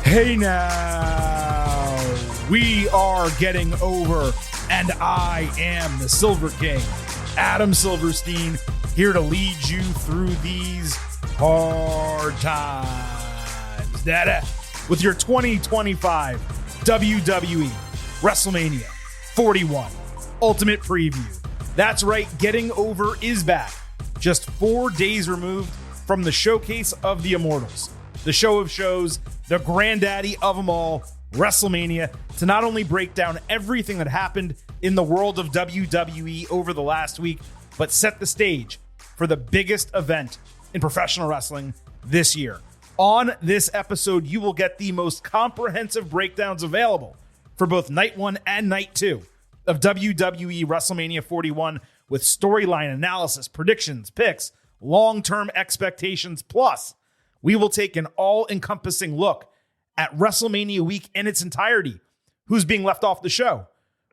Hey now, we are getting over, and I am the Silver King, Adam Silverstein, here to lead you through these hard times. Dada, with your 2025 WWE WrestleMania 41 Ultimate Preview. That's right, Getting Over is back, just 4 days removed from the Showcase of the Immortals, the show of shows, the granddaddy of them all, WrestleMania, to not only break down everything that happened in the world of WWE over the last week, but set the stage for the biggest event in professional wrestling this year. On this episode, you will get the most comprehensive breakdowns available for both Night 1 and Night 2 of WWE WrestleMania 41, with storyline analysis, predictions, picks, long-term expectations, plus we will take an all-encompassing look at WrestleMania week in its entirety. Who's being left off the show?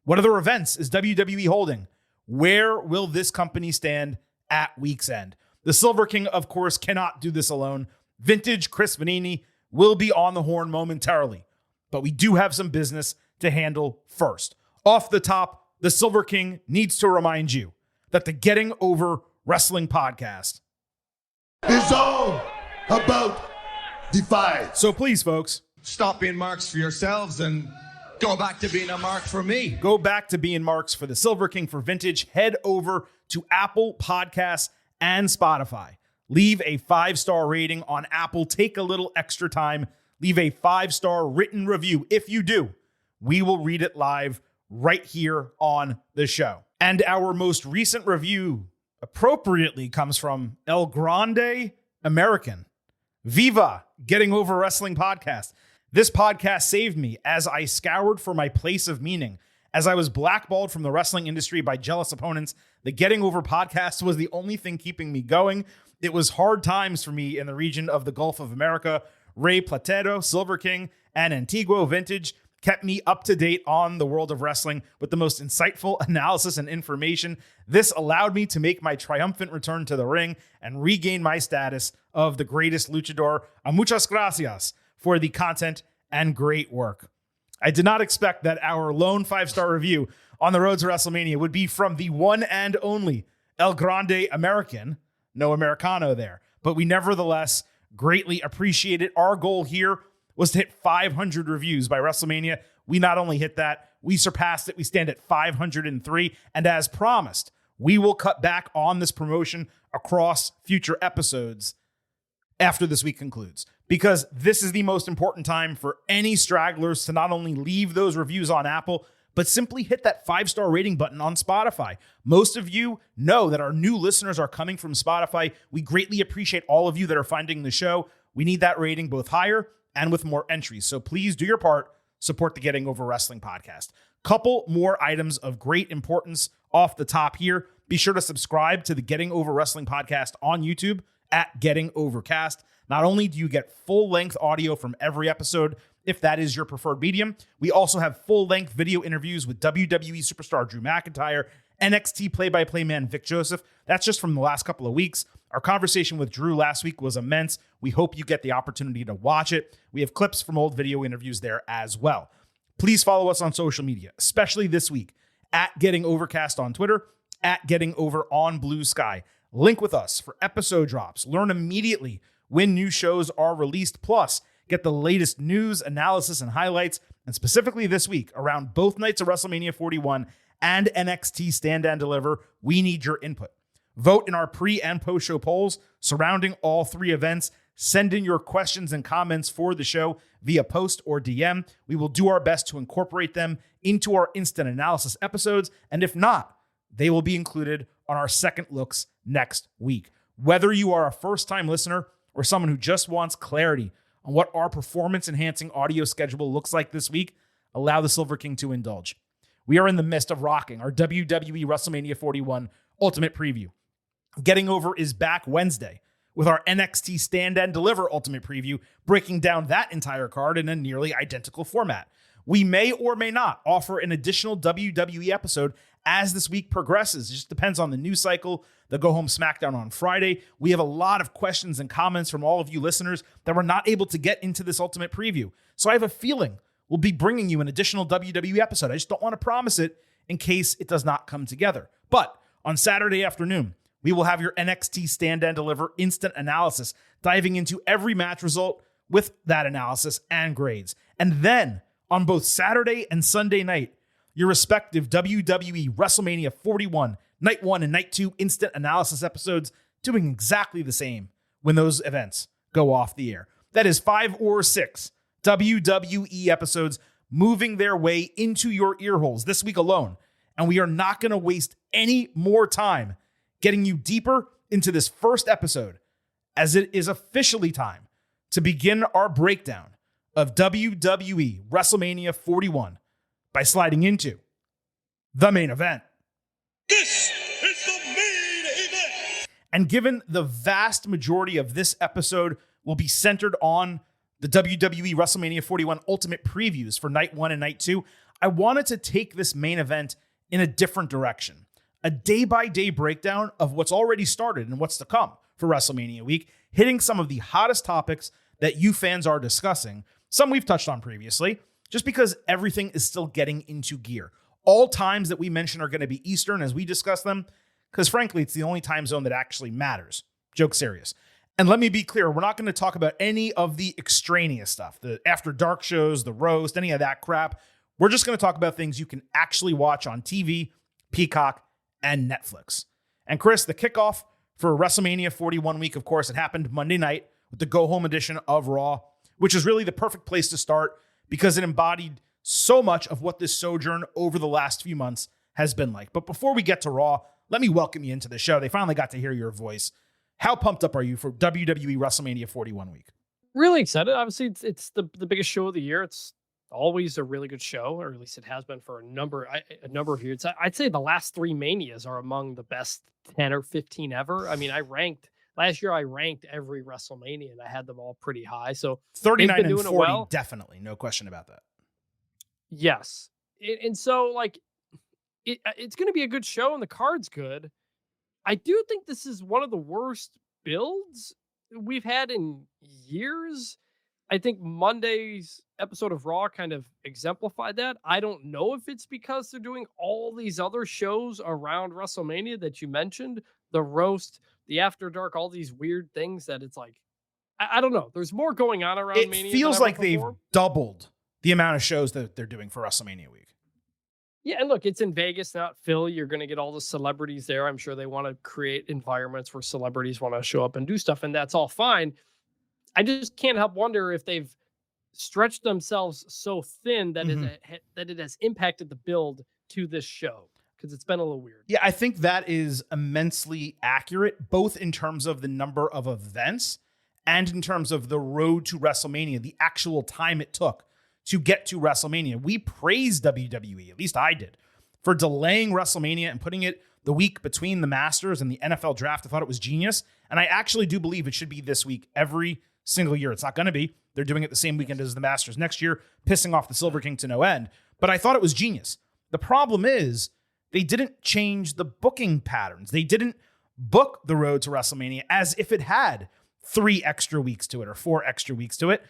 What other events is WWE holding? Where will this company stand at week's end? The Silver King, of course, cannot do this alone. Vintage Chris Vanini will be on the horn momentarily, but we do have some business to handle first. Off the top, the Silver King needs to remind you that the Getting Over Wrestling podcast is all about Defy. So please, folks, stop being marks for yourselves and go back to being a mark for me. Go back to being marks for the Silver King. For Vintage, head over to Apple Podcasts and Spotify. Leave a 5-star rating on Apple. Take a little extra time. Leave a 5-star written review. If you do, we will read it live right here on the show. And our most recent review appropriately comes from El Grande American. Viva Getting Over Wrestling podcast. This podcast saved me as I scoured for my place of meaning. As I was blackballed from the wrestling industry by jealous opponents, the Getting Over podcast was the only thing keeping me going. It was hard times for me in the region of the Gulf of America. Ray Platero, Silver King, and Antigua Vintage kept me up to date on the world of wrestling with the most insightful analysis and information. This allowed me to make my triumphant return to the ring and regain my status of the greatest luchador. Muchas gracias for the content and great work. I did not expect that our lone 5-star review on the road to WrestleMania would be from the one and only El Grande American. No Americano there, but we nevertheless greatly appreciate it. Our goal here was to hit 500 reviews by WrestleMania. We not only hit that, we surpassed it. We stand at 503. And as promised, we will cut back on this promotion across future episodes after this week concludes, because this is the most important time for any stragglers to not only leave those reviews on Apple, but simply hit that 5-star rating button on Spotify. Most of you know that our new listeners are coming from Spotify. We greatly appreciate all of you that are finding the show. We need that rating both higher and with more entries. So please do your part. Support the Getting Over Wrestling podcast. Couple more items of great importance off the top here. Be sure to subscribe to the Getting Over Wrestling podcast on YouTube at Getting Overcast. Not only do you get full-length audio from every episode, if that is your preferred medium, we also have full-length video interviews with WWE superstar Drew McIntyre, NXT play-by-play man Vic Joseph. That's just from the last couple of weeks. Our conversation with Drew last week was immense. We hope you get the opportunity to watch it. We have clips from old video interviews there as well. Please follow us on social media, especially this week, at Getting Overcast on Twitter, at Getting Over on Blue Sky. Link with us for episode drops. Learn immediately when new shows are released. Plus, get the latest news, analysis, and highlights, and specifically this week around both nights of WrestleMania 41 and NXT Stand and Deliver. We need your input. Vote in our pre- and post-show polls surrounding all three events. Send in your questions and comments for the show via post or DM. We will do our best to incorporate them into our instant analysis episodes, and if not, they will be included on our second looks next week. Whether you are a first-time listener or someone who just wants clarity on what our performance-enhancing audio schedule looks like this week, allow the Silver King to indulge. We are in the midst of rocking our WWE WrestleMania 41 Ultimate Preview. Getting Over is back Wednesday with our NXT Stand and Deliver Ultimate Preview, breaking down that entire card in a nearly identical format. We may or may not offer an additional WWE episode as this week progresses. It just depends on the news cycle, the Go Home SmackDown on Friday. We have a lot of questions and comments from all of you listeners that we're not able to get into this Ultimate Preview. So I have a feeling we'll be bringing you an additional WWE episode. I just don't want to promise it in case it does not come together. But on Saturday afternoon, we will have your NXT Stand and Deliver instant analysis, diving into every match result with that analysis and grades. And then on both Saturday and Sunday night, your respective WWE WrestleMania 41 Night 1 and Night 2 instant analysis episodes, doing exactly the same when those events go off the air. That is 5 or 6 WWE episodes moving their way into your ear holes this week alone. And we are not going to waste any more time getting you deeper into this first episode, as it is officially time to begin our breakdown of WWE WrestleMania 41 by sliding into the main event. This is the main event. And given the vast majority of this episode will be centered on the WWE WrestleMania 41 Ultimate Previews for Night 1 and Night 2, I wanted to take this main event in a different direction. A day-by-day breakdown of what's already started and what's to come for WrestleMania week, hitting some of the hottest topics that you fans are discussing. Some we've touched on previously, just because everything is still getting into gear. All times that we mention are going to be Eastern as we discuss them, because frankly, it's the only time zone that actually matters. Joke serious. And let me be clear, we're not going to talk about any of the extraneous stuff, the After Dark shows, the roast, any of that crap. We're just going to talk about things you can actually watch on TV, Peacock, and Netflix. And Chris, the kickoff for WrestleMania 41 week, of course, it happened Monday night with the Go Home edition of Raw, which is really the perfect place to start because it embodied so much of what this sojourn over the last few months has been like. But before we get to Raw, let me welcome you into the show. They finally got to hear your voice. How pumped up are you for WWE WrestleMania 41 week? Really excited. Obviously, it's the biggest show of the year. It's always a really good show, or at least it has been for a number of years. I'd say the last 3 Manias are among the best 10 or 15 ever. I mean, last year I ranked every WrestleMania and I had them all pretty high. So 39 and doing 40, well. definitely. No question about that. Yes. And so like it's going to be a good show and the card's good. I do think this is one of the worst builds we've had in years. I think Monday's episode of Raw kind of exemplified that. I don't know if it's because they're doing all these other shows around WrestleMania that you mentioned, the roast, the After Dark, all these weird things that it's like, I don't know. There's more going on around Mania. It feels like they've doubled the amount of shows that they're doing for WrestleMania week. Yeah, and look, it's in Vegas, not Philly. You're going to get all the celebrities there. I'm sure they want to create environments where celebrities want to show up and do stuff, and that's all fine. I just can't help wonder if they've stretched themselves so thin that it has impacted the build to this show, because it's been a little weird. Yeah, I think that is immensely accurate, both in terms of the number of events and in terms of the road to WrestleMania, the actual time it took to get to WrestleMania. We praised WWE, at least I did, for delaying WrestleMania and putting it the week between the Masters and the NFL draft. I thought it was genius. And I actually do believe it should be this week every single year. It's not going to be. They're doing it the same weekend as the Masters next year, pissing off the Silver King to no end. But I thought it was genius. The problem is they didn't change the booking patterns. They didn't book the road to WrestleMania as if it had 3 extra weeks to it or 4 extra weeks to it.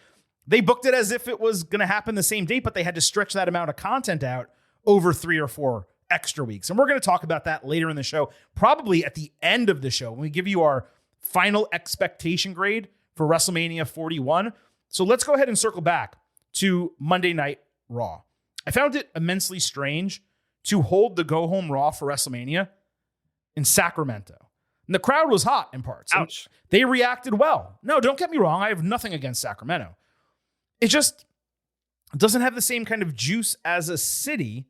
They booked it as if it was going to happen the same date, but they had to stretch that amount of content out over 3 or 4 extra weeks. And we're going to talk about that later in the show, probably at the end of the show, when we give you our final expectation grade for WrestleMania 41. So let's go ahead and circle back to Monday Night Raw. I found it immensely strange to hold the Go Home Raw for WrestleMania in Sacramento. And the crowd was hot in parts. Ouch. They reacted well. No, don't get me wrong. I have nothing against Sacramento. It just doesn't have the same kind of juice as a city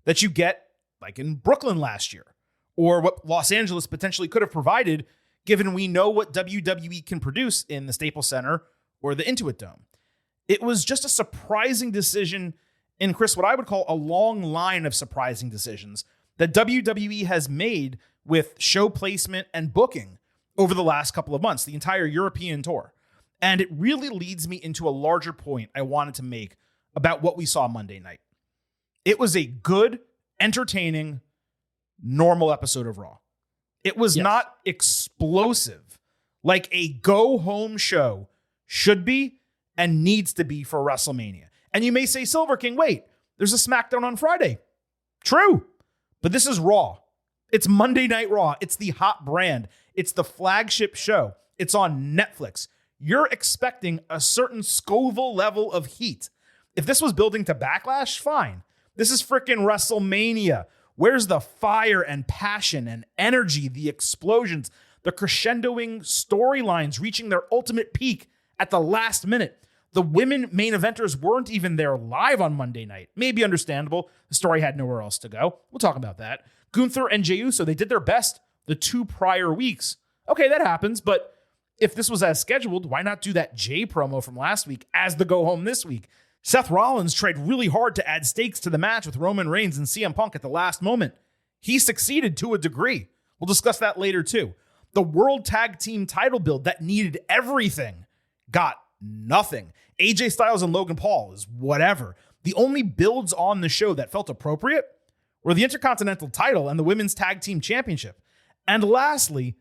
that you get like in Brooklyn last year, or what Los Angeles potentially could have provided, given we know what WWE can produce in the Staples Center or the Intuit Dome. It was just a surprising decision in, Chris, what I would call a long line of surprising decisions that WWE has made with show placement and booking over the last couple of months, the entire European tour. And it really leads me into a larger point I wanted to make about what we saw Monday night. It was a good, entertaining, normal episode of Raw. It was not explosive like a go-home show should be and needs to be for WrestleMania. And you may say, Silver King, wait, there's a SmackDown on Friday. True, but this is Raw. It's Monday Night Raw. It's the hot brand. It's the flagship show. It's on Netflix. You're expecting a certain Scoville level of heat. If this was building to Backlash, fine. This is freaking WrestleMania. Where's the fire and passion and energy, the explosions, the crescendoing storylines reaching their ultimate peak at the last minute? The women main eventers weren't even there live on Monday night. Maybe understandable. The story had nowhere else to go. We'll talk about that. Gunther and Jey Uso, they did their best the 2 prior weeks. Okay, that happens, but if this was as scheduled, why not do that Jey promo from last week as the go-home this week? Seth Rollins tried really hard to add stakes to the match with Roman Reigns and CM Punk at the last moment. He succeeded to a degree. We'll discuss that later too. The World Tag Team title build that needed everything got nothing. AJ Styles and Logan Paul is whatever. The only builds on the show that felt appropriate were the Intercontinental title and the Women's Tag Team Championship. And lastly,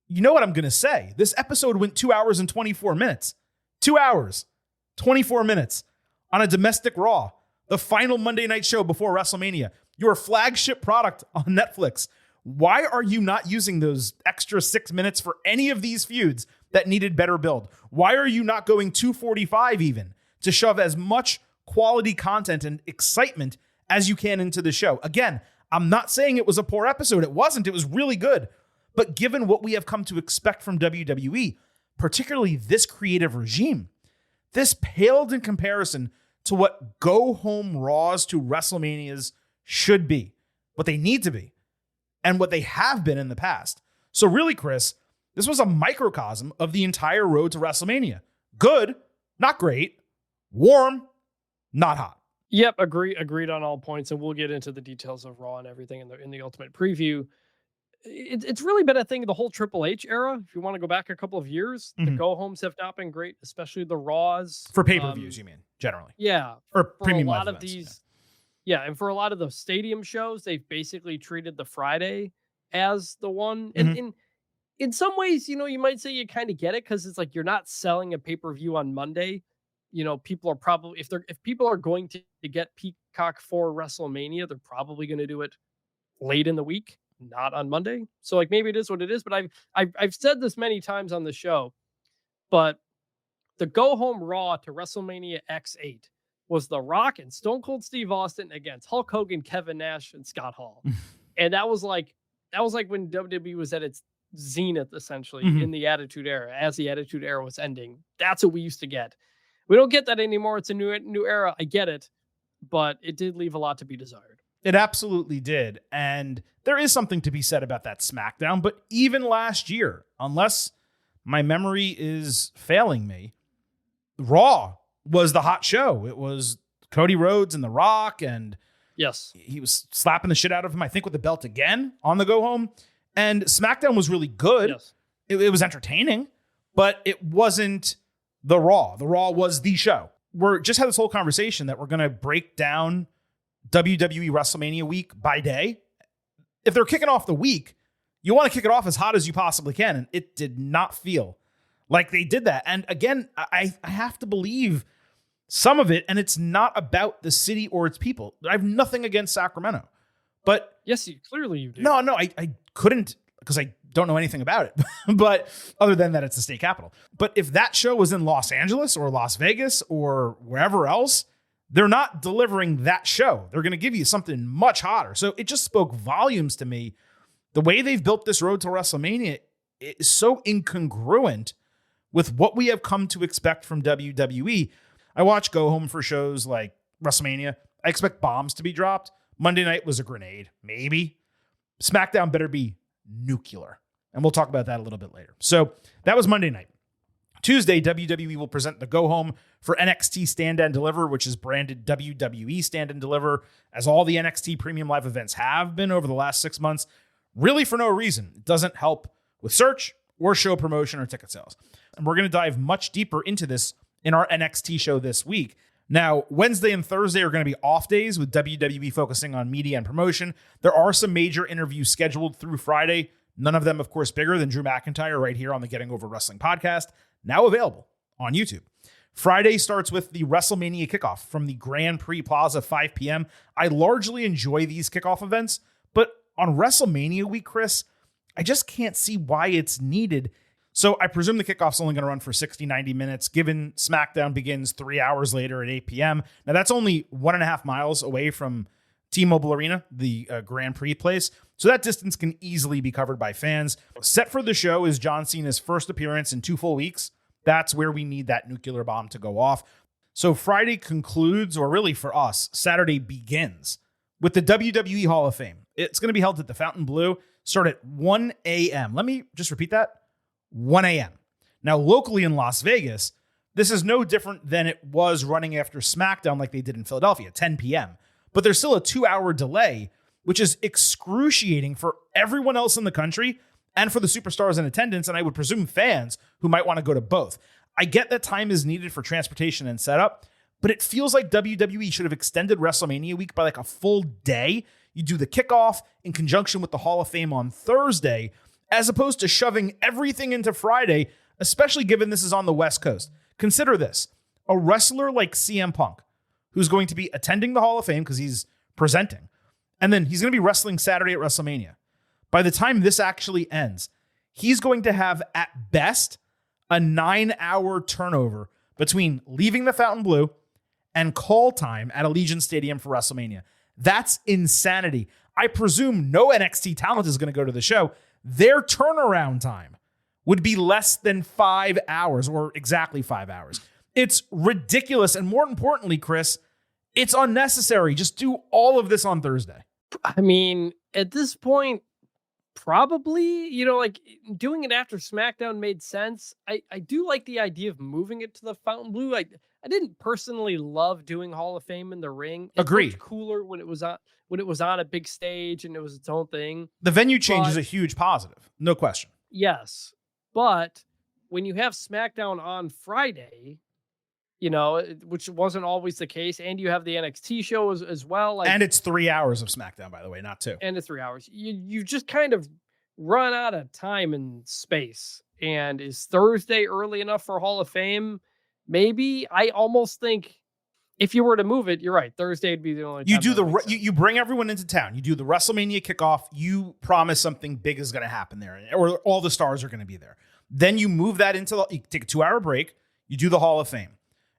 you know what I'm going to say. This episode went 2 hours and 24 minutes. 2 hours, 24 minutes on a domestic Raw, the final Monday night show before WrestleMania, your flagship product on Netflix. Why are you not using those extra 6 minutes for any of these feuds that needed better build? Why are you not going 2:45 even to shove as much quality content and excitement as you can into the show? Again, I'm not saying it was a poor episode. It wasn't. It was really good. But given what we have come to expect from WWE, particularly this creative regime, this paled in comparison to what go-home Raws to WrestleManias should be, what they need to be, and what they have been in the past. So really, Chris, this was a microcosm of the entire road to WrestleMania. Good, not great. Warm, not hot. Yep, agreed on all points, and we'll get into the details of Raw and everything in the ultimate preview. It's really been a thing of the whole Triple H era. If you want to go back a couple of years, the go-homes have not been great, especially the Raws. For pay-per-views, you mean, generally? Yeah. Or for premium a lot live of events, these, yeah, and for a lot of the stadium shows, they've basically treated the Friday as the one. And in some ways, you might say you kind of get it because it's like you're not selling a pay-per-view on Monday. People are probably if people are going to get Peacock for WrestleMania, they're probably going to do it late in the week, not on Monday. So like maybe it is what it is. But I've said this many times on the show, but the go home Raw to WrestleMania X8 was The Rock and Stone Cold Steve Austin against Hulk Hogan, Kevin Nash, and Scott Hall, and that was like when WWE was at its zenith essentially in the Attitude Era. As the Attitude Era was ending, that's what we used to get. We don't get that anymore. It's a new era. I get it, but it did leave a lot to be desired. It absolutely did. And there is something to be said about that SmackDown. But even last year, unless my memory is failing me, Raw was the hot show. It was Cody Rhodes and The Rock. And yes, he was slapping the shit out of him, I think, with the belt again on the go home. And SmackDown was really good. Yes. It was entertaining, but it wasn't the Raw. The Raw was the show. We're just had this whole conversation that we're going to break down WWE WrestleMania week by day. If they're kicking off the week, you want to kick it off as hot as you possibly can. And it did not feel like they did that. And again, I have to believe some of it, and it's not about the city or its people. I have nothing against Sacramento. But yes, clearly you do. No, I couldn't because I don't know anything about it. But other than that, it's the state capital. But if that show was in Los Angeles or Las Vegas or wherever else, they're not delivering that show. They're going to give you something much hotter. So it just spoke volumes to me. The way they've built this road to WrestleMania is so incongruent with what we have come to expect from WWE. I watch go home for shows like WrestleMania. I expect bombs to be dropped. Monday night was a grenade, maybe. SmackDown better be nuclear. And we'll talk about that a little bit later. So that was Monday night. Tuesday, WWE will present the go home for NXT Stand and Deliver, which is branded WWE Stand and Deliver, as all the NXT premium live events have been over the last 6 months, really for no reason. It doesn't help with search or show promotion or ticket sales. And we're going to dive much deeper into this in our NXT show this week. Now, Wednesday and Thursday are going to be off days with WWE focusing on media and promotion. There are some major interviews scheduled through Friday. None of them, of course, bigger than Drew McIntyre right here on the Getting Over Wrestling podcast, now available on YouTube. Friday starts with the WrestleMania kickoff from the Grand Prix Plaza, 5 p.m. I largely enjoy these kickoff events, but on WrestleMania week, Chris, I just can't see why it's needed. So I presume the kickoff's only going to run for 60, 90 minutes, given SmackDown begins 3 hours later at 8 p.m. Now, that's only 1.5 miles away from T-Mobile Arena, the Grand Prix place. So that distance can easily be covered by fans. Set for the show is John Cena's first appearance in 2 full weeks. That's where we need that nuclear bomb to go off. So Friday concludes, or really for us, Saturday begins with the WWE Hall of Fame. It's going to be held at the Fontainebleau, start at 1 a.m. Let me just repeat that. 1 a.m. Now, locally in Las Vegas, this is no different than it was running after SmackDown like they did in Philadelphia, 10 p.m. But there's still a 2-hour delay, which is excruciating for everyone else in the country and for the superstars in attendance, and I would presume fans who might want to go to both. I get that time is needed for transportation and setup, but it feels like WWE should have extended WrestleMania week by like a full day. You do the kickoff in conjunction with the Hall of Fame on Thursday, as opposed to shoving everything into Friday, especially given this is on the West Coast. Consider this. A wrestler like CM Punk, who's going to be attending the Hall of Fame because he's presenting, and then he's going to be wrestling Saturday at WrestleMania. By the time this actually ends, he's going to have, at best, a 9-hour turnover between leaving the Fontainebleau and call time at Allegiant Stadium for WrestleMania. That's insanity. I presume no NXT talent is going to go to the show. Their turnaround time would be less than 5 hours, or exactly 5 hours. It's ridiculous. And more importantly, Chris, it's unnecessary. Just do all of this on Thursday. I mean, at this point, probably, like doing it after SmackDown made sense. I do like the idea of moving it to the Fontainebleau. I didn't personally love doing Hall of Fame in the ring. It Agreed. looked cooler when it was on a big stage and it was its own thing. The venue change is a huge positive, no question. Yes, but when you have SmackDown on Friday, which wasn't always the case, and you have the NXT show as well. And it's 3 hours of SmackDown, by the way, not 2. And it's 3 hours. You just kind of run out of time and space. And is Thursday early enough for Hall of Fame? Maybe. I almost think if you were to move it, you're right. Thursday would be the only time. You bring everyone into town. You do the WrestleMania kickoff. You promise something big is going to happen there, or all the stars are going to be there. Then you move that you take a 2-hour break. You do the Hall of Fame.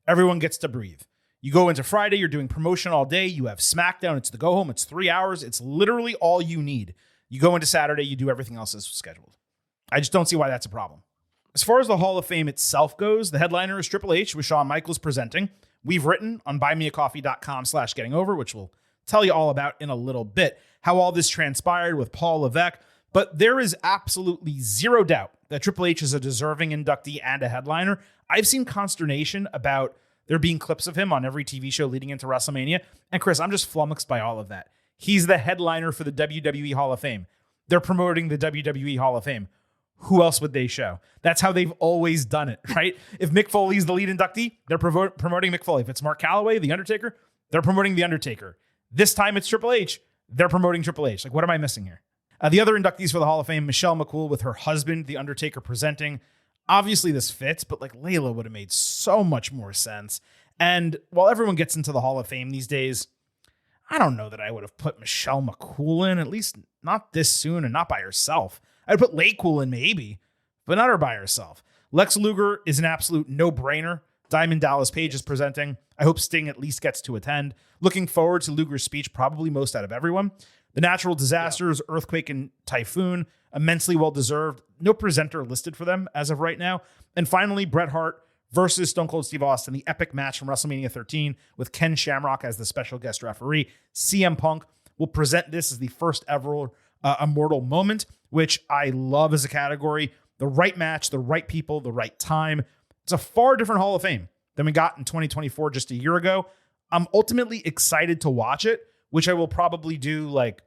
Everyone gets to breathe. You go into Friday, you're doing promotion all day. You have SmackDown. It's the go home. It's 3 hours. It's literally all you need. You go into Saturday, you do everything else as scheduled. I just don't see why that's a problem. As far as the Hall of Fame itself goes, the headliner is Triple H with Shawn Michaels presenting. We've written on buymeacoffee.com/gettingover, which we'll tell you all about in a little bit, how all this transpired with Paul Levesque. But there is absolutely zero doubt that Triple H is a deserving inductee and a headliner. I've seen consternation about there being clips of him on every TV show leading into WrestleMania. And Chris, I'm just flummoxed by all of that. He's the headliner for the WWE Hall of Fame. They're promoting the WWE Hall of Fame. Who else would they show? That's how they've always done it, right? If Mick Foley's the lead inductee, they're promoting Mick Foley. If it's Mark Calloway, The Undertaker, they're promoting The Undertaker. This time it's Triple H. They're promoting Triple H. Like, what am I missing here? The other inductees for the Hall of Fame, Michelle McCool with her husband, The Undertaker, presenting. Obviously, this fits, but like Layla would have made so much more sense. And while everyone gets into the Hall of Fame these days, I don't know that I would have put Michelle McCool in, at least not this soon and not by herself. I'd put Laycool in maybe, but not her by herself. Lex Luger is an absolute no-brainer. Diamond Dallas Page is presenting. I hope Sting at least gets to attend. Looking forward to Luger's speech, probably most out of everyone. The natural disasters, Earthquake and Typhoon, immensely well-deserved. No presenter listed for them as of right now. And finally, Bret Hart versus Stone Cold Steve Austin, the epic match from WrestleMania 13 with Ken Shamrock as the special guest referee. CM Punk will present this as the first ever Immortal Moment, which I love as a category. The right match, the right people, the right time. It's a far different Hall of Fame than we got in 2024 just a year ago. I'm ultimately excited to watch it, which I will probably do like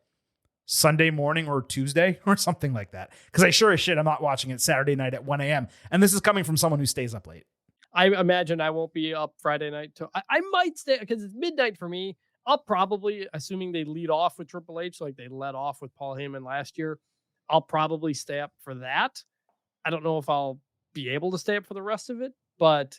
Sunday morning or Tuesday or something like that. Because I sure as shit, I'm not watching it Saturday night at 1 a.m. And this is coming from someone who stays up late. I imagine I won't be up Friday night. I might stay because it's midnight for me. I'll probably, assuming they lead off with Triple H, like they led off with Paul Heyman last year, I'll probably stay up for that. I don't know if I'll be able to stay up for the rest of it, but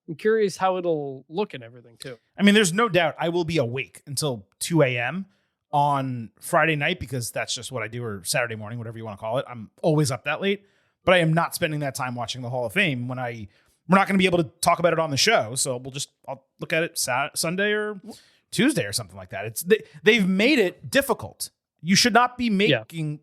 I'm curious how it'll look and everything too. I mean, there's no doubt I will be awake until 2 a.m. on Friday night because that's just what I do, or Saturday morning, whatever you want to call it. I'm always up that late, but I am not spending that time watching the Hall of Fame when we're not going to be able to talk about it on the show. So I'll look at it Sunday or Tuesday or something like that. They've made it difficult. You should not be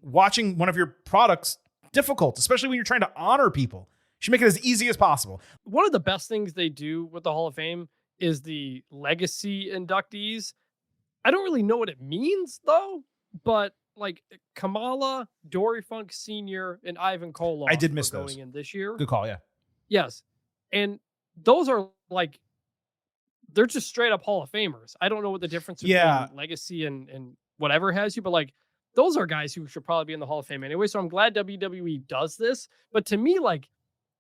watching one of your products difficult, especially when you're trying to honor people. You should make it as easy as possible. One of the best things they do with the Hall of Fame is the legacy inductees. I don't really know what it means though, but like Kamala, Dory Funk Sr., and Ivan Koloff. I did miss those going in this year. Good call, yeah. Yes. And those are like, they're just straight up Hall of Famers. I don't know what the difference between legacy and whatever has you, but like those are guys who should probably be in the Hall of Fame anyway. So I'm glad WWE does this. But to me, like,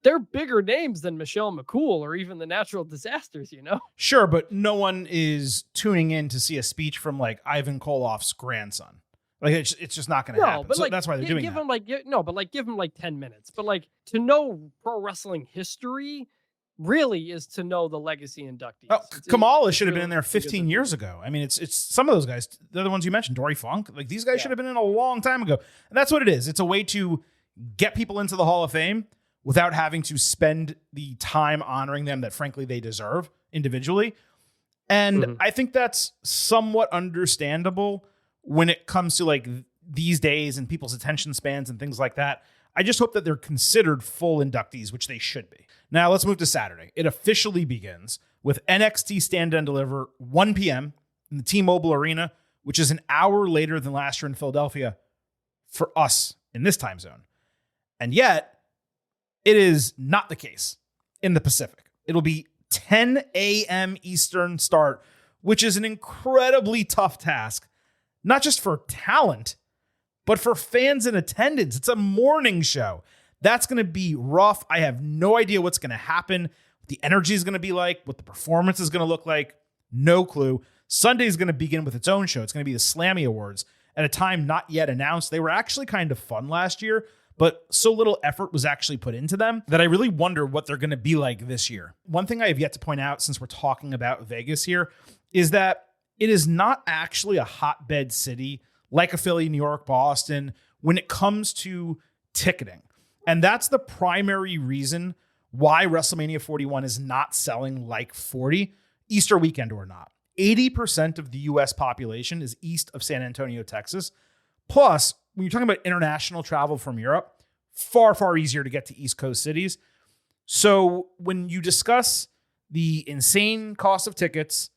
they're bigger names than Michelle McCool or even the Natural Disasters, you know? Sure, but no one is tuning in to see a speech from like Ivan Koloff's grandson. Like it's just not going to happen. But so like, that's why they're doing give that. Him give him like 10 minutes. But like to know pro wrestling history really is to know the legacy inductees. Oh, Kamala should have been in there 15 years ago. I mean, it's some of those guys, they're the ones you mentioned, Dory Funk. Like these guys should have been in a long time ago. And that's what it is. It's a way to get people into the Hall of Fame without having to spend the time honoring them that frankly they deserve individually. And I think that's somewhat understandable when it comes to like these days and people's attention spans and things like that. I just hope that they're considered full inductees, which they should be. Now let's move to Saturday. It officially begins with NXT Stand and Deliver 1 p.m. in the T-Mobile Arena, which is an hour later than last year in Philadelphia for us in this time zone. And yet it is not the case in the Pacific. It'll be 10 a.m. Eastern start, which is an incredibly tough task, not just for talent, but for fans in attendance. It's a morning show. That's going to be rough. I have no idea what's going to happen, what the energy is going to be like, what the performance is going to look like. No clue. Sunday is going to begin with its own show. It's going to be the Slammy Awards at a time not yet announced. They were actually kind of fun last year, but so little effort was actually put into them that I really wonder what they're going to be like this year. One thing I have yet to point out, since we're talking about Vegas here, is that it is not actually a hotbed city like a Philly, New York, Boston when it comes to ticketing. And that's the primary reason why WrestleMania 41 is not selling like 40, Easter weekend or not. 80% of the U.S. population is east of San Antonio, Texas. Plus, when you're talking about international travel from Europe, far, far easier to get to East Coast cities. So when you discuss the insane cost of tickets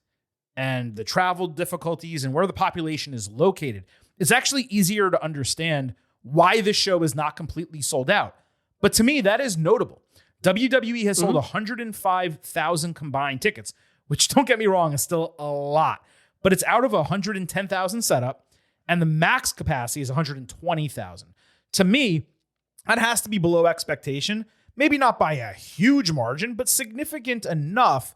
and the travel difficulties and where the population is located, it's actually easier to understand why this show is not completely sold out. But to me, that is notable. WWE has sold 105,000 combined tickets, which, don't get me wrong, is still a lot. But it's out of 110,000 setup, and the max capacity is 120,000. To me, that has to be below expectation. Maybe not by a huge margin, but significant enough.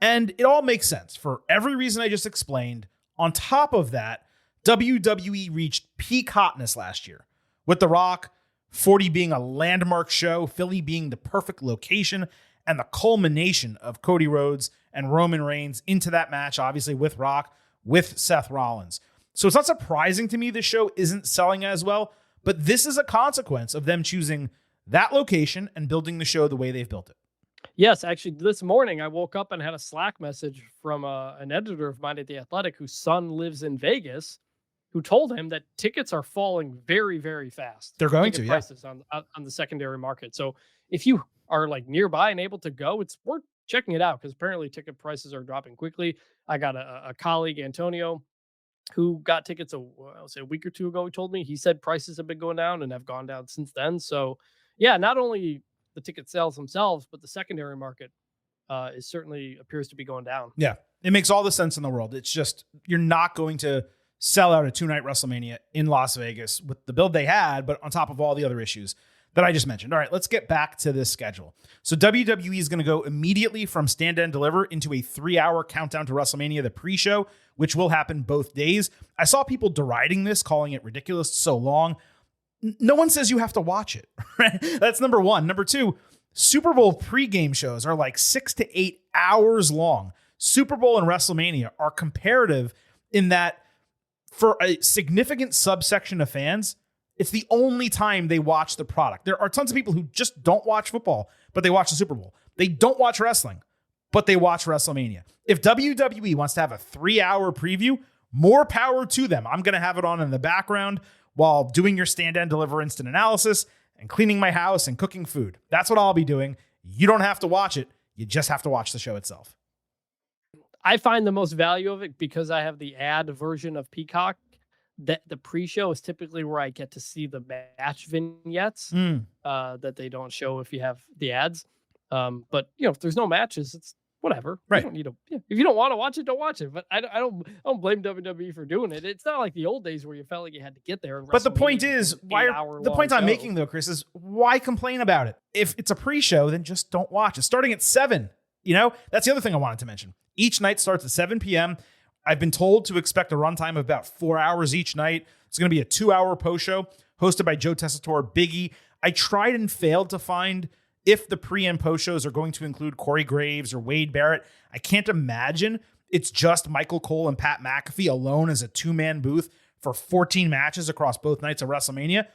And it all makes sense for every reason I just explained. On top of that, WWE reached peak hotness last year, with The Rock, 40 being a landmark show, Philly being the perfect location, and the culmination of Cody Rhodes and Roman Reigns into that match, obviously with Rock, with Seth Rollins. So it's not surprising to me this show isn't selling as well, but this is a consequence of them choosing that location and building the show the way they've built it. Yes, actually, this morning I woke up and had a Slack message from an editor of mine at The Athletic whose son lives in Vegas, who told him that tickets are falling very, very fast. They're going ticket to, prices on the secondary market. So if you are like nearby and able to go, it's worth checking it out because apparently ticket prices are dropping quickly. I got a colleague, Antonio, who got tickets a week or two ago. He told me, he said prices have been going down and have gone down since then. So yeah, not only the ticket sales themselves, but the secondary market is certainly appears to be going down. Yeah, it makes all the sense in the world. It's just, you're not going to sell out a 2-night WrestleMania in Las Vegas with the build they had, but on top of all the other issues that I just mentioned. All right, let's get back to this schedule. So WWE is going to go immediately from Stand and Deliver into a 3-hour countdown to WrestleMania, the pre-show, which will happen both days. I saw people deriding this, calling it ridiculous, so long. No one says you have to watch it, right? That's number one. Number two, Super Bowl pregame shows are like 6 to 8 hours long. Super Bowl and WrestleMania are comparative in that for a significant subsection of fans, it's the only time they watch the product. There are tons of people who just don't watch football, but they watch the Super Bowl. They don't watch wrestling, but they watch WrestleMania. If WWE wants to have a 3-hour preview, more power to them. I'm going to have it on in the background while doing your Stand and Deliver instant analysis and cleaning my house and cooking food. That's what I'll be doing. You don't have to watch it. You just have to watch the show itself. I find the most value of it because I have the ad version of Peacock. That the pre-show is typically where I get to see the match vignettes that they don't show if you have the ads. But if there's no matches, it's whatever. Right. You don't need to. Yeah, if you don't want to watch it, don't watch it. But I don't blame WWE for doing it. It's not like the old days where you felt like you had to get there. But the point is, the point I'm making though, Chris, is why complain about it? If it's a pre-show, then just don't watch it. Starting at 7. That's the other thing I wanted to mention. Each night starts at 7 p.m. I've been told to expect a runtime of about 4 hours each night. It's going to be a 2-hour post show hosted by Joe Tessitore, Big E. I tried and failed to find if the pre and post shows are going to include Corey Graves or Wade Barrett. I can't imagine it's just Michael Cole and Pat McAfee alone as a 2-man booth for 14 matches across both nights of WrestleMania,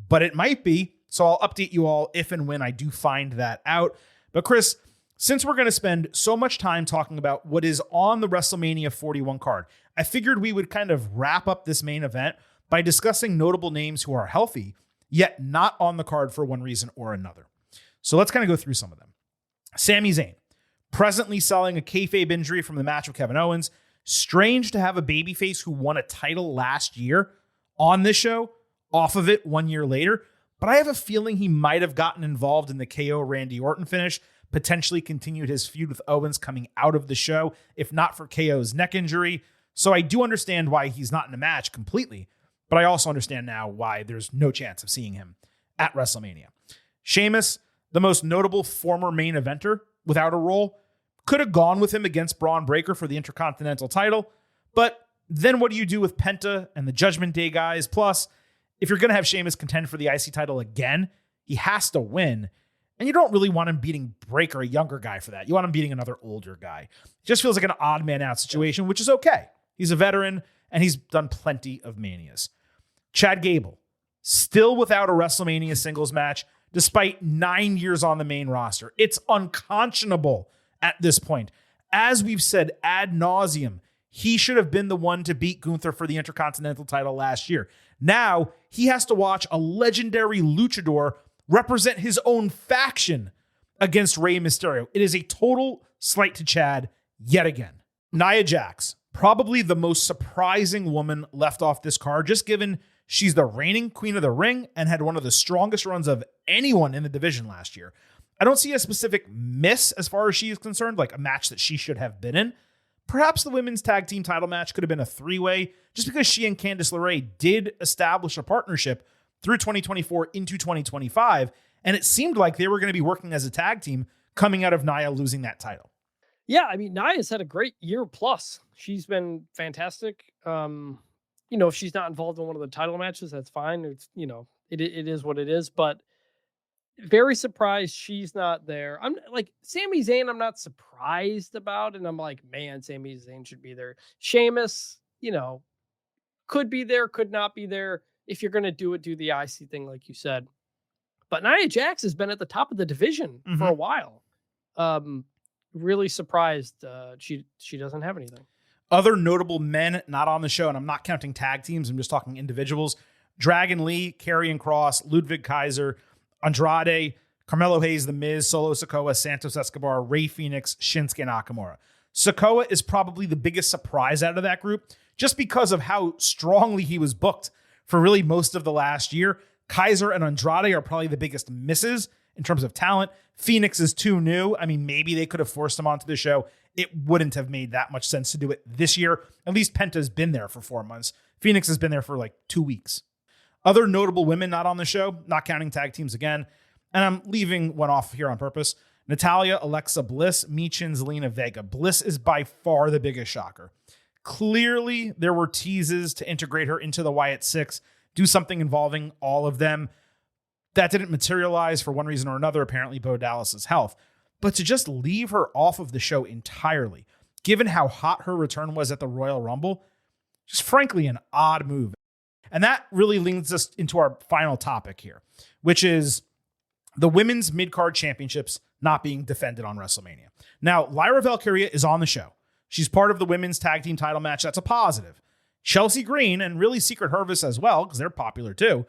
but it might be. So I'll update you all if and when I do find that out. But Chris, since we're going to spend so much time talking about what is on the WrestleMania 41 card, I figured we would kind of wrap up this main event by discussing notable names who are healthy, yet not on the card for one reason or another. So let's kind of go through some of them. Sami Zayn, presently selling a kayfabe injury from the match with Kevin Owens. Strange to have a babyface who won a title last year on this show, off of it 1 year later, but I have a feeling he might have gotten involved in the KO Randy Orton finish, potentially continued his feud with Owens coming out of the show, if not for KO's neck injury. So I do understand why he's not in a match completely, but I also understand now why there's no chance of seeing him at WrestleMania. Sheamus, the most notable former main eventer without a role, could have gone with him against Braun Breaker for the Intercontinental title, but then what do you do with Penta and the Judgment Day guys? Plus, if you're going to have Sheamus contend for the IC title again, he has to win. And you don't really want him beating Breaker, a younger guy, for that. You want him beating another older guy. It just feels like an odd man out situation, which is okay. He's a veteran, and he's done plenty of Manias. Chad Gable, still without a WrestleMania singles match, despite 9 years on the main roster. It's unconscionable at this point. As we've said ad nauseum, he should have been the one to beat Gunther for the Intercontinental title last year. Now, he has to watch a legendary luchador represent his own faction against Rey Mysterio. It is a total slight to Chad yet again. Nia Jax, probably the most surprising woman left off this card, just given she's the reigning Queen of the Ring and had one of the strongest runs of anyone in the division last year. I don't see a specific miss as far as she is concerned, like a match that she should have been in. Perhaps the women's tag team title match could have been a 3-way, just because she and Candice LeRae did establish a partnership through 2024 into 2025, and it seemed like they were going to be working as a tag team coming out of Nia losing that title. Yeah, I mean, Nia's had a great year plus. She's been fantastic. If she's not involved in one of the title matches, that's fine. It's, it is what it is, but very surprised she's not there. I'm like, Sami Zayn, I'm not surprised about, and I'm like, man, Sami Zayn should be there. Sheamus, could be there, could not be there. If you're going to do it, do the IC thing, like you said. But Nia Jax has been at the top of the division for a while. Really surprised she doesn't have anything. Other notable men not on the show, and I'm not counting tag teams, I'm just talking individuals. Dragon Lee, Karrion Kross, Ludwig Kaiser, Andrade, Carmelo Hayes, The Miz, Solo Sikoa, Santos Escobar, Rey Fenix, Shinsuke Nakamura. Sikoa is probably the biggest surprise out of that group, just because of how strongly he was booked for really most of the last year. Kaiser and Andrade are probably the biggest misses in terms of talent. Phoenix is too new. I mean, maybe they could have forced him onto the show. It wouldn't have made that much sense to do it this year. At least Penta's been there for 4 months. Phoenix has been there for like 2 weeks. Other notable women not on the show, not counting tag teams again, and I'm leaving one off here on purpose. Natalya, Alexa Bliss, Michin, Zelina Vega. Bliss is by far the biggest shocker. Clearly, there were teases to integrate her into the Wyatt Six, do something involving all of them. That didn't materialize for one reason or another, apparently Bo Dallas's health. But to just leave her off of the show entirely, given how hot her return was at the Royal Rumble, just frankly an odd move. And that really leads us into our final topic here, which is the women's mid-card championships not being defended on WrestleMania. Now, Lyra Valkyria is on the show. She's part of the women's tag team title match. That's a positive. Chelsea Green and really Secret Hervis as well, because they're popular too.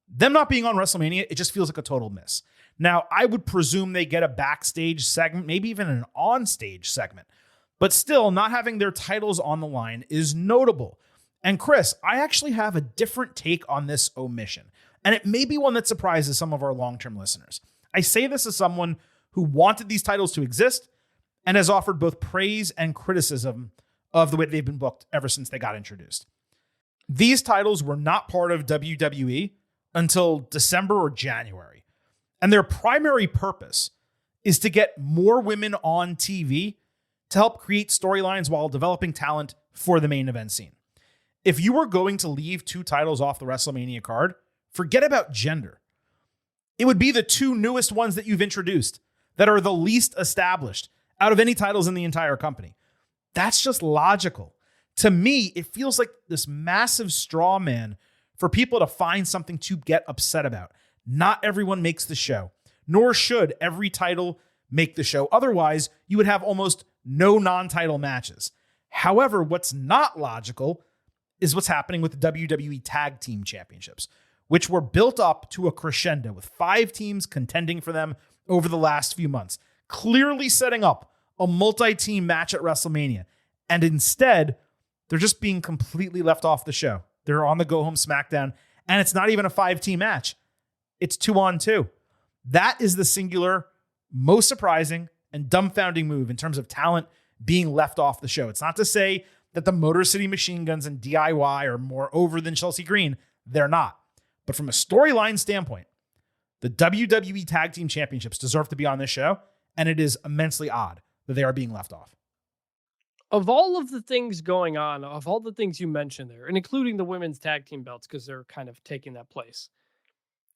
Them not being on WrestleMania, it just feels like a total miss. Now, I would presume they get a backstage segment, maybe even an on-stage segment. But still, not having their titles on the line is notable. And Chris, I actually have a different take on this omission. And it may be one that surprises some of our long-term listeners. I say this as someone who wanted these titles to exist and has offered both praise and criticism of the way they've been booked ever since they got introduced. These titles were not part of WWE until December or January. And their primary purpose is to get more women on TV to help create storylines while developing talent for the main event scene. If you were going to leave two titles off the WrestleMania card, forget about gender. It would be the two newest ones that you've introduced that are the least established out of any titles in the entire company. That's just logical. To me, it feels like this massive straw man for people to find something to get upset about. Not everyone makes the show, nor should every title make the show. Otherwise, you would have almost no non-title matches. However, what's not logical is what's happening with the WWE Tag Team Championships, which were built up to a crescendo with 5 teams contending for them over the last few months, clearly setting up a multi-team match at WrestleMania. And instead, they're just being completely left off the show. They're on the go-home SmackDown, and it's not even a 5-team match. It's 2-on-2. That is the singular, most surprising and dumbfounding move in terms of talent being left off the show. It's not to say that the Motor City Machine Guns and DIY are more over than Chelsea Green. They're not. But from a storyline standpoint, the WWE Tag Team Championships deserve to be on this show, and it is immensely odd that they are being left off. Of all of the things going on, of all the things you mentioned there, and including the women's tag team belts, because they're kind of taking that place,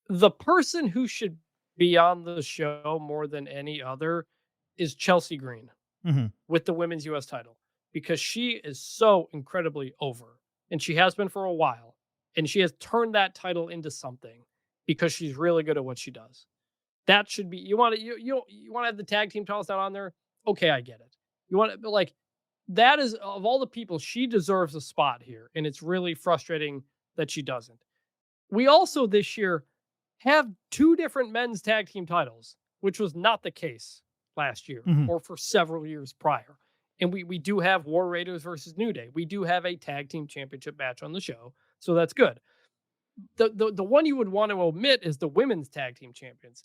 the person who should be on the show more than any other is Chelsea Green with the women's U.S. title, because she is so incredibly over, and she has been for a while, and she has turned that title into something because she's really good at what she does. That should be, you want to have the tag team titles not on there? Okay, I get it. You want to, but like, that is, of all the people, she deserves a spot here, and it's really frustrating that she doesn't. We also this year have 2 different men's tag team titles, which was not the case last year or for several years prior. And we do have War Raiders versus New Day. We do have a tag team championship match on the show, so that's good. The one you would want to omit is the women's tag team champions.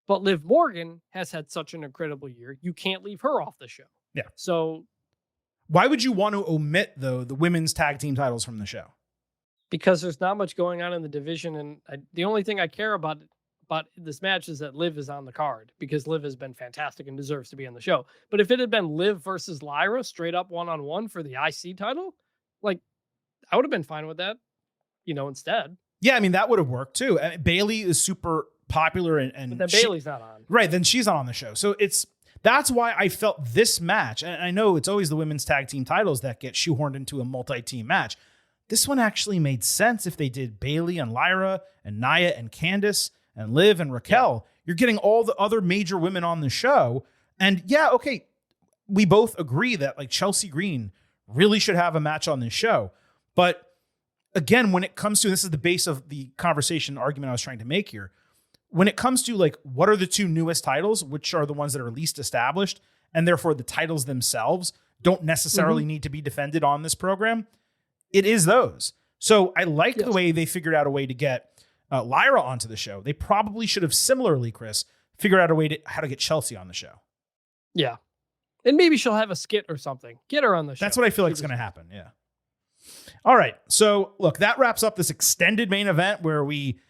But Liv Morgan has had such an incredible year, you can't leave her off the show. Yeah. So why would you want to omit, though, the women's tag team titles from the show? Because there's not much going on in the division, and the only thing I care about this match is that Liv is on the card, because Liv has been fantastic and deserves to be on the show. But if it had been Liv versus Lyra straight up one-on-one for the IC title, like, I would have been fine with that, instead. Yeah, I mean, that would have worked too. I mean, Bayley is super popular, and but then Bayley's not on. Right, then she's not on the show. So that's why I felt this match, and I know it's always the women's tag team titles that get shoehorned into a multi-team match. This one actually made sense if they did Bayley and Lyra and Nia and Candice and Liv and Raquel. Yeah. You're getting all the other major women on the show. And yeah, okay, we both agree that like Chelsea Green really should have a match on this show. But again, when it comes to, this is the base of the conversation argument I was trying to make here. When it comes to like, what are the 2 newest titles, which are the ones that are least established, and therefore the titles themselves don't necessarily need to be defended on this program, it is those. So I like the way they figured out a way to get Lyra onto the show. They probably should have similarly, Chris, figured out a way to how to get Chelsea on the show. Yeah. And maybe she'll have a skit or something. Get her on the show. That's what I feel like is going to happen. Yeah. All right. So look, that wraps up this extended main event where we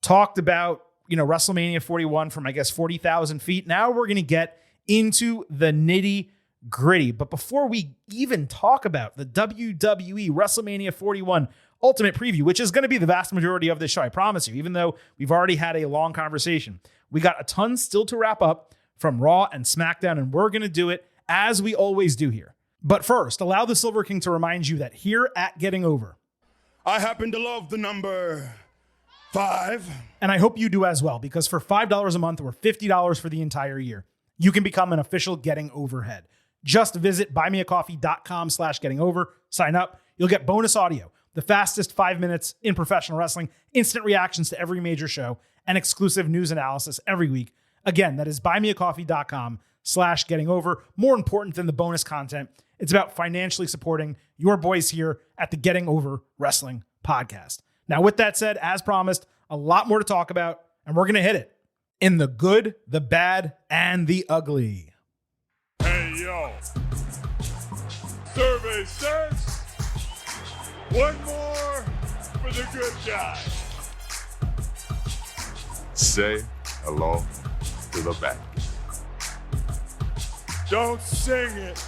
talked about, WrestleMania 41 from, I guess, 40,000 feet. Now we're going to get into the nitty gritty. But before we even talk about the WWE WrestleMania 41 Ultimate Preview, which is going to be the vast majority of this show, I promise you, even though we've already had a long conversation, we got a ton still to wrap up from Raw and SmackDown, and we're going to do it as we always do here. But first, allow the Silver King to remind you that here at Getting Over, I happen to love the number 5. and I hope you do as well, because for $5 a month or $50 for the entire year, you can become an official Getting Overhead. Just visit buymeacoffee.com/gettingover, sign up. You'll get bonus audio, the fastest 5 minutes in professional wrestling, instant reactions to every major show, and exclusive news analysis every week. Again, that is buymeacoffee.com/gettingover. More important than the bonus content, it's about financially supporting your boys here at the Getting Over Wrestling Podcast. Now, with that said, as promised, a lot more to talk about, and we're going to hit it in the good, the bad, and the ugly. Hey, yo. Survey says one more for the good guy. Say hello to the back. Don't sing it.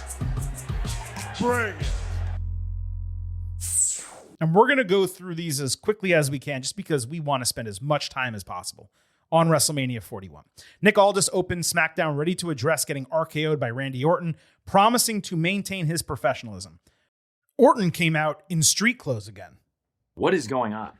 Bring it. And we're going to go through these as quickly as we can, just because we want to spend as much time as possible on WrestleMania 41. Nick Aldis opened SmackDown ready to address getting RKO'd by Randy Orton, promising to maintain his professionalism. Orton came out in street clothes again. What is going on?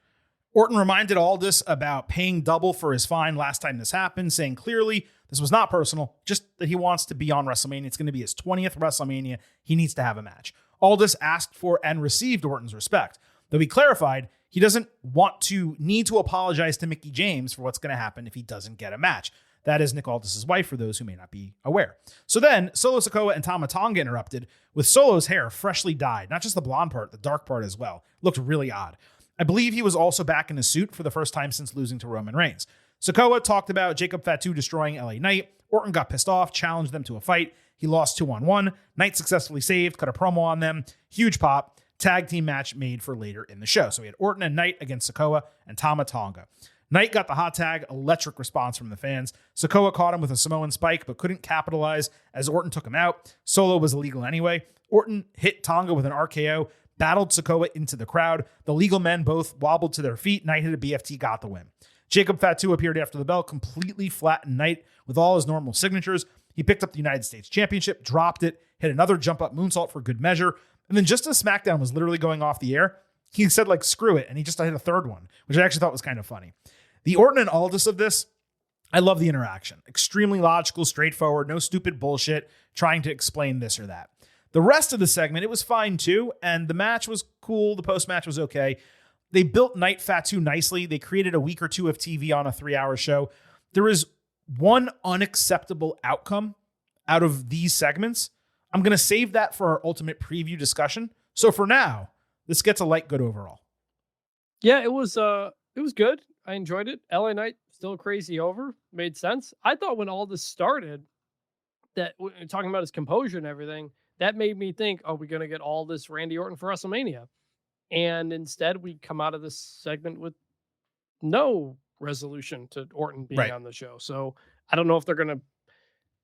Orton reminded Aldis about paying double for his fine last time this happened, saying clearly this was not personal, just that he wants to be on WrestleMania. It's going to be his 20th WrestleMania. He needs to have a match. Aldis asked for and received Orton's respect, though he clarified he doesn't need to apologize to Mickie James for what's going to happen if he doesn't get a match. That is Nick Aldis' wife, for those who may not be aware. So then Solo Sikoa and Tama Tonga interrupted with Solo's hair freshly dyed, not just the blonde part, the dark part as well. Looked really odd. I believe he was also back in a suit for the first time since losing to Roman Reigns. Sikoa talked about Jacob Fatu destroying LA Knight. Orton got pissed off, challenged them to a fight. He lost 2-on-1. Knight successfully saved, cut a promo on them. Huge pop. Tag team match made for later in the show. So we had Orton and Knight against Sikoa and Tama Tonga. Knight got the hot tag, electric response from the fans. Sikoa caught him with a Samoan spike, but couldn't capitalize as Orton took him out. Solo was illegal anyway. Orton hit Tonga with an RKO, battled Sikoa into the crowd. The legal men both wobbled to their feet. Knight hit a BFT, got the win. Jacob Fatu appeared after the bell, completely flattened Knight with all his normal signatures. He picked up the United States Championship, dropped it, hit another jump-up moonsault for good measure. And then just as SmackDown was literally going off the air, he said, screw it, and he just hit a third one, which I actually thought was kind of funny. The Orton and Aldis of this, I love the interaction. Extremely logical, straightforward, no stupid bullshit trying to explain this or that. The rest of the segment, it was fine too, and the match was cool. The post-match was okay. They built Knight Fatu nicely. They created a week or two of TV on a 3-hour show. There is one unacceptable outcome out of these segments. I'm going to save that for our ultimate preview discussion. So for now, this gets a light good overall. Yeah, it was good. I enjoyed it. LA Knight still crazy over. Made sense. I thought when all this started, that talking about his composure and everything, that made me think, are we going to get all this Randy Orton for WrestleMania? And instead, we come out of this segment with no resolution to Orton being on the show. So I don't know if they're going to,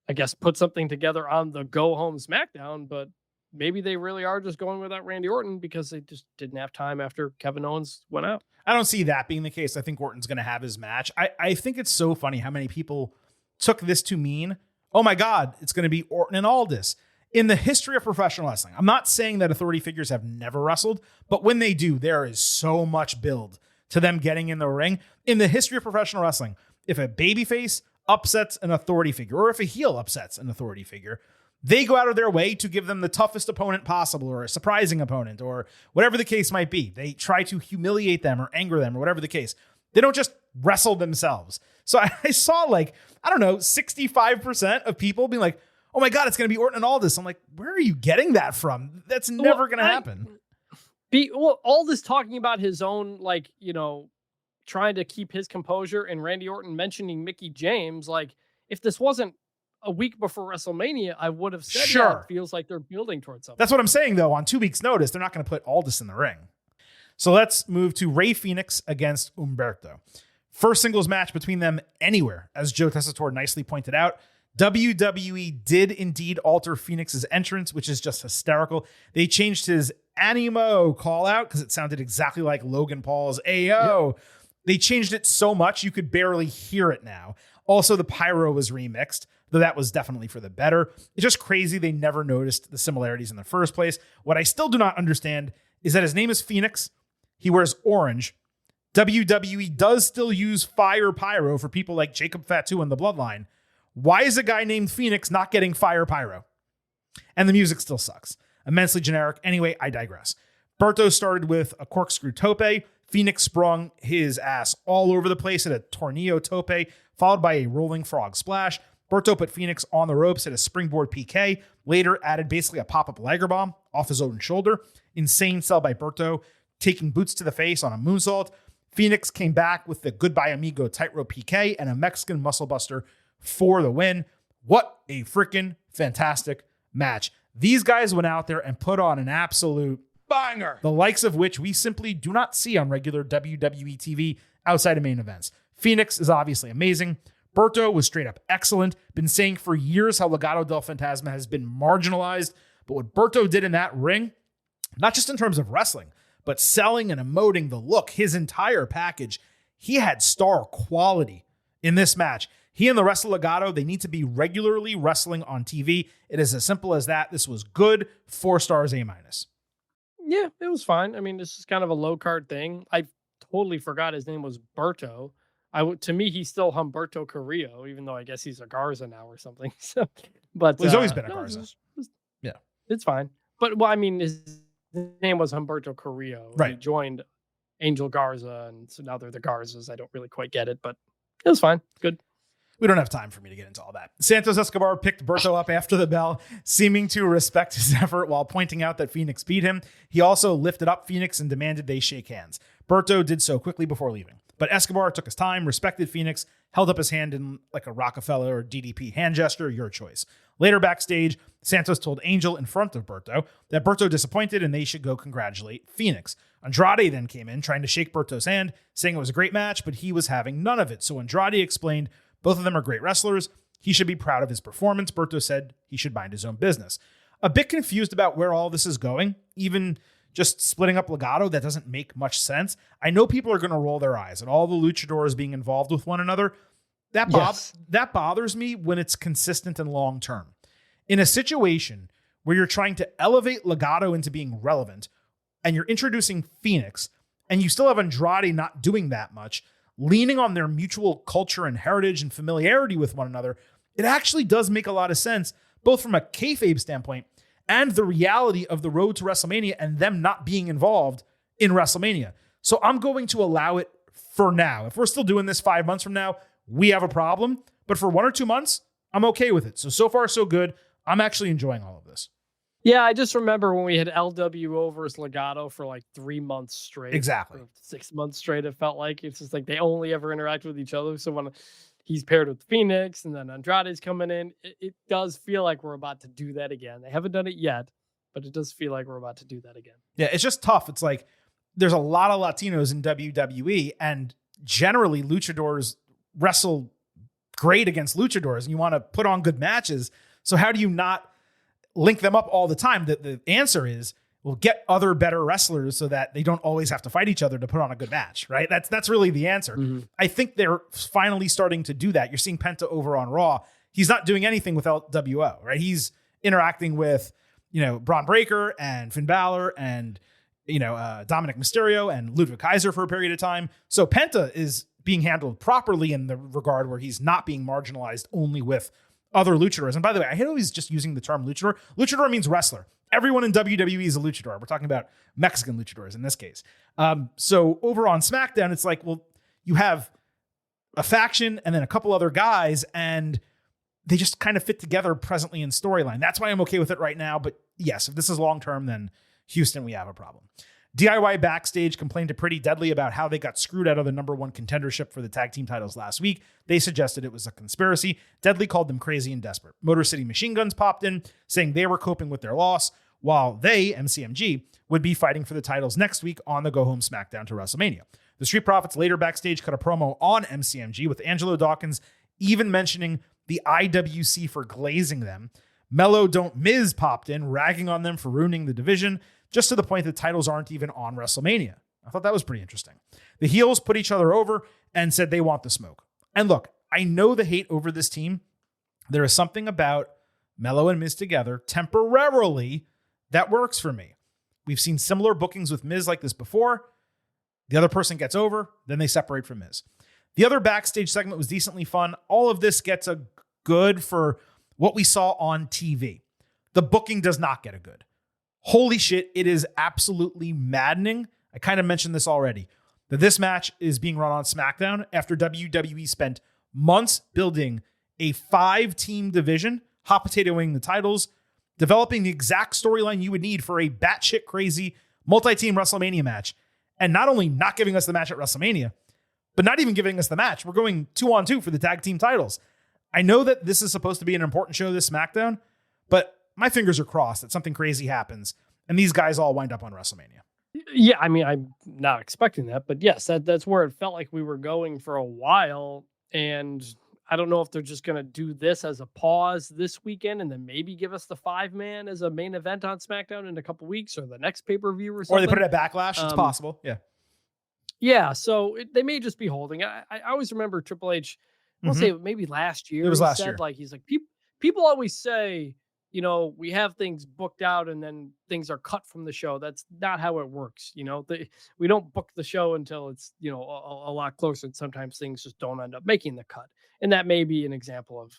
I guess, put something together on the go home SmackDown, but maybe they really are just going without Randy Orton because they just didn't have time after Kevin Owens went out. I don't see that being the case. I think Orton's going to have his match. I think it's so funny how many people took this to mean, oh my God, it's going to be Orton and Aldis. In the history of professional wrestling, I'm not saying that authority figures have never wrestled, but when they do, there is so much build to them getting in the ring. In the history of professional wrestling, if a babyface upsets an authority figure, or if a heel upsets an authority figure, they go out of their way to give them the toughest opponent possible, or a surprising opponent, or whatever the case might be. They try to humiliate them or anger them or whatever the case. They don't just wrestle themselves. So I saw 65% of people being like, oh my God, it's going to be Orton and Aldis. I'm like, where are you getting that from? That's never going to happen. Aldis talking about his own, trying to keep his composure, and Randy Orton mentioning Mickie James. If this wasn't a week before WrestleMania, I would have said, Sure. yeah, it feels like they're building towards something. That's what I'm saying, though. On 2 weeks' notice, they're not going to put Aldis in the ring. So let's move to Rey Fenix against Humberto. First singles match between them anywhere, as Joe Tessitore nicely pointed out. WWE did indeed alter Phoenix's entrance, which is just hysterical. They changed his Animo call out because it sounded exactly like Logan Paul's Ayo. Yep. They changed it so much you could barely hear it now. Also, the pyro was remixed, though that was definitely for the better. It's just crazy they never noticed the similarities in the first place. What I still do not understand is that his name is Phoenix. He wears orange. WWE does still use fire pyro for people like Jacob Fatu and the Bloodline. Why is a guy named Phoenix not getting fire pyro? And the music still sucks. Immensely generic. Anyway, I digress. Berto started with a corkscrew tope. Phoenix sprung his ass all over the place at a tornillo tope, followed by a rolling frog splash. Berto put Phoenix on the ropes at a springboard PK, later added basically a pop-up Liger bomb off his own shoulder. Insane sell by Berto, taking boots to the face on a moonsault. Phoenix came back with the Goodbye Amigo tightrope PK and a Mexican muscle buster for the win. What a freaking fantastic match. These guys went out there and put on an absolute banger, the likes of which we simply do not see on regular WWE TV outside of main events. Phoenix is obviously amazing. Berto was straight up excellent. Been saying for years how Legado del Fantasma has been marginalized, but what Berto did in that ring, not just in terms of wrestling, but selling and emoting the look, his entire package, he had star quality in this match. He and the rest of Legado, they need to be regularly wrestling on TV. It is as simple as that. This was good. 4 stars, A-. Yeah, it was fine. I mean, this is kind of a low card thing. I totally forgot his name was Berto. To me, he's still Humberto Carrillo, even though I guess he's a Garza now or something. So, but he's always been a Garza. Yeah, it's fine. But well, I mean, his name was Humberto Carrillo. Right. He joined Angel Garza, and so now they're the Garzas. I don't really quite get it, but it was fine. Good. We don't have time for me to get into all that. Santos Escobar picked Berto up after the bell, seeming to respect his effort while pointing out that Phoenix beat him. He also lifted up Phoenix and demanded they shake hands. Berto did so quickly before leaving. But Escobar took his time, respected Phoenix, held up his hand in like a Rockefeller or DDP hand gesture, your choice. Later backstage, Santos told Angel in front of Berto that Berto disappointed and they should go congratulate Phoenix. Andrade then came in trying to shake Berto's hand, saying it was a great match, but he was having none of it. So Andrade explained both of them are great wrestlers. He should be proud of his performance. Berto said he should mind his own business. A bit confused about where all this is going, even just splitting up Legado, that doesn't make much sense. I know people are going to roll their eyes at all the luchadors being involved with one another. That bothers me when it's consistent and long-term. In a situation where you're trying to elevate Legado into being relevant and you're introducing Phoenix and you still have Andrade not doing that much, leaning on their mutual culture and heritage and familiarity with one another, it actually does make a lot of sense, both from a kayfabe standpoint and the reality of the road to WrestleMania and them not being involved in WrestleMania. So I'm going to allow it for now. If we're still doing this 5 months from now, we have a problem. But for 1 or 2 months, I'm okay with it. So far, so good. I'm actually enjoying all of this. Yeah, I just remember when we had LWO versus Legado for like 3 months straight. Exactly. 6 months straight, it felt like. It's just like they only ever interact with each other. So when he's paired with Phoenix and then Andrade's coming in, it does feel like we're about to do that again. They haven't done it yet, but it does feel like we're about to do that again. Yeah, it's just tough. It's like there's a lot of Latinos in WWE, and generally luchadors wrestle great against luchadors, and you want to put on good matches. So how do you not link them up all the time? The answer is, we'll get other better wrestlers so that they don't always have to fight each other to put on a good match, right? That's really the answer. Mm-hmm. I think they're finally starting to do that. You're seeing Penta over on Raw. He's not doing anything with LWO, right? He's interacting with, Braun Breaker and Finn Balor and, Dominic Mysterio and Ludwig Kaiser for a period of time. So Penta is being handled properly in the regard where he's not being marginalized only with other luchadors. And by the way, I hate always just using the term luchador. Luchador means wrestler. Everyone in WWE is a luchador. We're talking about Mexican luchadors in this case. So over on SmackDown, it's like, well, you have a faction and then a couple other guys, and they just kind of fit together presently in storyline. That's why I'm okay with it right now. But yes, if this is long-term, then Houston, we have a problem. DIY backstage complained to Pretty Deadly about how they got screwed out of the number one contendership for the tag team titles last week. They suggested it was a conspiracy. Deadly called them crazy and desperate. Motor City Machine Guns popped in, saying they were coping with their loss, while they, MCMG, would be fighting for the titles next week on the Go Home SmackDown to WrestleMania. The Street Profits later backstage cut a promo on MCMG, with Angelo Dawkins even mentioning the IWC for glazing them. Mello Don't Miz popped in, ragging on them for ruining the division, just to the point that titles aren't even on WrestleMania. I thought that was pretty interesting. The heels put each other over and said they want the smoke. And look, I know the hate over this team. There is something about Mello and Miz together temporarily that works for me. We've seen similar bookings with Miz like this before. The other person gets over, then they separate from Miz. The other backstage segment was decently fun. All of this gets a good for what we saw on TV. The booking does not get a good. Holy shit, it is absolutely maddening. I kind of mentioned this already, that this match is being run on SmackDown after WWE spent months building a 5-team division, hot potatoing the titles, developing the exact storyline you would need for a batshit crazy multi-team WrestleMania match, and not only not giving us the match at WrestleMania, but not even giving us the match. We're going 2-on-2 for the tag team titles. I know that this is supposed to be an important show, this SmackDown, but my fingers are crossed that something crazy happens and these guys all wind up on WrestleMania. Yeah, I mean, I'm not expecting that, but yes, that's where it felt like we were going for a while. And I don't know if they're just going to do this as a pause this weekend and then maybe give us the 5-man as a main event on SmackDown in a couple weeks or the next pay-per-view or something. Or they put it at Backlash. It's possible. Yeah. Yeah. So they may just be holding. I always remember Triple H, I'll say maybe last year. It was last said, year. Like, he's like, people always say, you know, we have things booked out and then things are cut from the show. That's not how it works. You know, we don't book the show until it's, you know, a lot closer. And sometimes things just don't end up making the cut. And that may be an example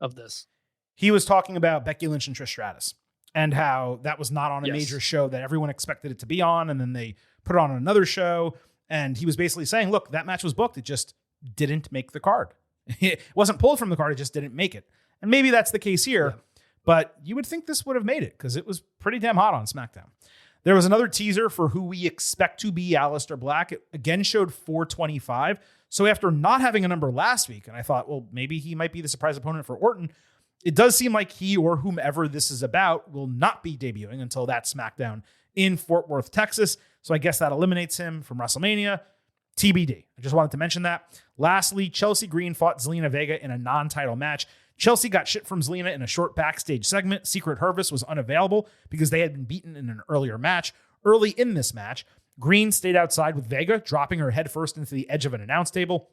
of this. He was talking about Becky Lynch and Trish Stratus and how that was not on a Yes. major show that everyone expected it to be on. And then they put it on another show. And he was basically saying, look, that match was booked. It just didn't make the card. It wasn't pulled from the card. It just didn't make it. And maybe that's the case here. Yeah. But you would think this would have made it because it was pretty damn hot on SmackDown. There was another teaser for who we expect to be Aleister Black. It again showed 425. So after not having a number last week, and I thought, well, maybe he might be the surprise opponent for Orton, it does seem like he or whomever this is about will not be debuting until that SmackDown in Fort Worth, Texas. So I guess that eliminates him from WrestleMania. TBD. I just wanted to mention that. Lastly, Chelsea Green fought Zelina Vega in a non-title match. Chelsea got shit from Zelina in a short backstage segment. Secret Hervis was unavailable because they had been beaten in an earlier match. Early in this match, Green stayed outside with Vega, dropping her head first into the edge of an announce table.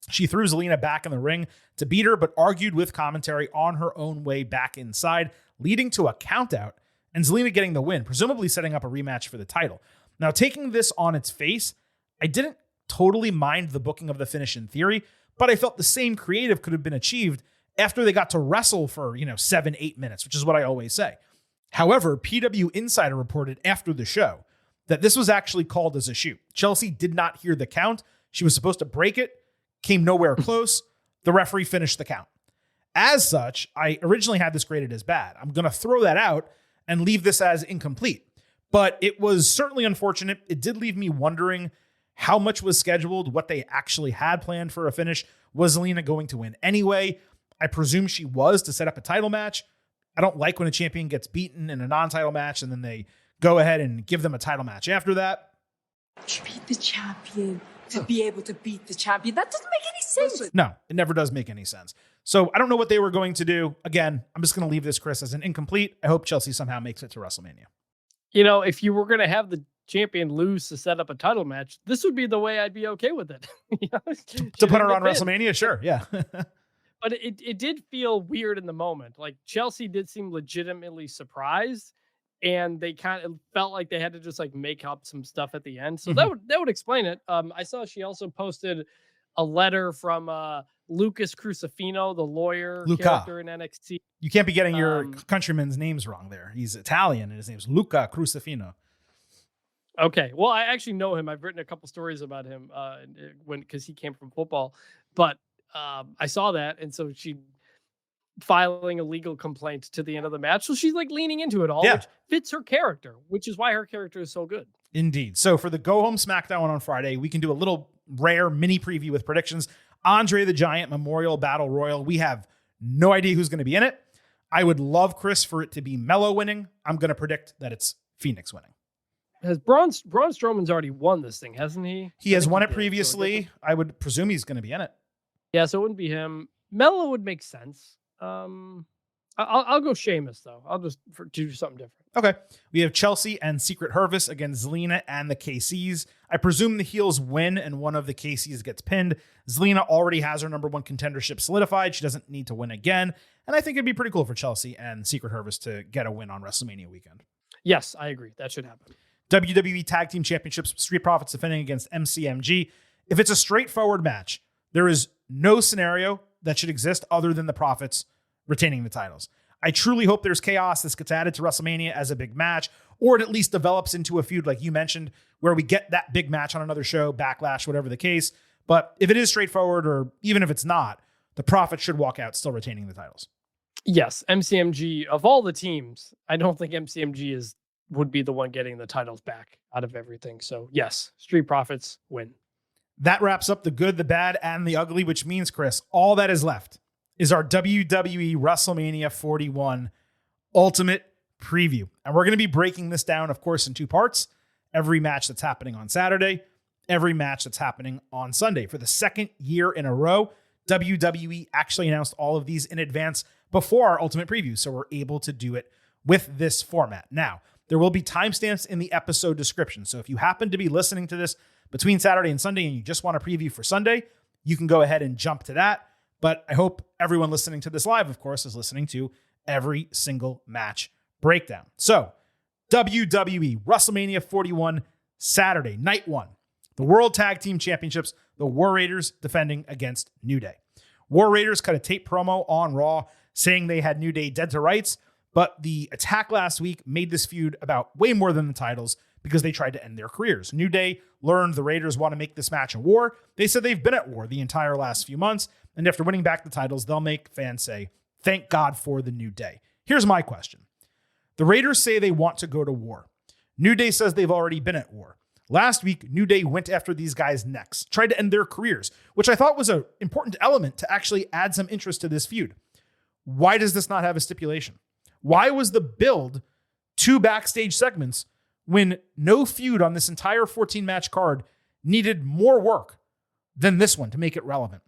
She threw Zelina back in the ring to beat her, but argued with commentary on her own way back inside, leading to a countout and Zelina getting the win, presumably setting up a rematch for the title. Now, taking this on its face, I didn't totally mind the booking of the finish in theory, but I felt the same creative could have been achieved after they got to wrestle for, 7-8 minutes, which is what I always say. However, PW Insider reported after the show that this was actually called as a shoot. Chelsea did not hear the count. She was supposed to break it, came nowhere close. The referee finished the count. As such, I originally had this graded as bad. I'm going to throw that out and leave this as incomplete. But it was certainly unfortunate. It did leave me wondering how much was scheduled, what they actually had planned for a finish. Was Zelina going to win anyway? I presume she was to set up a title match. I don't like when a champion gets beaten in a non-title match and then they go ahead and give them a title match after that. To beat the champion, to be able to beat the champion. That doesn't make any sense. No, it never does make any sense. So I don't know what they were going to do. Again, I'm just going to leave this, Chris, as an incomplete. I hope Chelsea somehow makes it to WrestleMania. If you were going to have the champion lose to set up a title match, this would be the way I'd be okay with it. To put her on WrestleMania? Sure, yeah. But it did feel weird in the moment. Like, Chelsea did seem legitimately surprised, and they kind of felt like they had to just like make up some stuff at the end. So that would explain it. I saw she also posted a letter from Lucas Crucifino, the lawyer character in NXT. You can't be getting your countrymen's names wrong there. He's Italian, and his name's Luca Crucifino. Okay. Well, I actually know him. I've written a couple stories about him because he came from football. But I saw that, and so she filing a legal complaint to the end of the match. So she's like leaning into it all, which fits her character, which is why her character is so good. Indeed. So for the Go Home SmackDown on Friday, we can do a little rare mini preview with predictions. Andre the Giant Memorial Battle Royal. We have no idea who's going to be in it. I would love, Chris, for it to be Mello winning. I'm going to predict that it's Phoenix winning. Has Braun Strowman's already won this thing, hasn't he? He has won it previously. So I would presume he's going to be in it. Yeah, so it wouldn't be him. Mello would make sense. I'll go Sheamus, though. I'll just do something different. Okay. We have Chelsea and Secret Hervis against Zelina and the KCs. I presume the heels win and one of the KCs gets pinned. Zelina already has her number one contendership solidified. She doesn't need to win again. And I think it'd be pretty cool for Chelsea and Secret Hervis to get a win on WrestleMania weekend. Yes, I agree. That should happen. WWE Tag Team Championships, Street Profits defending against MCMG. If it's a straightforward match, there is no scenario that should exist other than the Profits retaining the titles. I truly hope there's chaos. This gets added to WrestleMania as a big match, or it at least develops into a feud like you mentioned, where we get that big match on another show, Backlash, whatever the case. But if it is straightforward, or even if it's not, the Profits should walk out still retaining the titles. Yes, MCMG, of all the teams, I don't think MCMG would be the one getting the titles back out of everything. So yes, Street Profits win. That wraps up the good, the bad, and the ugly, which means, Chris, all that is left is our WWE WrestleMania 41 Ultimate Preview. And we're going to be breaking this down, of course, in two parts. Every match that's happening on Saturday, every match that's happening on Sunday. For the second year in a row, WWE actually announced all of these in advance before our Ultimate Preview, so we're able to do it with this format. Now, there will be timestamps in the episode description, so if you happen to be listening to this between Saturday and Sunday and you just want a preview for Sunday, you can go ahead and jump to that. But I hope everyone listening to this live, of course, is listening to every single match breakdown. So, WWE WrestleMania 41 Saturday, night one. The World Tag Team Championships, the War Raiders defending against New Day. War Raiders cut a tape promo on Raw saying they had New Day dead to rights, but the attack last week made this feud about way more than the titles because they tried to end their careers. New Day learned the Raiders want to make this match a war. They said they've been at war the entire last few months, and after winning back the titles, they'll make fans say, thank God for the New Day. Here's my question. The Raiders say they want to go to war. New Day says they've already been at war. Last week, New Day went after these guys' necks, tried to end their careers, which I thought was an important element to actually add some interest to this feud. Why does this not have a stipulation? Why was the build 2 backstage segments when no feud on this entire 14-match card needed more work than this one to make it relevant?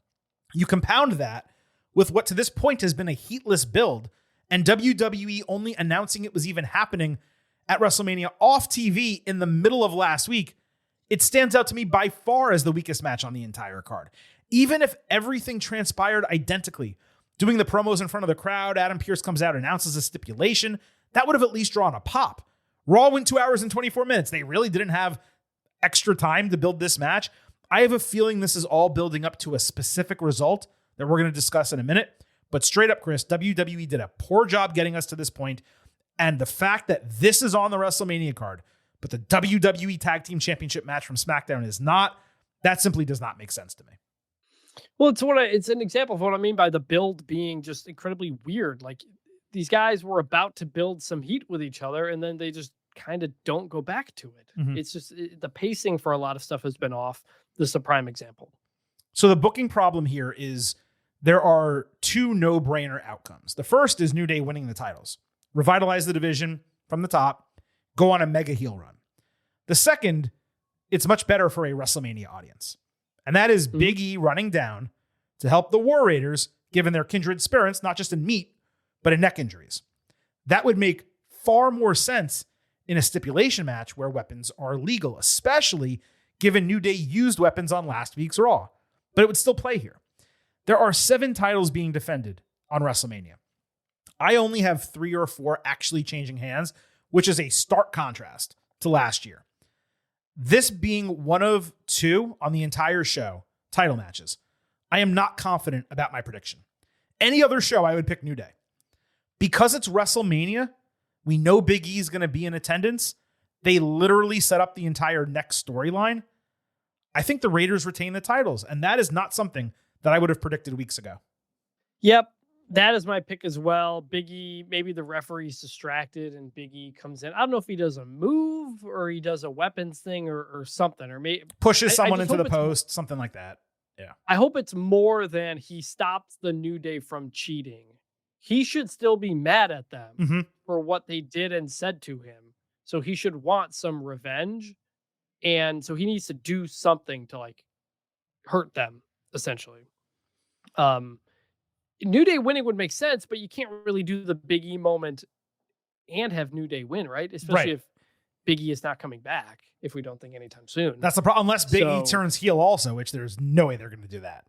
You compound that with what to this point has been a heatless build, and WWE only announcing it was even happening at WrestleMania off TV in the middle of last week, it stands out to me by far as the weakest match on the entire card. Even if everything transpired identically, doing the promos in front of the crowd, Adam Pearce comes out and announces a stipulation, that would have at least drawn a pop. Raw went 2 hours and 24 minutes. They really didn't have extra time to build this match. I have a feeling this is all building up to a specific result that we're going to discuss in a minute. But straight up, Chris, WWE did a poor job getting us to this point. And the fact that this is on the WrestleMania card, but the WWE Tag Team Championship match from SmackDown is not, that simply does not make sense to me. Well, it's an example of what I mean by the build being just incredibly weird. Like, these guys were about to build some heat with each other, and then they just kind of don't go back to it. Mm-hmm. It's just the pacing for a lot of stuff has been off. This is a prime example. So the booking problem here is there are 2 no-brainer outcomes. The first is New Day winning the titles, revitalize the division from the top, go on a mega heel run. The second, it's much better for a WrestleMania audience. And that is Big E running down to help the War Raiders, given their kindred spirits, not just in meat, but in neck injuries. That would make far more sense in a stipulation match where weapons are legal, especially given New Day used weapons on last week's Raw. But it would still play here. There are 7 titles being defended on WrestleMania. I only have 3 or 4 actually changing hands, which is a stark contrast to last year. This being one of 2 on the entire show, title matches, I am not confident about my prediction. Any other show, I would pick New Day. Because it's WrestleMania, we know Big E is going to be in attendance. They literally set up the entire next storyline. I think the Raiders retain the titles, and that is not something that I would have predicted weeks ago. Yep. That is my pick as well. Big E, maybe the referee's distracted and Big E comes in. I don't know if he does a move or he does a weapons thing or something, or maybe Pushes someone just into the hope it's post, something like that. Yeah. I hope it's more than he stopped the New Day from cheating. He should still be mad at them for what they did and said to him. So he should want some revenge. And so he needs to do something to like hurt them, essentially. New Day winning would make sense, but you can't really do the Big E moment and have New Day win, right? Especially if Big E is not coming back, if we don't think anytime soon. That's the problem. Unless Big E turns heel also, which there's no way they're going to do that.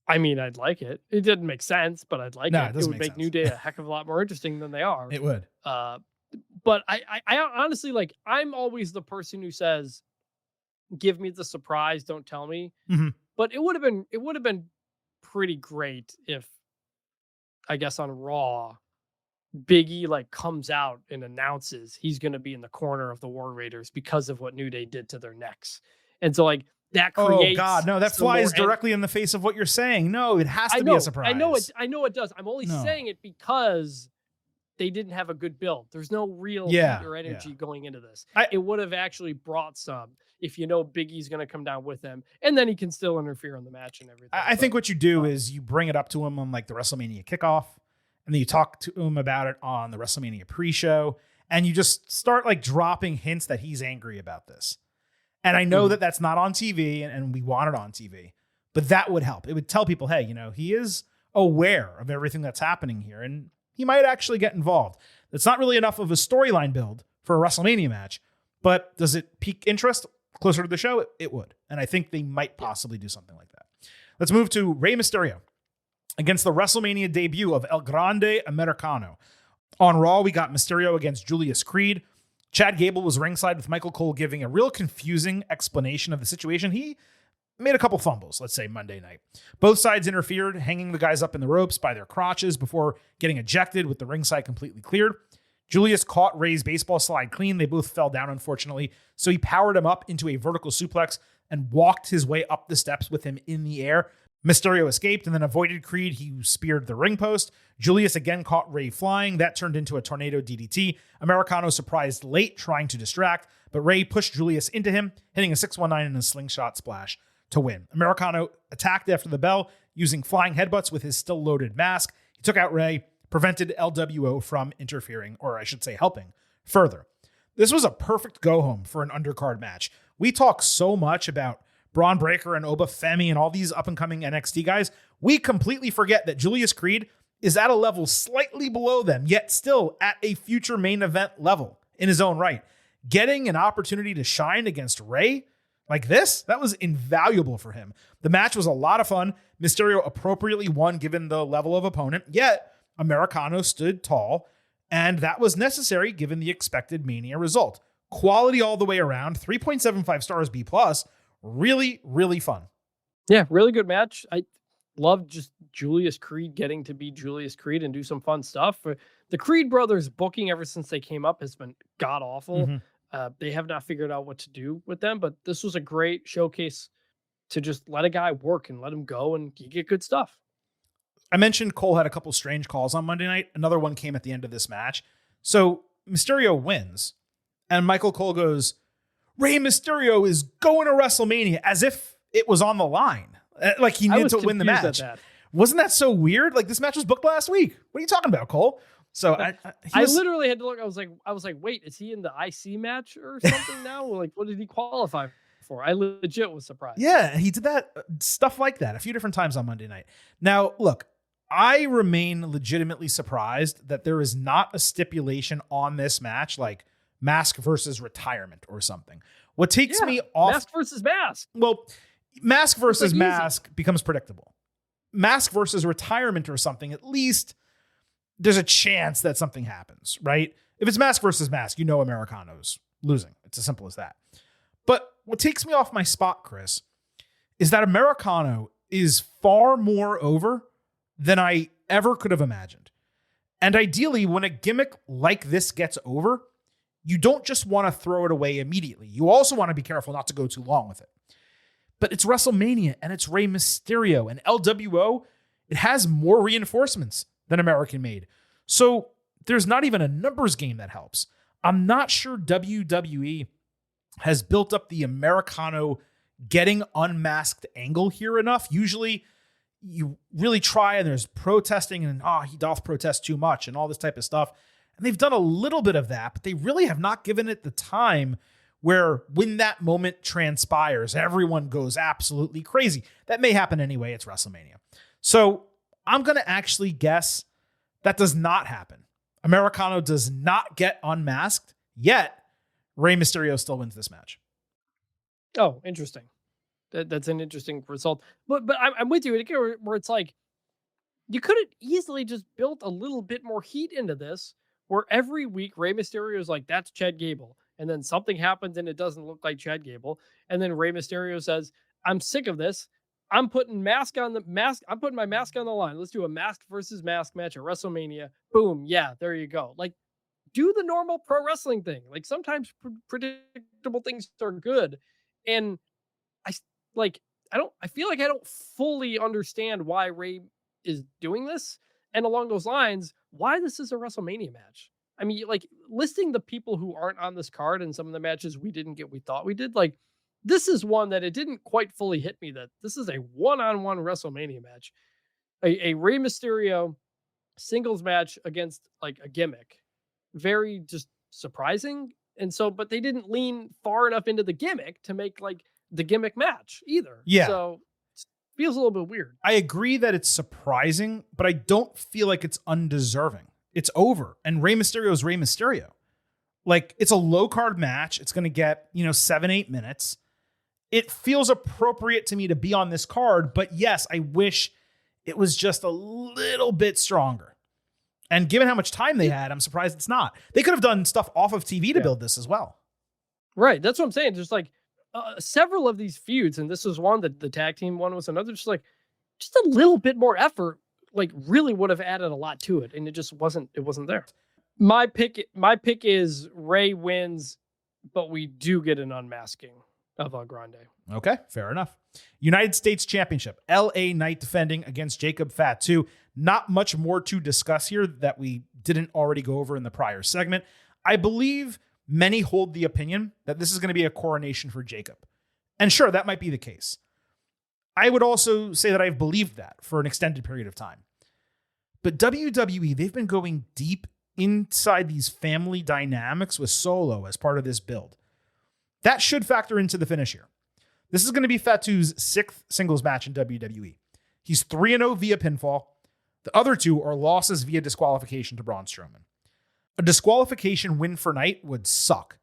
I mean, I'd like it. It didn't make sense, but I'd like it. It would make sense. New Day a heck of a lot more interesting than they are. It would. But I honestly, like, I'm always the person who says, give me the surprise, don't tell me. But it would have been pretty great if, I guess on Raw, Big E like comes out and announces he's going to be in the corner of the War Raiders because of what New Day did to their necks. And so like that creates. Oh God, no, that flies directly in the face of what you're saying. No, it has to be a surprise. I know it does. I'm only saying it because they didn't have a good build. There's no real heat or energy going into this. It would have actually brought some if you know Big E's going to come down with him, and then he can still interfere in the match and everything. I think what you do is you bring it up to him on like the WrestleMania kickoff, and then you talk to him about it on the WrestleMania pre-show, and you just start like dropping hints that he's angry about this. And I know that that's not on TV, and we want it on TV, but that would help. It would tell people, hey, you know, he is aware of everything that's happening here, and he might actually get involved. It's not really enough of a storyline build for a WrestleMania match, but does it pique interest closer to the show? It would. And I think they might possibly do something like that. Let's move to Rey Mysterio against the WrestleMania debut of El Grande Americano. On Raw, we got Mysterio against Julius Creed. Chad Gable was ringside with Michael Cole giving a real confusing explanation of the situation. He made a couple fumbles, let's say Monday night. Both sides interfered, hanging the guys up in the ropes by their crotches before getting ejected with the ringside completely cleared. Julius caught Rey's baseball slide clean. They both fell down, unfortunately. So he powered him up into a vertical suplex and walked his way up the steps with him in the air. Mysterio escaped and then avoided Creed. He speared the ring post. Julius again caught Rey flying. That turned into a tornado DDT. Americano surprised late, trying to distract, but Rey pushed Julius into him, hitting a 619 and a slingshot splash to win. Americano attacked after the bell using flying headbutts with his still loaded mask. He took out Rey, prevented LWO from interfering, or I should say helping further. This was a perfect go-home for an undercard match. We talk so much about Braun Breaker and Oba Femi and all these up-and-coming NXT guys. We completely forget that Julius Creed is at a level slightly below them, yet still at a future main event level in his own right. Getting an opportunity to shine against Rey like this, that was invaluable for him. The match was a lot of fun. Mysterio appropriately won given the level of opponent, yet Americano stood tall, and that was necessary given the expected Mania result. Quality all the way around, 3.75 stars B+. Really, really fun. Yeah, really good match. I love just Julius Creed getting to be Julius Creed and do some fun stuff. The Creed brothers booking ever since they came up has been god-awful. They have not figured out what to do with them, but this was a great showcase to just let a guy work and let him go, and you get good stuff. I mentioned Cole had a couple strange calls on Monday night. Another one came at the end of this match. So Mysterio wins, and Michael Cole goes, Rey Mysterio is going to WrestleMania, as if it was on the line. Like he needed to win the match. Wasn't that so weird? Like this match was booked last week. What are you talking about, Cole? So I literally had to look. I was like, wait, is he in the IC match or something now? Like, what did he qualify for? I legit was surprised. Yeah, he did that stuff like that a few different times on Monday night. Now, look, I remain legitimately surprised that there is not a stipulation on this match like mask versus retirement or something. What takes me off... Mask versus mask. Well, mask versus mask becomes predictable. Mask versus retirement or something, at least there's a chance that something happens, right? If it's mask versus mask, you know Americano's losing. It's as simple as that. But what takes me off my spot, Chris, is that Americano is far more over than I ever could have imagined. And ideally, when a gimmick like this gets over, you don't just want to throw it away immediately. You also want to be careful not to go too long with it. But it's WrestleMania and it's Rey Mysterio, and LWO it has more reinforcements than American made. So there's not even a numbers game that helps. I'm not sure WWE has built up the Americano getting unmasked angle here enough. Usually you really try and there's protesting and, he doth protest too much and all this type of stuff. And they've done a little bit of that, but they really have not given it the time where when that moment transpires, everyone goes absolutely crazy. That may happen anyway. It's WrestleMania. So I'm going to actually guess that does not happen. Americano does not get unmasked, yet Rey Mysterio still wins this match. Oh, interesting. That's an interesting result. But I'm with you again, where it's like, you could have easily just built a little bit more heat into this, where every week Rey Mysterio is like, that's Chad Gable. And then something happens and it doesn't look like Chad Gable. And then Rey Mysterio says, I'm sick of this. I'm putting my mask on the line. Let's do a mask versus mask match at WrestleMania. Boom. Yeah, there you go. Like, do the normal pro wrestling thing. Like, sometimes predictable things are good. And I feel like I don't fully understand why Rey is doing this. And along those lines, why this is a WrestleMania match. I mean, like, listing the people who aren't on this card and some of the matches we didn't get, we thought we did, like, this is one that it didn't quite fully hit me that this is a one-on-one WrestleMania match. A Rey Mysterio singles match against, like, a gimmick. Very just surprising. And so, but they didn't lean far enough into the gimmick to make, like, the gimmick match either. Yeah. So it feels a little bit weird. I agree that it's surprising, but I don't feel like it's undeserving. It's over. And Rey Mysterio is Rey Mysterio. Like, it's a low card match. It's going to get, 7-8 minutes. It feels appropriate to me to be on this card, but yes, I wish it was just a little bit stronger. And given how much time they had, I'm surprised it's not. They could have done stuff off of TV to build this as well. Right. That's what I'm saying. There's like several of these feuds, and this was one that the tag team one was another. Just a little bit more effort, like, really would have added a lot to it, and it just wasn't. It wasn't there. My pick is Rey wins, but we do get an unmasking of El Grande. Okay, fair enough. United States Championship. LA Knight defending against Jacob Fatu. Not much more to discuss here that we didn't already go over in the prior segment. I believe many hold the opinion that this is going to be a coronation for Jacob. And sure, that might be the case. I would also say that I've believed that for an extended period of time. But WWE, they've been going deep inside these family dynamics with Solo as part of this build. That should factor into the finish here. This is going to be Fatu's 6th singles match in WWE. He's 3-0 via pinfall. The other 2 are losses via disqualification to Braun Strowman. A disqualification win for Knight would suck.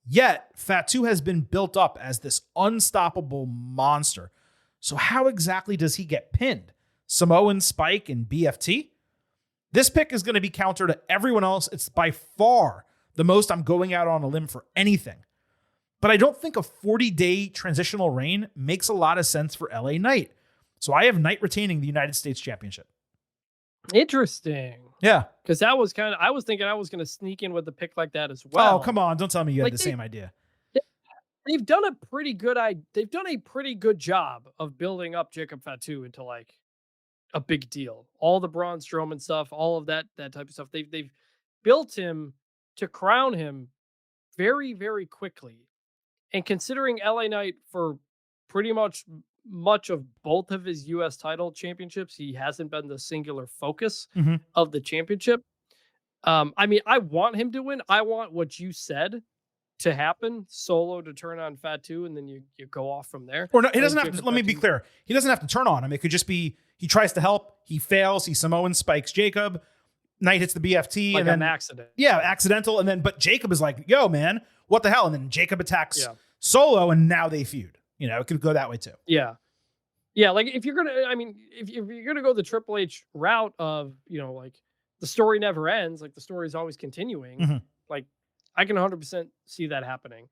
Yet, Fatu has been built up as this unstoppable monster. So how exactly does he get pinned? Samoan Spike and BFT? This pick is going to be counter to everyone else. It's by far the most I'm going out on a limb for anything. But I don't think a 40-day transitional reign makes a lot of sense for LA Knight. So I have Knight retaining the United States Championship. Interesting. Yeah. Because that was I was thinking I was going to sneak in with a pick like that as well. Oh, come on. Don't tell me you had the same idea. They've done a pretty good job of building up Jacob Fatu into, like, a big deal. All the Braun Strowman stuff, all of that type of stuff. They've built him to crown him very, very quickly. And considering LA Knight for pretty much of both of his U.S. title championships, he hasn't been the singular focus of the championship. I mean, I want him to win. I want what you said to happen, Solo to turn on Fatu, and then you go off from there. Or no, he doesn't have to, let me be clear. He doesn't have to turn on him. It could just be, he tries to help, he fails, he Samoan spikes Jacob, Knight hits the BFT, like and then an accident. Yeah, accidental, and then, but Jacob is like, yo, man, what the hell? And then Jacob attacks Solo, and now they feud. It could go that way too. Yeah. Yeah, like, if you're gonna go the Triple H route of, like, the story never ends, like, the story is always continuing, like, I can 100% see that happening.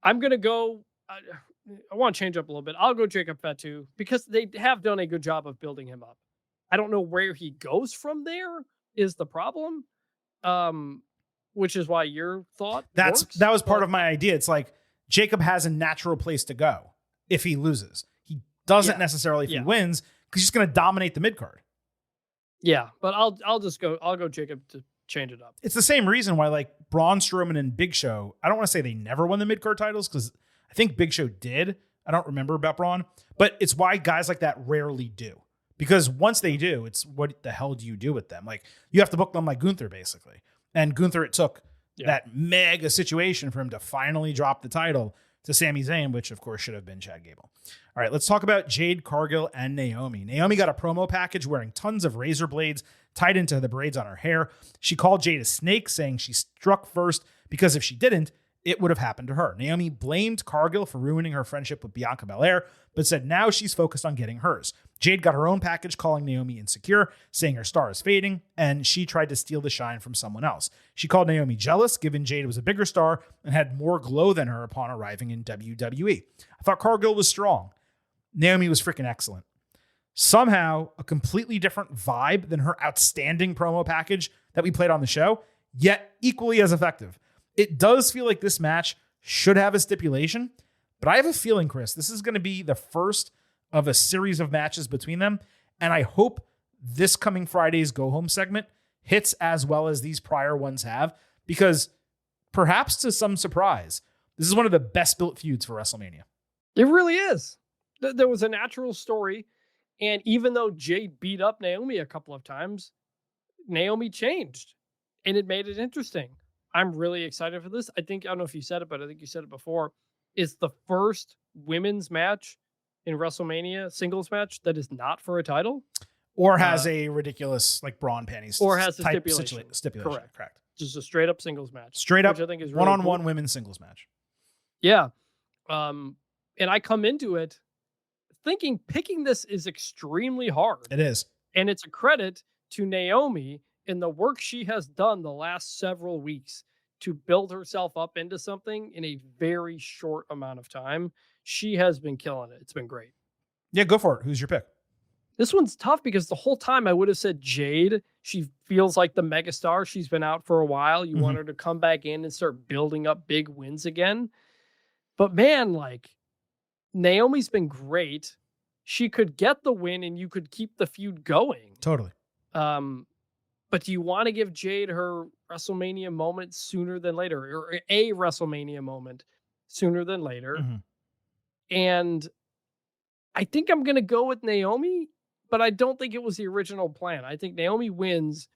I'm gonna go. I want to change up a little bit. I'll go Jacob Fatu because they have done a good job of building him up. I don't know where he goes from there is the problem. Which is why your thought that was part of my idea. It's like Jacob has a natural place to go if he loses. He doesn't necessarily if he wins, because he's going to dominate the mid card. Yeah, but I'll go Jacob to change it up. It's the same reason why like Braun Strowman and Big Show, I don't want to say they never won the mid card titles, because I think Big Show did. I don't remember about Braun, but it's why guys like that rarely do. Because once they do, it's what the hell do you do with them? Like you have to book them like Gunther basically. And Gunther, it took that mega situation for him to finally drop the title to Sami Zayn, which of course should have been Chad Gable. All right, let's talk about Jade Cargill and Naomi. Naomi got a promo package wearing tons of razor blades tied into the braids on her hair. She called Jade a snake, saying she struck first because if she didn't, it would have happened to her. Naomi blamed Cargill for ruining her friendship with Bianca Belair, but said now she's focused on getting hers. Jade got her own package calling Naomi insecure, saying her star is fading, and she tried to steal the shine from someone else. She called Naomi jealous, given Jade was a bigger star and had more glow than her upon arriving in WWE. I thought Cargill was strong. Naomi was freaking excellent. Somehow, a completely different vibe than her outstanding promo package that we played on the show, yet equally as effective. It does feel like this match should have a stipulation, but I have a feeling, Chris, this is going to be the first of a series of matches between them, and I hope this coming Friday's Go Home segment hits as well as these prior ones have, because perhaps to some surprise, this is one of the best built feuds for WrestleMania. It really is. There was a natural story, and even though Jade beat up Naomi a couple of times, Naomi changed, and it made it interesting. I'm really excited for this. I don't know if you said it, but I think you said it before. It's the first women's match in WrestleMania, singles match, that is not for a title. Or has a ridiculous, like, brawn panties. Or has a type stipulation. Correct. Just a straight up singles match. Straight up, which I think is really one-on-one cool. women's singles match. Yeah. And I come into it thinking picking this is extremely hard. It is. And it's a credit to Naomi in the work she has done the last several weeks to build herself up into something in a very short amount of time. She has been killing it. It's been great. Yeah, go for it. Who's your pick? This one's tough because the whole time I would have said Jade. She feels like the megastar. She's been out for a while. You want her to come back in and start building up big wins again. But man, like, Naomi's been great. She could get the win and you could keep the feud going. Totally. But do you want to give Jade her WrestleMania moment sooner than later, or a WrestleMania moment sooner than later? And I think I'm going to go with Naomi, but I don't think it was the original plan. I think Naomi wins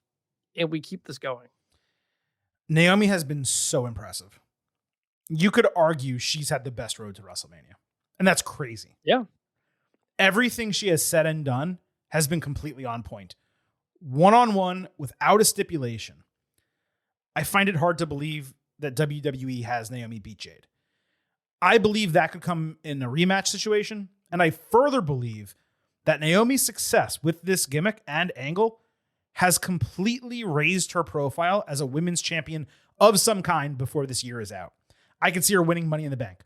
and we keep this going. Naomi has been so impressive. You could argue she's had the best road to WrestleMania. And that's crazy. Yeah. Everything she has said and done has been completely on point. One-on-one without a stipulation. I find it hard to believe that WWE has Naomi beat Jade. I believe that could come in a rematch situation. And I further believe that Naomi's success with this gimmick and angle has completely raised her profile as a women's champion of some kind before this year is out. I can see her winning Money in the Bank.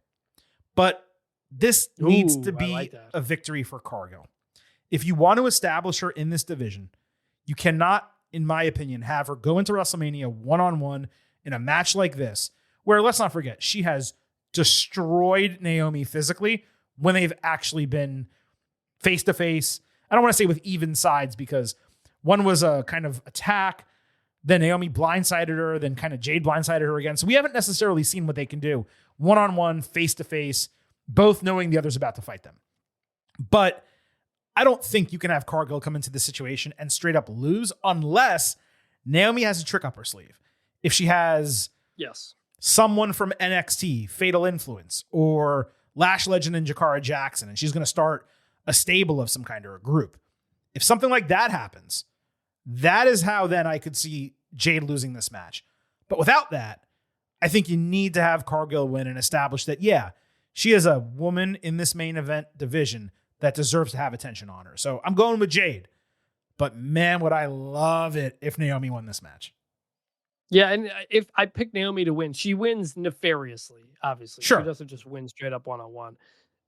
But this needs to be a victory for Cargill. If you want to establish her in this division, you cannot, in my opinion, have her go into WrestleMania one-on-one in a match like this, where, let's not forget, she has destroyed Naomi physically when they've actually been face-to-face. I don't want to say with even sides, because one was a kind of attack, then Naomi blindsided her, then kind of Jade blindsided her again. So we haven't necessarily seen what they can do one-on-one, face-to-face, both knowing the other's about to fight them. But I don't think you can have Cargill come into this situation and straight up lose unless Naomi has a trick up her sleeve. If she has someone from NXT, Fatal Influence, or Lash Legend and Jakara Jackson, and she's going to start a stable of some kind or a group. If something like that happens, that is how then I could see Jade losing this match. But without that, I think you need to have Cargill win and establish that, yeah, she is a woman in this main event division that deserves to have attention on her. So I'm going with Jade. But man, would I love it if Naomi won this match. Yeah, and if I pick Naomi to win, she wins nefariously, obviously. Sure. She doesn't just win straight up one-on-one.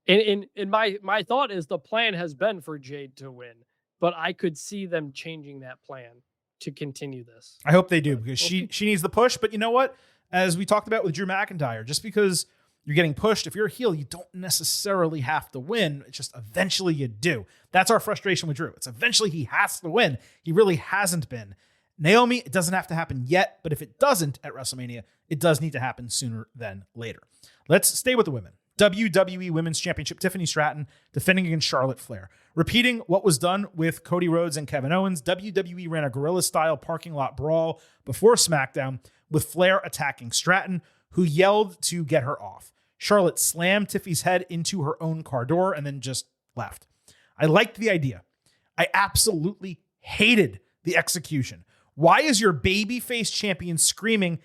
And my thought is the plan has been for Jade to win, but I could see them changing that plan to continue this. I hope they do, because she needs the push. But you know what? As we talked about with Drew McIntyre, just because You're getting pushed. If you're a heel, you don't necessarily have to win. It's just eventually you do. That's our frustration with Drew. It's eventually he has to win. He really hasn't been. Naomi, it doesn't have to happen yet, but if it doesn't at WrestleMania, it does need to happen sooner than later. Let's stay with the women. WWE Women's Championship, Tiffany Stratton defending against Charlotte Flair. Repeating what was done with Cody Rhodes and Kevin Owens, WWE ran a guerrilla-style parking lot brawl before SmackDown with Flair attacking Stratton, who yelled to get her off. Charlotte slammed Tiffy's head into her own car door and then just left. I liked the idea. I absolutely hated the execution. Why is your babyface champion screaming,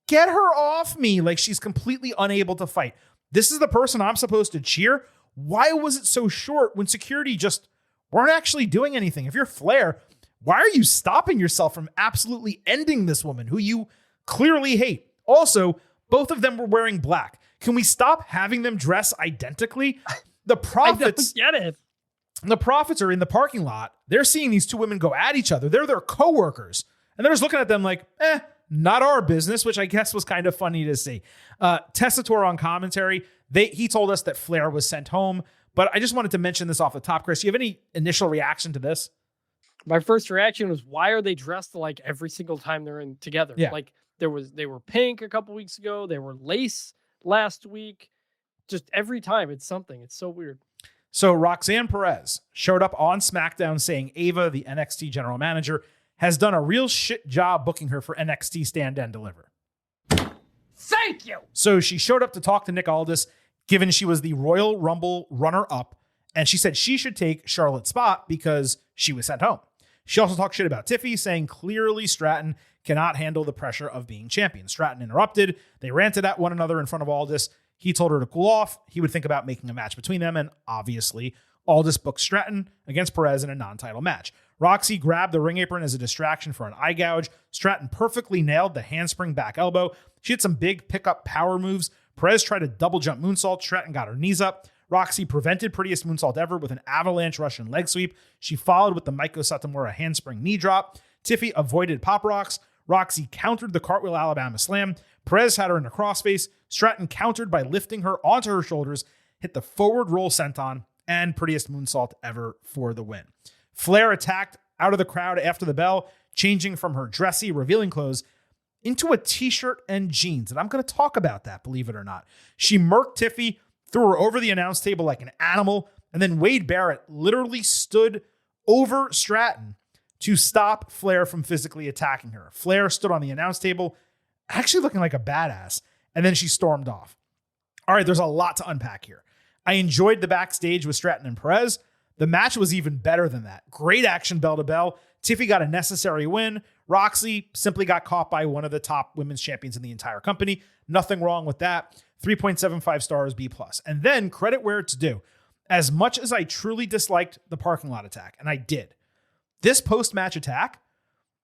"Get her off me," like she's completely unable to fight? This is the person I'm supposed to cheer? Why was it so short when security just weren't actually doing anything? If you're Flair, why are you stopping yourself from absolutely ending this woman who you clearly hate? Also, both of them were wearing black. Can we stop having them dress identically? The Profits, I don't get it. the Profits are in the parking lot. They're seeing these two women go at each other. They're their coworkers. And they're just looking at them like, not our business, which I guess was kind of funny to see. Tessitore on commentary, he told us that Flair was sent home, but I just wanted to mention this off the top. Chris, you have any initial reaction to this? My first reaction was, why are they dressed like every single time they're in together? Yeah. Like they were pink a couple weeks ago. They were lace last week. Just every time it's something. It's so weird. So Roxanne Perez showed up on SmackDown saying Ava, the NXT general manager, has done a real shit job booking her for NXT Stand and Deliver. Thank you. So she showed up to talk to Nick Aldis, given she was the Royal Rumble runner-up, and she said she should take Charlotte's spot because she was sent home. She also talked shit about Tiffy, saying clearly Stratton cannot handle the pressure of being champion. Stratton interrupted. They ranted at one another in front of Aldis. He told her to cool off. He would think about making a match between them, and obviously, Aldis booked Stratton against Perez in a non-title match. Roxy grabbed the ring apron as a distraction for an eye gouge. Stratton perfectly nailed the handspring back elbow. She had some big pickup power moves. Perez tried a double jump moonsault. Stratton got her knees up. Roxy prevented prettiest moonsault ever with an avalanche Russian leg sweep. She followed with the Maiko Satomura handspring knee drop. Tiffy avoided pop rocks. Roxy countered the cartwheel Alabama slam. Perez had her in a crossface. Stratton countered by lifting her onto her shoulders, hit the forward roll senton, and prettiest moonsault ever for the win. Flair attacked out of the crowd after the bell, changing from her dressy, revealing clothes into a t-shirt and jeans. And I'm going to talk about that, believe it or not. She murked Tiffy, threw her over the announce table like an animal, and then Wade Barrett literally stood over Stratton to stop Flair from physically attacking her. Flair stood on the announce table, actually looking like a badass, and then she stormed off. All right, there's a lot to unpack here. I enjoyed the backstage with Stratton and Perez. The match was even better than that. Great action bell to bell. Tiffy got a necessary win. Roxy simply got caught by one of the top women's champions in the entire company. Nothing wrong with that. 3.75 stars, B+. And then credit where it's due. As much as I truly disliked the parking lot attack, and I did, this post-match attack,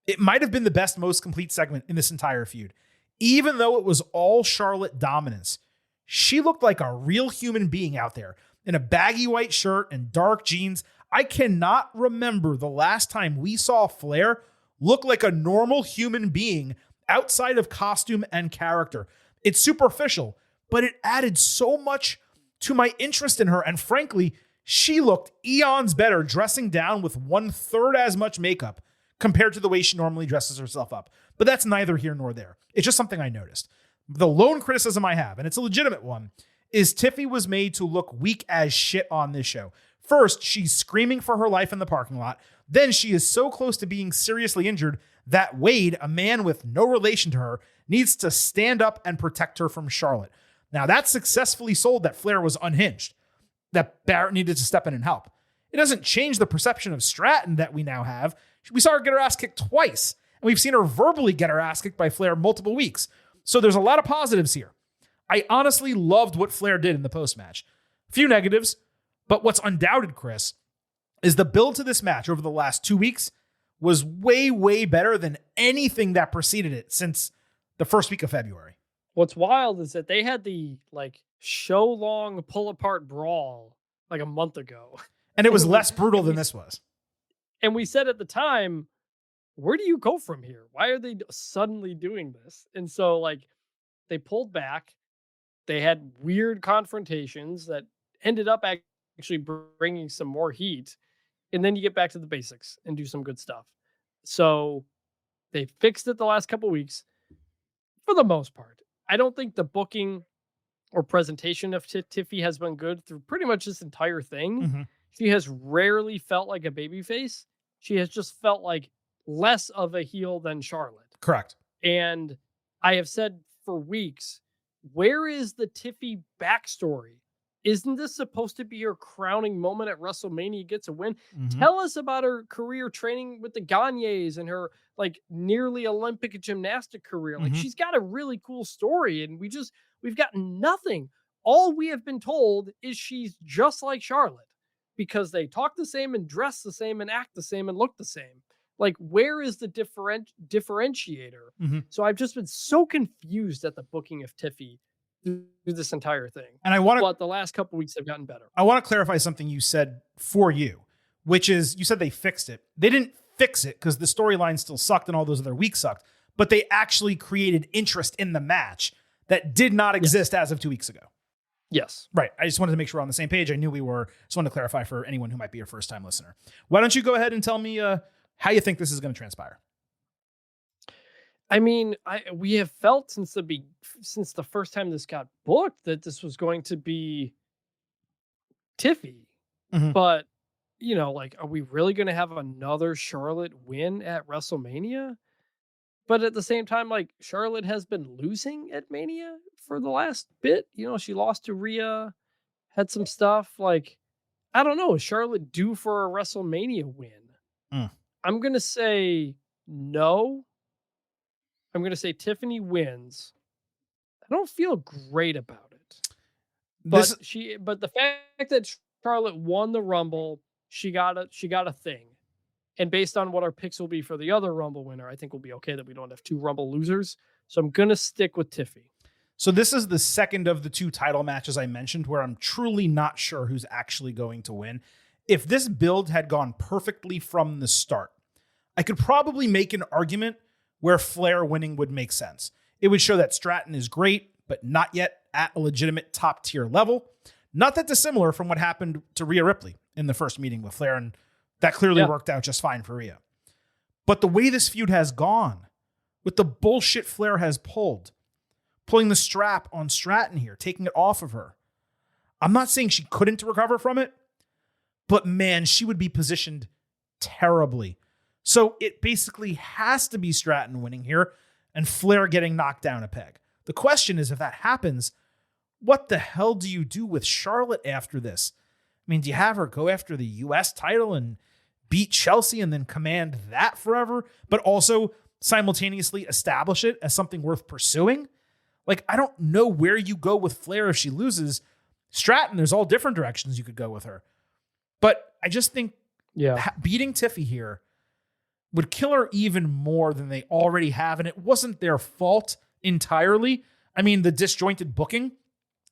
it might have been the best, most complete segment in this entire feud. Even though it was all Charlotte dominance, she looked like a real human being out there in a baggy white shirt and dark jeans. I cannot remember the last time we saw Flair look like a normal human being outside of costume and character. It's superficial, but it added so much to my interest in her. And frankly, she looked eons better dressing down with 1/3 as much makeup compared to the way she normally dresses herself up. But that's neither here nor there. It's just something I noticed. The lone criticism I have, and it's a legitimate one, is Tiffy was made to look weak as shit on this show. First, she's screaming for her life in the parking lot. Then she is so close to being seriously injured that Wade, a man with no relation to her, needs to stand up and protect her from Charlotte. Now, that successfully sold that Flair was unhinged, that Barrett needed to step in and help. It doesn't change the perception of Stratton that we now have. We saw her get her ass kicked twice, and we've seen her verbally get her ass kicked by Flair multiple weeks. So there's a lot of positives here. I honestly loved what Flair did in the post-match. A few negatives, but what's undoubted, Chris, is the build to this match over the last 2 weeks was way, way better than anything that preceded it since the first week of February. What's wild is that they had the show-long pull-apart brawl like a month ago. And it was less brutal than this was. And we said at the time, where do you go from here? Why are they suddenly doing this? And so they pulled back. They had weird confrontations that ended up actually bringing some more heat. And then you get back to the basics and do some good stuff. So they fixed it the last couple weeks for the most part. I don't think the booking or presentation of Tiffy has been good through pretty much this entire thing. Mm-hmm. She has rarely felt like a babyface. She has just felt like less of a heel than Charlotte. Correct. And I have said for weeks, where is the Tiffy backstory? Isn't this supposed to be her crowning moment at WrestleMania? Gets a win. Mm-hmm. Tell us about her career training with the Gagnes and her like nearly Olympic gymnastic career. Like she's got a really cool story, and we've got nothing. All we have been told is she's just like Charlotte because they talk the same and dress the same and act the same and look the same. Like, where is the differentiator? Mm-hmm. So I've just been so confused at the booking of Tiffy through this entire thing. And but the last couple weeks have gotten better. I want to clarify something you said for you, which is you said they fixed it. They didn't fix it because the storyline still sucked and all those other weeks sucked, but they actually created interest in the match that did not exist as of 2 weeks ago. Yes. Right. I just wanted to make sure we're on the same page. I knew we were. Just wanted to clarify for anyone who might be your first time listener. Why don't you go ahead and tell me how you think this is going to transpire? I mean, we have felt since the first time this got booked that this was going to be Tiffy. Mm-hmm. But, you know, like, are we really going to have another Charlotte win at WrestleMania? But at the same time, like, Charlotte has been losing at Mania for the last bit. You know, she lost to Rhea, had some stuff. Like, I don't know. Is Charlotte due for a WrestleMania win? I'm going to say no. I'm going to say Tiffany wins. I don't feel great about it. But the fact that Charlotte won the Rumble, she got a thing. And based on what our picks will be for the other Rumble winner, I think we'll be okay that we don't have two Rumble losers. So I'm going to stick with Tiffy. So this is the second of the two title matches I mentioned where I'm truly not sure who's actually going to win. If this build had gone perfectly from the start, I could probably make an argument where Flair winning would make sense. It would show that Stratton is great, but not yet at a legitimate top tier level. Not that dissimilar from what happened to Rhea Ripley in the first meeting with Flair, and that clearly worked out just fine for Rhea. But the way this feud has gone, with the bullshit Flair has pulled, pulling the strap on Stratton here, taking it off of her, I'm not saying she couldn't recover from it, but man, she would be positioned terribly. So it basically has to be Stratton winning here and Flair getting knocked down a peg. The question is, if that happens, what the hell do you do with Charlotte after this? I mean, do you have her go after the US title and beat Chelsea and then command that forever, but also simultaneously establish it as something worth pursuing? Like, I don't know where you go with Flair if she loses. Stratton, there's all different directions you could go with her. But I just think beating Tiffy here would kill her even more than they already have. And it wasn't their fault entirely. I mean, the disjointed booking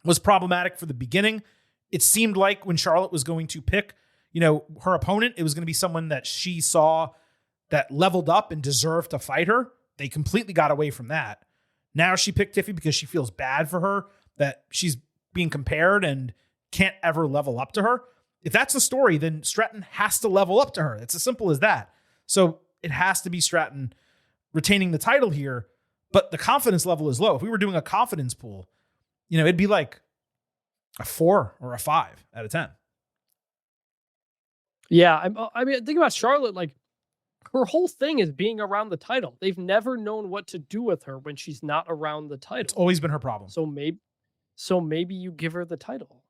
was problematic for the beginning. It seemed like when Charlotte was going to pick, her opponent, it was going to be someone that she saw that leveled up and deserved to fight her. They completely got away from that. Now she picked Tiffy because she feels bad for her, that she's being compared and can't ever level up to her. If that's the story, then Stratton has to level up to her. It's as simple as that. So it has to be Stratton retaining the title here, but the confidence level is low. If we were doing a confidence pool, it'd be like a 4 or a 5 out of 10. Yeah. I mean, think about Charlotte, like her whole thing is being around the title. They've never known what to do with her when she's not around the title. It's always been her problem. So maybe you give her the title.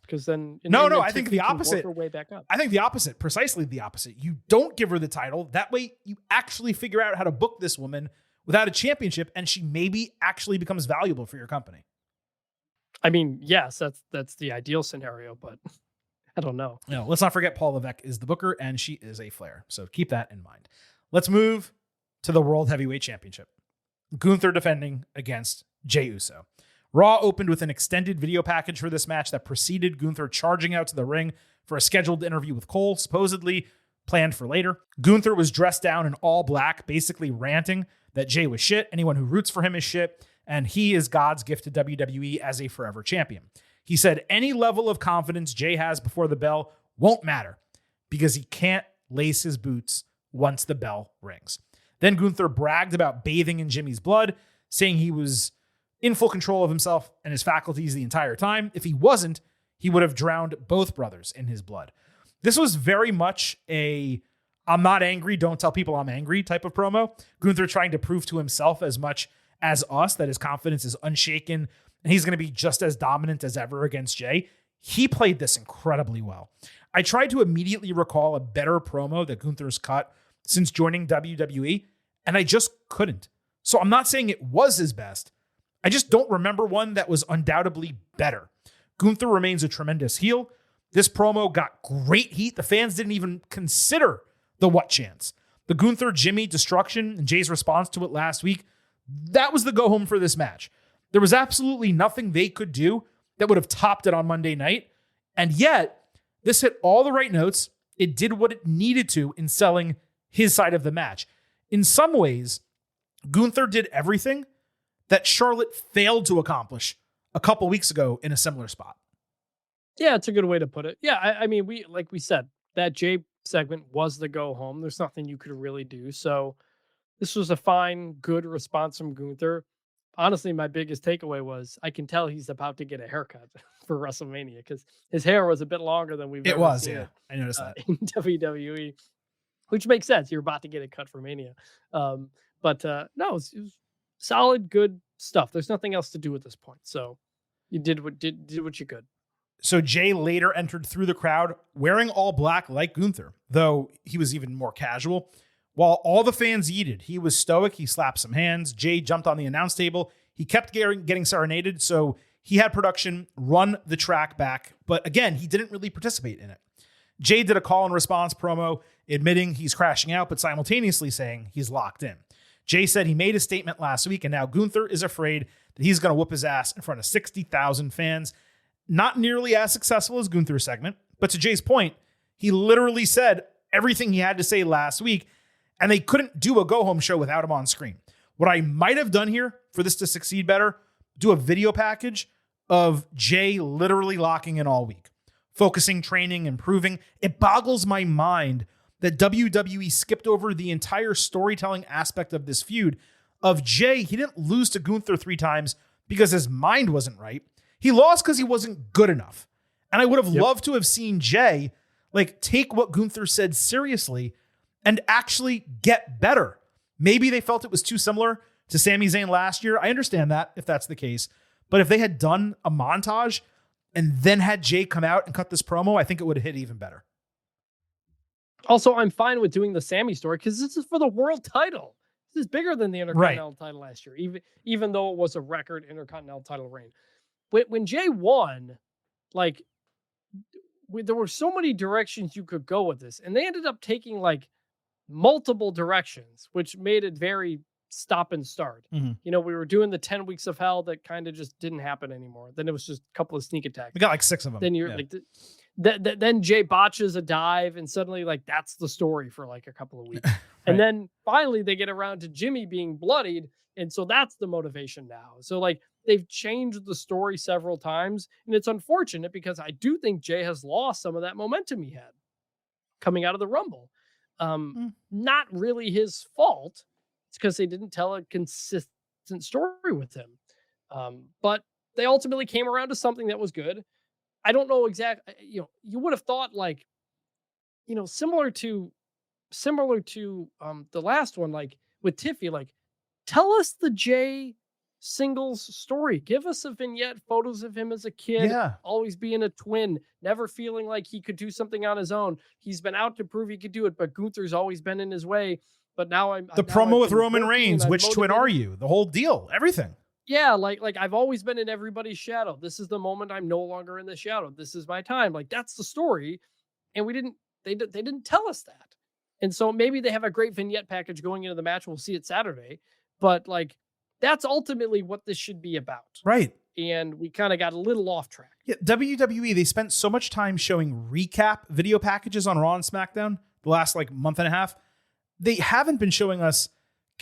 Because then I think the opposite. Work her way back up. I think the opposite, precisely the opposite. You don't give her the title. That way you actually figure out how to book this woman without a championship, and she maybe actually becomes valuable for your company. I mean, yes, that's the ideal scenario, but I don't know. No, let's not forget Paul Levesque is the booker, and she is a Flair. So keep that in mind. Let's move to the World Heavyweight Championship. Gunther defending against Jey Uso. Raw opened with an extended video package for this match that preceded Gunther charging out to the ring for a scheduled interview with Cole, supposedly planned for later. Gunther was dressed down in all black, basically ranting that Jey was shit, anyone who roots for him is shit, and he is God's gift to WWE as a forever champion. He said any level of confidence Jay has before the bell won't matter because he can't lace his boots once the bell rings. Then Gunther bragged about bathing in Jimmy's blood, saying he was in full control of himself and his faculties the entire time. If he wasn't, he would have drowned both brothers in his blood. This was very much a I'm not angry, don't tell people I'm angry type of promo. Gunther trying to prove to himself as much as us that his confidence is unshaken and he's going to be just as dominant as ever against Jay. He played this incredibly well. I tried to immediately recall a better promo that Gunther's cut since joining WWE, and I just couldn't. So I'm not saying it was his best. I just don't remember one that was undoubtedly better. Gunther remains a tremendous heel. This promo got great heat. The fans didn't even consider the what chance. The Gunther Jimmy destruction and Jay's response to it last week, that was the go home for this match. There was absolutely nothing they could do that would have topped it on Monday night. And yet, this hit all the right notes. It did what it needed to in selling his side of the match. In some ways, Gunther did everything that Charlotte failed to accomplish a couple weeks ago in a similar spot. Yeah, it's a good way to put it. Yeah, I mean, like we said, that Jay segment was the go home. There's nothing you could really do. So this was a fine, good response from Gunther. Honestly, my biggest takeaway was I can tell he's about to get a haircut for WrestleMania because his hair was a bit longer than we've ever seen it. I noticed that. In WWE, which makes sense. You're about to get it cut for Mania. No, it was solid, good stuff. There's nothing else to do at this point. So you did what you could. So Jay later entered through the crowd wearing all black like Gunther, though he was even more casual. While all the fans yeeted, he was stoic. He slapped some hands. Jay jumped on the announce table. He kept getting serenaded, so he had production run the track back. But again, he didn't really participate in it. Jay did a call and response promo admitting he's crashing out, but simultaneously saying he's locked in. Jay said he made a statement last week, and now Gunther is afraid that he's going to whoop his ass in front of 60,000 fans. Not nearly as successful as Gunther's segment, but to Jay's point, he literally said everything he had to say last week, and they couldn't do a go-home show without him on screen. What I might have done here for this to succeed better, do a video package of Jay literally locking in all week, focusing, training, improving. It boggles my mind that WWE skipped over the entire storytelling aspect of this feud of Jay. He didn't lose to Gunther 3 times because his mind wasn't right. He lost because he wasn't good enough. And I would have loved to have seen Jay take what Gunther said seriously and actually get better. Maybe they felt it was too similar to Sami Zayn last year. I understand that if that's the case. But if they had done a montage and then had Jay come out and cut this promo, I think it would have hit even better. Also, I'm fine with doing the Sami story because this is for the world title. This is bigger than the Intercontinental title last year, even though it was a record Intercontinental title reign. When Jay won, there were so many directions you could go with this, and they ended up taking multiple directions, which made it very stop and start. Mm-hmm. You know, we were doing the 10 weeks of hell that kind of just didn't happen anymore. Then it was just a couple of sneak attacks. We got 6 of them. Then you're then Jay botches a dive, and suddenly that's the story for a couple of weeks. Right. And then finally they get around to Jimmy being bloodied, and so that's the motivation now. So they've changed the story several times, and it's unfortunate because I do think Jay has lost some of that momentum he had coming out of the Rumble. Not really his fault. It's because they didn't tell a consistent story with him. But they ultimately came around to something that was good. I don't know exactly, you would have thought similar to the last one, with Tiffy, tell us the Jay singles story. Give us a vignette, photos of him as a kid, always being a twin, never feeling like he could do something on his own. He's been out to prove he could do it, but Gunther's always been in his way. But now the promo with Roman Reigns, which twin are you? The whole deal, everything. Yeah, I've always been in everybody's shadow. This is the moment I'm no longer in the shadow. This is my time. That's the story, and they didn't tell us that. And so maybe they have a great vignette package going into the match. We'll see it Saturday, but that's ultimately what this should be about. Right. And we kind of got a little off track. Yeah, WWE, they spent so much time showing recap video packages on Raw and SmackDown the last month and a half. They haven't been showing us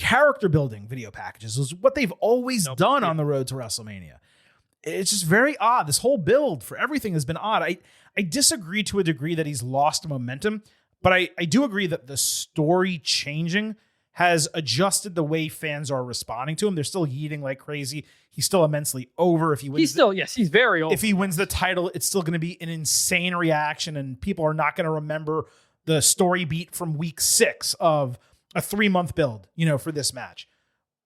character building video packages. It was what they've always done on the road to WrestleMania. It's just very odd. This whole build for everything has been odd. I disagree to a degree that he's lost momentum, but I do agree that the story changing has adjusted the way fans are responding to him. They're still yeeting like crazy. He's still immensely over. If he wins, he's very over. If he wins the title, it's still going to be an insane reaction, and people are not going to remember the story beat from week 6 of a 3-month build, for this match.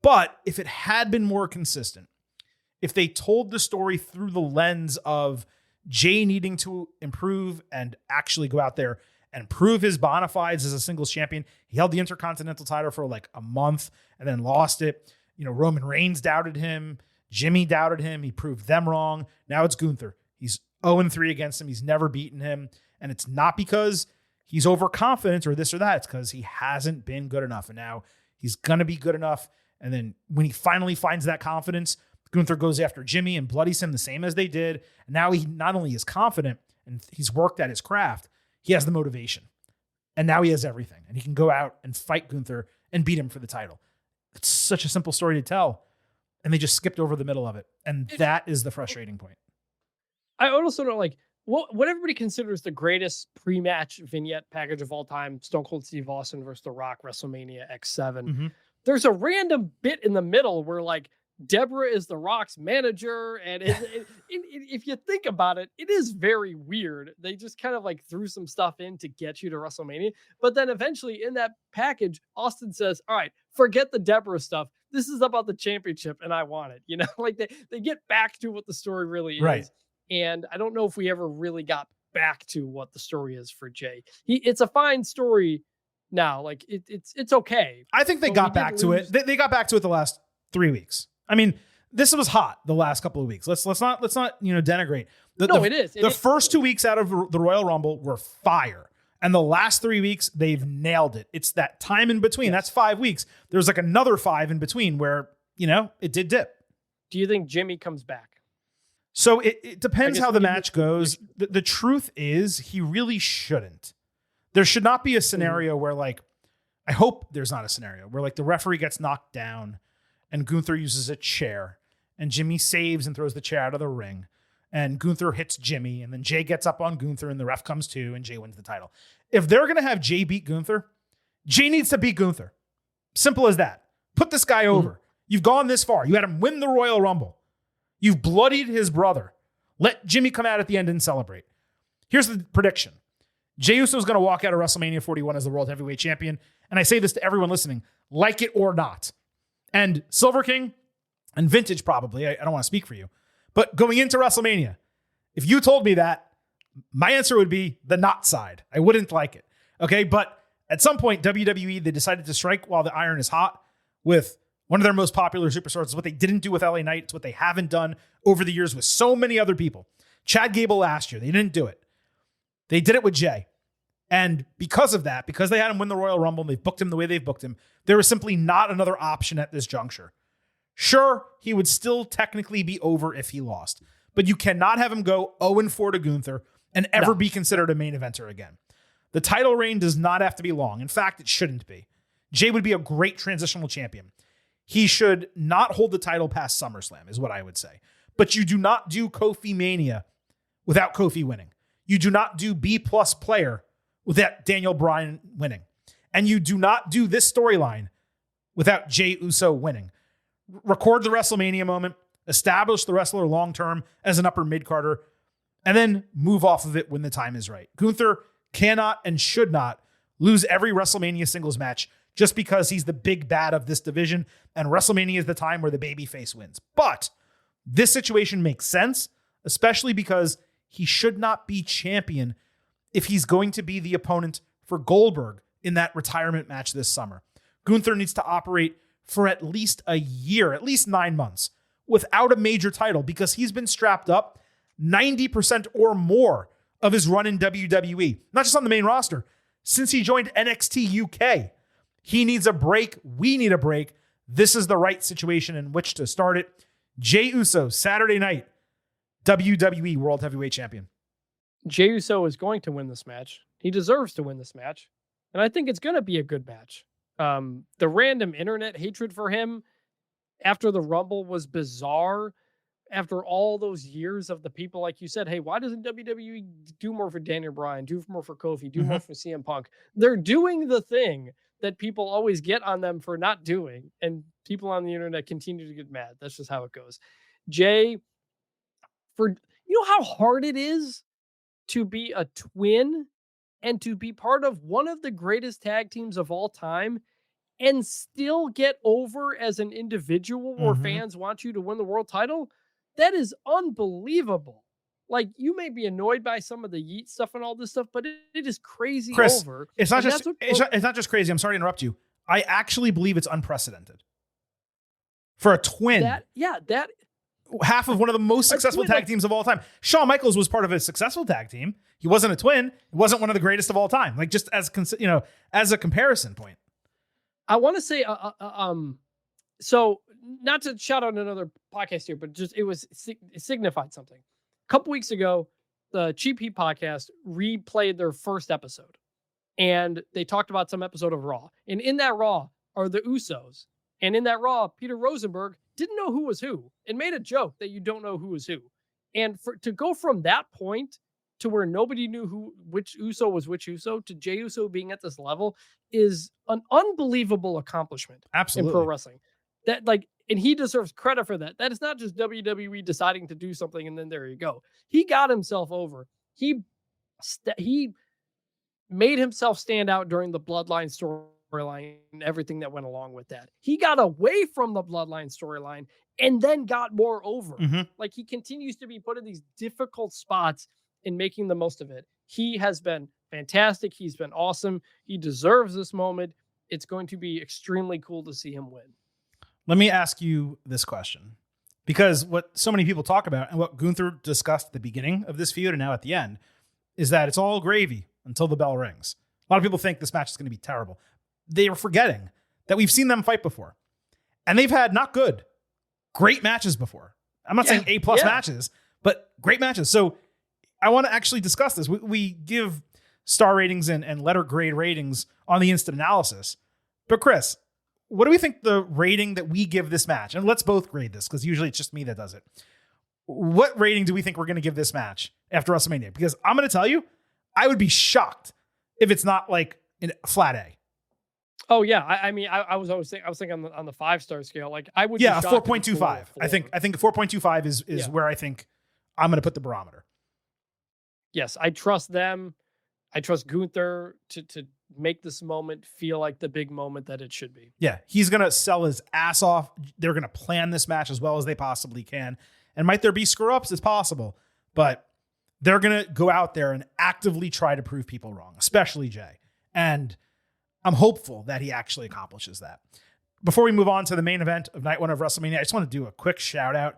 But if it had been more consistent, if they told the story through the lens of Jay needing to improve and actually go out there and prove his bona fides as a singles champion. He held the Intercontinental title for like a month and then lost it. Roman Reigns doubted him. Jimmy doubted him. He proved them wrong. Now it's Gunther. He's 0-3 against him. He's never beaten him. And it's not because he's overconfident or this or that. It's because he hasn't been good enough. And now he's going to be good enough. And then when he finally finds that confidence, Gunther goes after Jimmy and bloodies him the same as they did. And now he not only is confident and he's worked at his craft, he has the motivation. And now he has everything. And he can go out and fight Gunther and beat him for the title. It's such a simple story to tell. And they just skipped over the middle of it. And that is the frustrating point. I also don't like what everybody considers the greatest pre-match vignette package of all time, Stone Cold Steve Austin versus The Rock, WrestleMania X7. Mm-hmm. There's a random bit in the middle where like Deborah is The Rock's manager. And if you think about it, it is very weird. They just kind of like threw some stuff in to get you to WrestleMania. But then eventually in that package, Austin says, all right, forget the Deborah stuff. This is about the championship and I want it. Like they get back to what the story really is. Right. And I don't know if we ever really got back to what the story is for Jay. It's a fine story now. Like it's okay. I think they got back to it. They got back to it the last 3 weeks. I mean, this was hot the last couple of weeks. Let's not denigrate. It is. The first 2 weeks out of the Royal Rumble were fire. And the last 3 weeks, they've nailed it. It's that time in between. Yes. That's 5 weeks. There's like another 5 in between where, it did dip. Do you think Jimmy comes back? So it depends how the match goes. The truth is he really shouldn't. There should not be a scenario where I hope there's not a scenario where the referee gets knocked down and Gunther uses a chair and Jimmy saves and throws the chair out of the ring and Gunther hits Jimmy and then Jay gets up on Gunther and the ref comes to and Jay wins the title. If they're going to have Jay beat Gunther, Jay needs to beat Gunther. Simple as that. Put this guy over. You've gone this far. You had him win the Royal Rumble. You've bloodied his brother. Let Jimmy come out at the end and celebrate. Here's the prediction. Jey Uso is going to walk out of WrestleMania 41 as the World Heavyweight Champion. And I say this to everyone listening, like it or not. And Silver King and Vintage probably, I don't want to speak for you. But going into WrestleMania, if you told me that, my answer would be the not side. I wouldn't like it. Okay, but at some point, WWE, they decided to strike while the iron is hot with one of their most popular superstars. It's what they didn't do with LA Knight. It's what they haven't done over the years with so many other people. Chad Gable last year, they didn't do it. They did it with Jay. And because of that, because they had him win the Royal Rumble and they've booked him the way they've booked him, there was simply not another option at this juncture. Sure, he would still technically be over if he lost, but you cannot have him go 0-4 to Gunther and ever be considered a main eventer again. The title reign does not have to be long. In fact, it shouldn't be. Jay would be a great transitional champion. He should not hold the title past SummerSlam, is what I would say. But you do not do Kofi Mania without Kofi winning. You do not do B-plus player without Daniel Bryan winning. And you do not do this storyline without Jey Uso winning. Record the WrestleMania moment, establish the wrestler long-term as an upper mid-carder, and then move off of it when the time is right. Gunther cannot and should not lose every WrestleMania singles match just because he's the big bad of this division, and WrestleMania is the time where the babyface wins. But this situation makes sense, especially because he should not be champion if he's going to be the opponent for Goldberg in that retirement match this summer. Gunther needs to operate for at least a year, at least 9 months, without a major title because he's been strapped up 90% or more of his run in WWE, not just on the main roster, since he joined NXT UK. He needs a break. We need a break. This is the right situation in which to start it. Jey Uso, Saturday night, WWE World Heavyweight Champion. Jey Uso is going to win this match. He deserves to win this match. And I think it's going to be a good match. The random internet hatred for him after the Rumble was bizarre. After all those years of the people, like you said, hey, why doesn't WWE do more for Daniel Bryan, do more for Kofi, do more for CM Punk? They're doing the thing that people always get on them for not doing, and people on the internet continue to get mad. That's just how it goes. Jay, you know how hard it is to be a twin and to be part of one of the greatest tag teams of all time and still get over as an individual where fans want you to win the world title? That is unbelievable. Like, you may be annoyed by some of the yeet stuff and all this stuff, but it is crazy Chris, over. It's not just crazy. I'm sorry to interrupt you. I actually believe it's unprecedented. For a twin. Half of one of the most successful tag teams of all time. Shawn Michaels was part of a successful tag team. He wasn't a twin. He wasn't one of the greatest of all time. Like, just as a comparison point. I want to say, so not to shout out another podcast here, but just it signified something. A couple weeks ago, the Cheap Heat podcast replayed their first episode, and they talked about some episode of Raw. And in that Raw are the Usos. And in that Raw, Peter Rosenberg didn't know who was who and made a joke that you don't know who is who. And to go from that point to where nobody knew which Uso was which Uso to Jey Uso being at this level is an unbelievable accomplishment. Absolutely. In pro wrestling. And he deserves credit for that. That is not just WWE deciding to do something and then there you go. He got himself over. He made himself stand out during the Bloodline storyline and everything that went along with that. He got away from the Bloodline storyline and then got more over. Like, he continues to be put in these difficult spots and making the most of it. He has been fantastic. He's been awesome. He deserves this moment. It's going to be extremely cool to see him win. Let me ask you this question, because what so many people talk about and what Gunther discussed at the beginning of this feud and now at the end is that it's all gravy until the bell rings. A lot of people think this match is going to be terrible. They are forgetting that we've seen them fight before, and they've had not good, great matches before. I'm not saying A+ matches, but great matches. So I want to actually discuss this. We give star ratings and letter grade ratings on the instant analysis, but Chris, what do we think the rating that we give this match? And let's both grade this, because usually it's just me that does it. What rating do we think we're going to give this match after WrestleMania? Because I'm going to tell you, I would be shocked if it's not like a flat A. Oh yeah, I was thinking on the 5-star scale. Like, I would. Yeah, a 4.25. I think a 4.25 is where I think I'm going to put the barometer. Yes, I trust them. I trust Gunther to make this moment feel like the big moment that it should be. Yeah, he's going to sell his ass off. They're going to plan this match as well as they possibly can. And might there be screw-ups? It's possible. But they're going to go out there and actively try to prove people wrong, especially Jay. And I'm hopeful that he actually accomplishes that. Before we move on to the main event of night one of WrestleMania, I just want to do a quick shout out.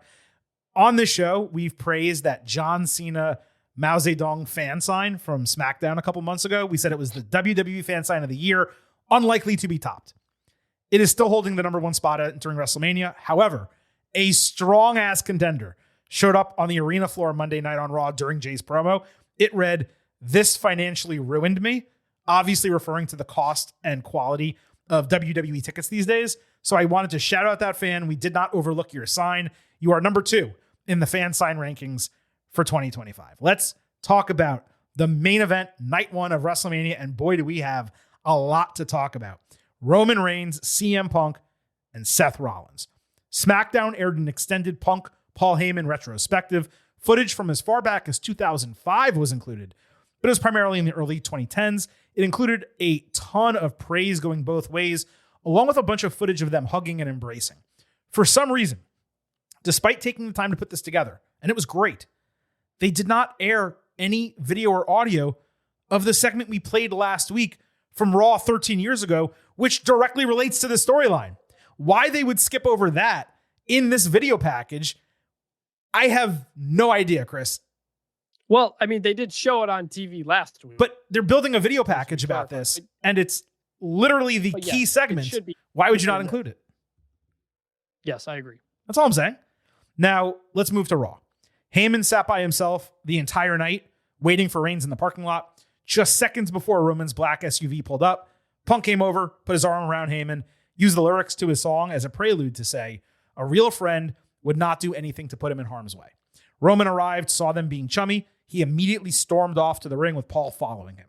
On this show, we've praised that John Cena Mao Zedong fan sign from SmackDown a couple months ago. We said it was the WWE fan sign of the year, unlikely to be topped. It is still holding the number one spot during WrestleMania. However, a strong-ass contender showed up on the arena floor Monday night on Raw during Jay's promo. It read, "This financially ruined me," obviously referring to the cost and quality of WWE tickets these days. So I wanted to shout out that fan. We did not overlook your sign. You are number 2 in the fan sign rankings for 2025. Let's talk about the main event, night one of WrestleMania, and boy, do we have a lot to talk about. Roman Reigns, CM Punk, and Seth Rollins. SmackDown aired an extended Punk, Paul Heyman retrospective. Footage from as far back as 2005 was included, but it was primarily in the early 2010s. It included a ton of praise going both ways, along with a bunch of footage of them hugging and embracing. For some reason, despite taking the time to put this together, and it was great, they did not air any video or audio of the segment we played last week from Raw 13 years ago, which directly relates to the storyline. Why they would skip over that in this video package, I have no idea, Chris. Well, I mean, they did show it on TV last week. But they're building a video package about this, and it's literally the key segment. Why would you not include it? Yes, I agree. That's all I'm saying. Now, let's move to Raw. Heyman sat by himself the entire night, waiting for Reigns in the parking lot. Just seconds before Roman's black SUV pulled up, Punk came over, put his arm around Heyman, used the lyrics to his song as a prelude to say, a real friend would not do anything to put him in harm's way. Roman arrived, saw them being chummy. He immediately stormed off to the ring with Paul following him.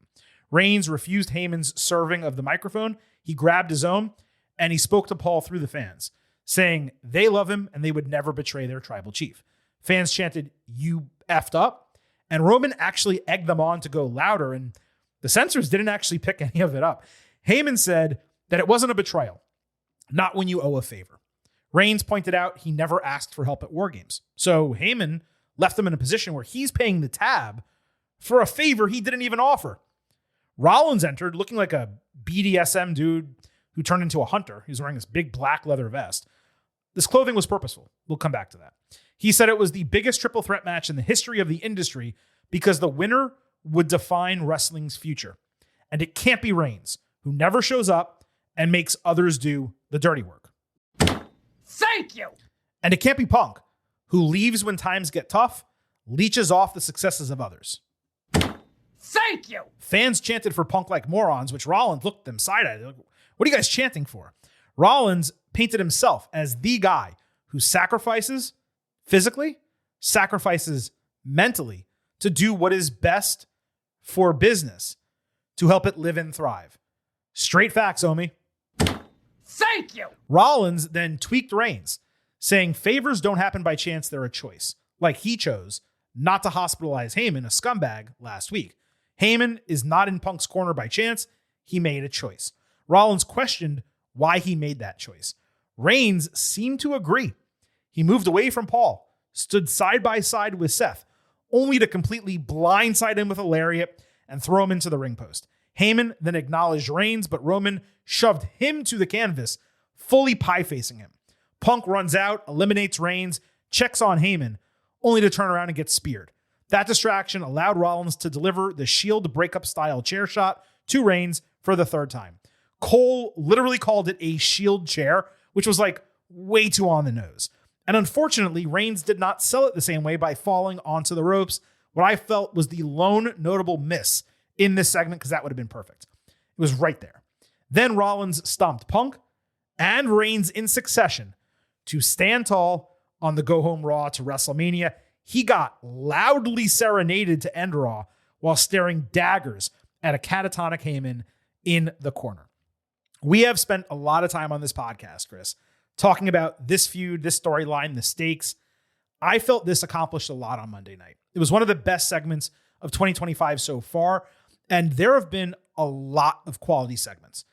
Reigns refused Heyman's serving of the microphone. He grabbed his own, and he spoke to Paul through the fans, saying they love him and they would never betray their tribal chief. Fans chanted, "You effed up," and Roman actually egged them on to go louder, and the censors didn't actually pick any of it up. Heyman said that it wasn't a betrayal, not when you owe a favor. Reigns pointed out he never asked for help at War Games, so Heyman left him in a position where he's paying the tab for a favor he didn't even offer. Rollins entered looking like a BDSM dude who turned into a hunter. He was wearing this big black leather vest. This clothing was purposeful. We'll come back to that. He said it was the biggest triple threat match in the history of the industry because the winner would define wrestling's future. And it can't be Reigns, who never shows up and makes others do the dirty work. Thank you. And it can't be Punk, who leaves when times get tough, leeches off the successes of others. Thank you. Fans chanted for Punk like morons, which Rollins looked them side-eyed. Like, what are you guys chanting for? Rollins painted himself as the guy who sacrifices physically, sacrifices mentally to do what is best for business, to help it live and thrive. Straight facts, Omi. Thank you. Rollins then tweaked Reigns, saying favors don't happen by chance, they're a choice. Like he chose not to hospitalize Heyman, a scumbag, last week. Heyman is not in Punk's corner by chance. He made a choice. Rollins questioned why he made that choice. Reigns seemed to agree. He moved away from Paul, stood side by side with Seth, only to completely blindside him with a lariat and throw him into the ring post. Heyman then acknowledged Reigns, but Roman shoved him to the canvas, fully pie-facing him. Punk runs out, eliminates Reigns, checks on Heyman, only to turn around and get speared. That distraction allowed Rollins to deliver the Shield breakup-style chair shot to Reigns for the third time. Cole literally called it a Shield chair, which was like way too on the nose. And unfortunately, Reigns did not sell it the same way by falling onto the ropes, what I felt was the lone notable miss in this segment, because that would have been perfect. It was right there. Then Rollins stomped Punk and Reigns in succession to stand tall on the Go Home Raw to WrestleMania. He got loudly serenaded to end Raw while staring daggers at a catatonic Heyman in the corner. We have spent a lot of time on this podcast, Chris, talking about this feud, this storyline, the stakes. I felt this accomplished a lot on Monday night. It was one of the best segments of 2025 so far, and there have been a lot of quality segments.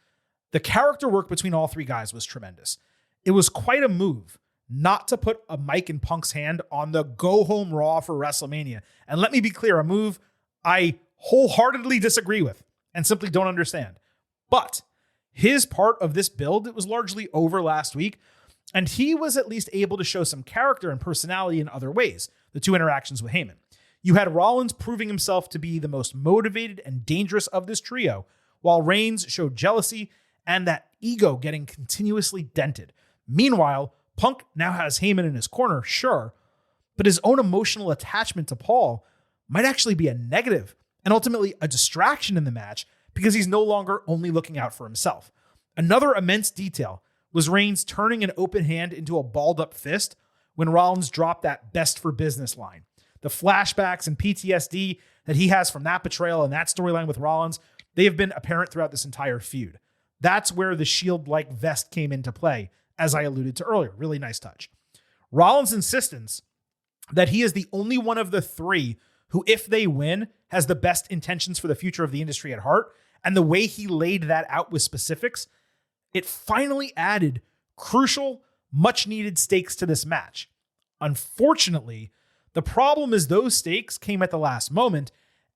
The character work between all three guys was tremendous. It was quite a move not to put a mic in Punk's hand on the Go Home Raw for WrestleMania. And let me be clear, a move I wholeheartedly disagree with and simply don't understand. But his part of this build, it was largely over last week, and he was at least able to show some character and personality in other ways, the two interactions with Heyman. You had Rollins proving himself to be the most motivated and dangerous of this trio, while Reigns showed jealousy and that ego getting continuously dented. Meanwhile, Punk now has Heyman in his corner, sure, but his own emotional attachment to Paul might actually be a negative and ultimately a distraction in the match because he's no longer only looking out for himself. Another immense detail was Reigns turning an open hand into a balled up fist when Rollins dropped that best for business line. The flashbacks and PTSD that he has from that betrayal and that storyline with Rollins, they have been apparent throughout this entire feud. That's where the Shield-like vest came into play, as I alluded to earlier. Really nice touch. Rollins' insistence that he is the only one of the three who, if they win, has the best intentions for the future of the industry at heart, and the way he laid that out with specifics, it finally added crucial, much-needed stakes to this match. Unfortunately, the problem is those stakes came at the last moment,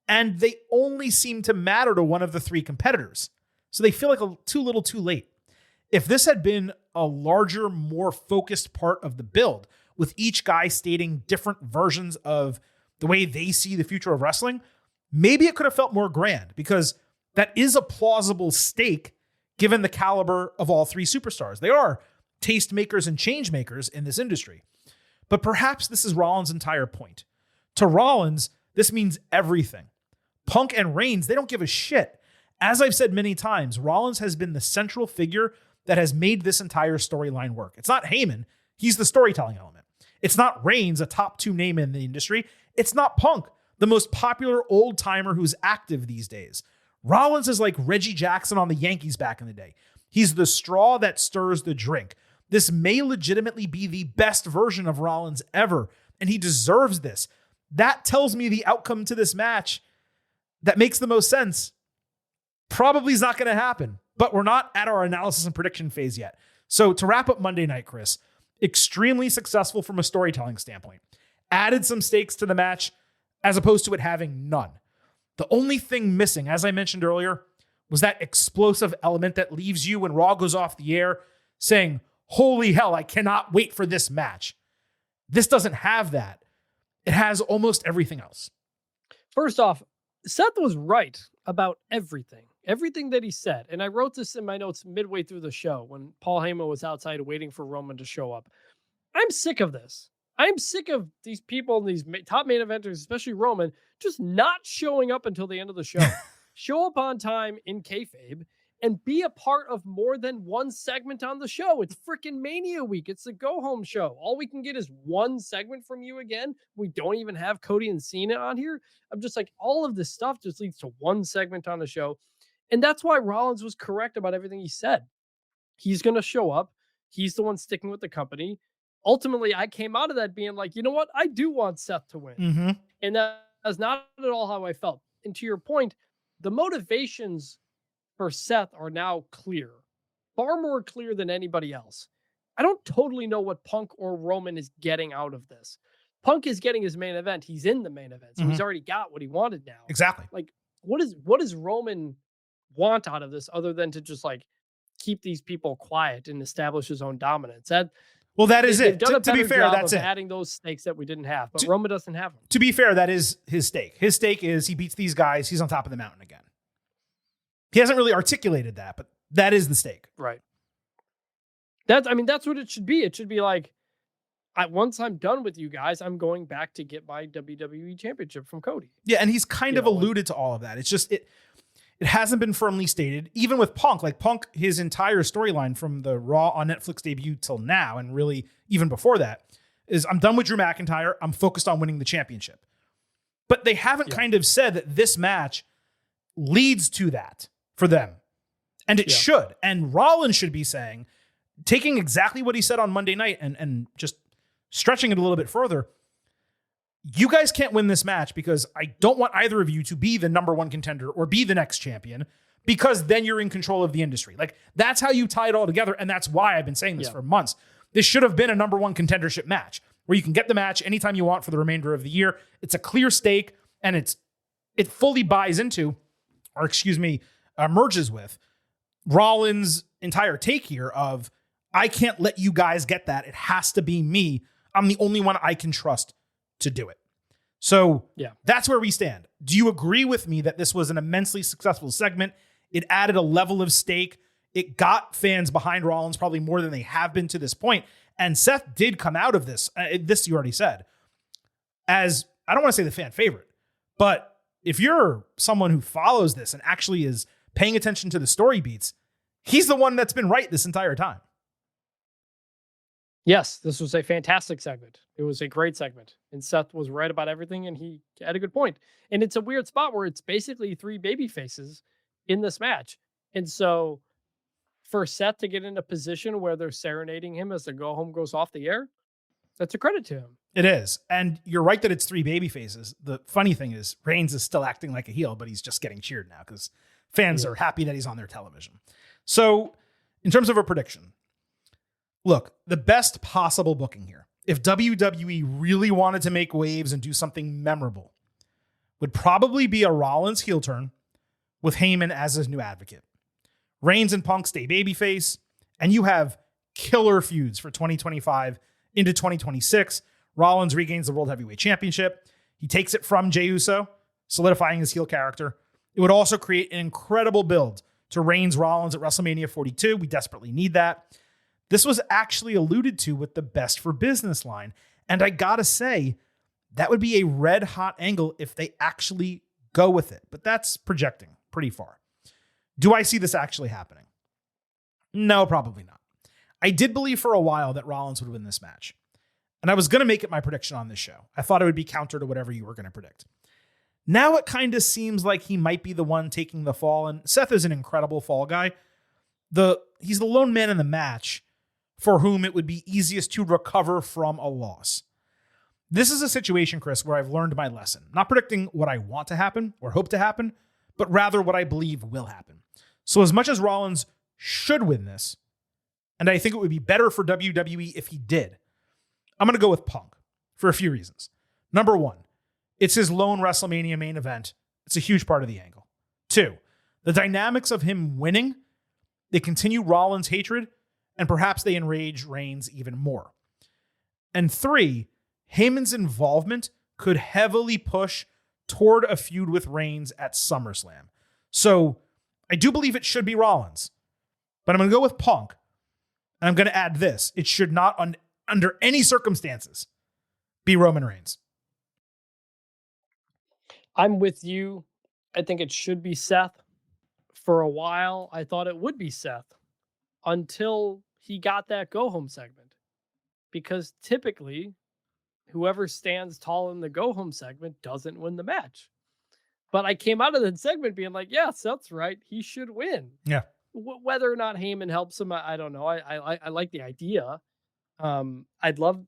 and they only seem to matter to one of the three competitors. So they feel like too little too late. If this had been a larger, more focused part of the build, with each guy stating different versions of the way they see the future of wrestling, maybe it could have felt more grand, because that is a plausible stake given the caliber of all three superstars. They are tastemakers and change makers in this industry. But perhaps this is Rollins' entire point. To Rollins, this means everything. Punk and Reigns, they don't give a shit. As I've said many times, Rollins has been the central figure that has made this entire storyline work. It's not Heyman. He's the storytelling element. It's not Reigns, a top 2 name in the industry. It's not Punk, the most popular old timer who's active these days. Rollins is like Reggie Jackson on the Yankees back in the day. He's the straw that stirs the drink. This may legitimately be the best version of Rollins ever, and he deserves this. That tells me the outcome to this match that makes the most sense probably is not going to happen, but we're not at our analysis and prediction phase yet. So to wrap up Monday night, Chris, extremely successful from a storytelling standpoint. Added some stakes to the match as opposed to it having none. The only thing missing, as I mentioned earlier, was that explosive element that leaves you when Raw goes off the air saying, holy hell, I cannot wait for this match. This doesn't have that. It has almost everything else. First off, Seth was right about everything that he said. And I wrote this in my notes midway through the show when Paul Heyman was outside waiting for Roman to show up. I'm sick of this. I'm sick of these people, these top main eventers, especially Roman, just not showing up until the end of the show. Show up on time in kayfabe and be a part of more than one segment on the show. It's freaking Mania week. It's the go-home show. All we can get is one segment from you again. We don't even have Cody and Cena on here. I'm just like, all of this stuff just leads to one segment on the show. And that's why Rollins was correct about everything he said. He's going to show up. He's the one sticking with the company. Ultimately, I came out of that being like, you know what? I do want Seth to win. Mm-hmm. And that's not at all how I felt. And to your point, the motivations for Seth are now clear, far more clear than anybody else. I don't totally know what Punk or Roman is getting out of this. Punk is getting his main event. He's in the main event. So he's already got what he wanted now. Exactly. Like, what does Roman want out of this other than to just like keep these people quiet and establish his own dominance? That is it. To be fair, that's it. Adding those stakes that we didn't have, but Roman doesn't have them. To be fair, that is his stake. His stake is he beats these guys. He's on top of the mountain again. He hasn't really articulated that, but that is the stake. Right. That's what it should be. It should be like, once I'm done with you guys, I'm going back to get my WWE championship from Cody. Yeah, and he's kind of alluded to all of that. It's just, it hasn't been firmly stated. Even with Punk, his entire storyline from the Raw on Netflix debut till now, and really even before that, is I'm done with Drew McIntyre. I'm focused on winning the championship. But they haven't kind of said that this match leads to that for them. And it should. And Rollins should be saying, taking exactly what he said on Monday night and just stretching it a little bit further, you guys can't win this match because I don't want either of you to be the number one contender or be the next champion, because then you're in control of the industry. Like, that's how you tie it all together. And that's why I've been saying this for months. This should have been a number one contendership match where you can get the match anytime you want for the remainder of the year. It's a clear stake, and it fully buys into, merges with Rollins' entire take here of, I can't let you guys get that. It has to be me. I'm the only one I can trust to do it. So that's where we stand. Do you agree with me that this was an immensely successful segment? It added a level of stake. It got fans behind Rollins probably more than they have been to this point. And Seth did come out of this, this you already said, as, I don't want to say the fan favorite, but if you're someone who follows this and actually is paying attention to the story beats, he's the one that's been right this entire time. Yes, this was a fantastic segment. It was a great segment. And Seth was right about everything, and he had a good point. And it's a weird spot where it's basically three baby faces in this match. And so for Seth to get in a position where they're serenading him as the go-home goes off the air, that's a credit to him. It is. And you're right that it's three baby faces. The funny thing is Reigns is still acting like a heel, but he's just getting cheered now because fans are happy that he's on their television. So in terms of a prediction, look, the best possible booking here, if WWE really wanted to make waves and do something memorable, would probably be a Rollins heel turn with Heyman as his new advocate. Reigns and Punk stay babyface, and you have killer feuds for 2025 into 2026. Rollins regains the World Heavyweight Championship. He takes it from Jey Uso, solidifying his heel character. It would also create an incredible build to Reigns-Rollins at WrestleMania 42. We desperately need that. This was actually alluded to with the Best for Business line. And I gotta say, that would be a red hot angle if they actually go with it. But that's projecting pretty far. Do I see this actually happening? No, probably not. I did believe for a while that Rollins would win this match. And I was going to make it my prediction on this show. I thought it would be counter to whatever you were going to predict. Now it kind of seems like he might be the one taking the fall. And Seth is an incredible fall guy. He's the lone man in the match for whom it would be easiest to recover from a loss. This is a situation, Chris, where I've learned my lesson. Not predicting what I want to happen or hope to happen, but rather what I believe will happen. So as much as Rollins should win this, and I think it would be better for WWE if he did, I'm going to go with Punk for a few reasons. Number one, it's his lone WrestleMania main event. It's a huge part of the angle. Two, the dynamics of him winning, they continue Rollins' hatred, and perhaps they enrage Reigns even more. And three, Heyman's involvement could heavily push toward a feud with Reigns at SummerSlam. So I do believe it should be Rollins, but I'm going to go with Punk. And I'm going to add this. It should not, under any circumstances, be Roman Reigns. I'm with you. I think it should be Seth. For a while, I thought it would be Seth until he got that go-home segment. Because typically, whoever stands tall in the go-home segment doesn't win the match. But I came out of the segment being like, yeah, Seth's right. He should win. Yeah. Whether or not Heyman helps him, I don't know. I like the idea. I'd love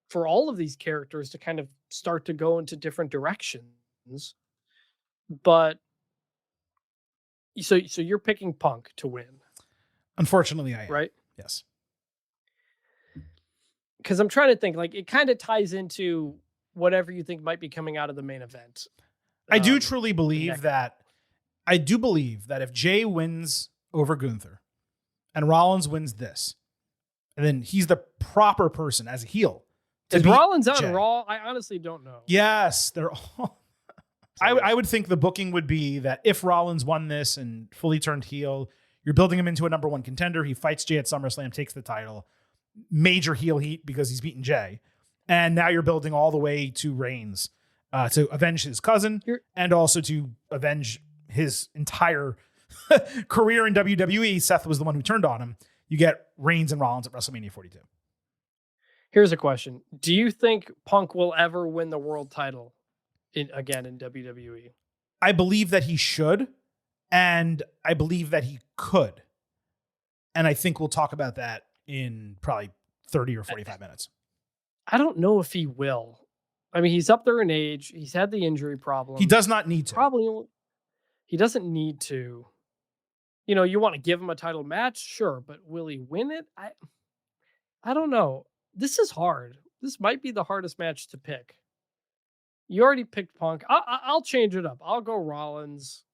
for all of these characters to kind of start to go into different directions. But so you're picking Punk to win. Unfortunately, I am. Right? Yes. Because I'm trying to think, like, it kind of ties into whatever you think might be coming out of the main event. I do truly believe that. I do believe that if Jay wins over Gunther and Rollins wins this, and then he's the proper person as a heel. Is Rollins on Raw? I honestly don't know. Yes, they're all. I would think the booking would be that if Rollins won this and fully turned heel, you're building him into a number one contender. He fights Jay at SummerSlam, takes the title. Major heel heat because he's beaten Jay. And now you're building all the way to Reigns to avenge his cousin and also to avenge his entire career in WWE. Seth was the one who turned on him. You get Reigns and Rollins at WrestleMania 42. Here's a question. Do you think Punk will ever win the world title again in WWE? I believe that he should, and I believe that he could. And I think we'll talk about that in probably 30 or 45 minutes. I don't know if he will. I mean, he's up there in age. He's had the injury problem. He does not need to. Probably. He doesn't need to. You know, you want to give him a title match? Sure. But will he win it? I don't know. This is hard. This might be the hardest match to pick. You already picked Punk. I'll change it up. I'll go Rollins,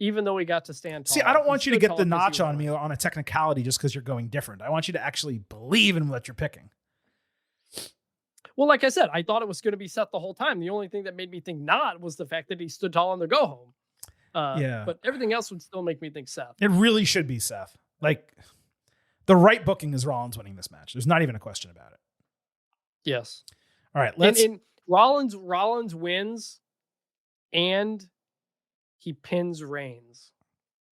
even though we got to stand tall. See, I don't want you to get the notch on me on a technicality just because you're going different. I want you to actually believe in what you're picking. Well, like I said, I thought it was going to be Seth the whole time. The only thing that made me think not was the fact that he stood tall on the go home. Yeah. But everything else would still make me think Seth. It really should be Seth. Like, the right booking is Rollins winning this match. There's not even a question about it. Yes. All right. Let's. And Rollins wins, and he pins Reigns.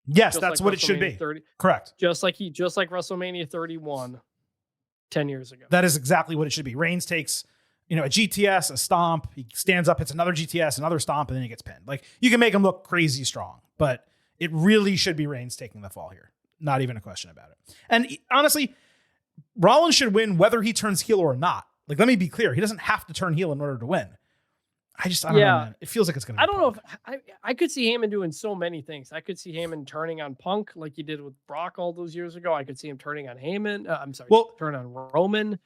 Yes, Just that's like what it should be. 30, Correct. Just like WrestleMania 31 10 years ago. That is exactly what it should be. Reigns takes, a GTS, a stomp. He stands up, hits another GTS, another stomp, and then he gets pinned. Like, you can make him look crazy strong, but it really should be Reigns taking the fall here. Not even a question about it. And honestly, Rollins should win whether he turns heel or not. Like, let me be clear. He doesn't have to turn heel in order to win. I don't know, man. It feels like it's going to be I don't know if I could see Heyman doing so many things. I could see Heyman turning on Punk like he did with Brock all those years ago. I could see him turning on Heyman. Turn on Roman.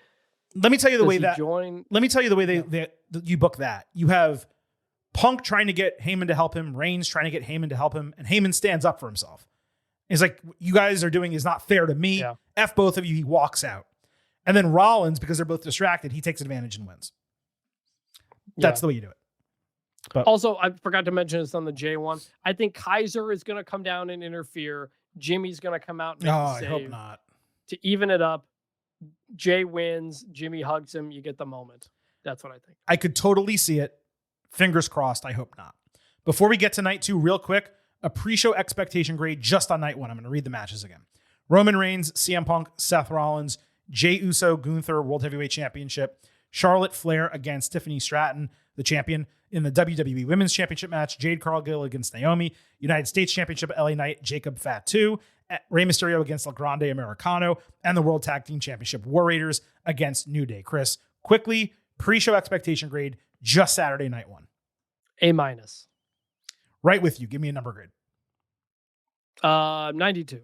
Let me tell you the way that join? Let me tell you the way they you book that. You have Punk trying to get Heyman to help him, Reigns trying to get Heyman to help him, and Heyman stands up for himself. He's like, "What you guys are doing is not fair to me. Yeah. F both of you." He walks out. And then Rollins, because they're both distracted, he takes advantage and wins. That's the way you do it. But also, I forgot to mention this on the J1. I think Kaiser is going to come down and interfere. Jimmy's going to come out and make the save. I hope not. To even it up, Jay wins. Jimmy hugs him. You get the moment. That's what I think. I could totally see it. Fingers crossed. I hope not. Before we get to night 2, real quick, a pre-show expectation grade just on night one. I'm going to read the matches again. Roman Reigns, CM Punk, Seth Rollins, Jey Uso, Gunther, World Heavyweight Championship. Charlotte Flair against Tiffany Stratton, the champion, in the WWE Women's Championship match. Jade Cargill against Naomi. United States Championship, LA Knight, Jacob Fatu. Rey Mysterio against El Grande Americano. And the World Tag Team Championship, War Raiders against New Day. Chris, quickly, pre-show expectation grade, just Saturday night one. A-. Right with you. Give me a number grade. 92.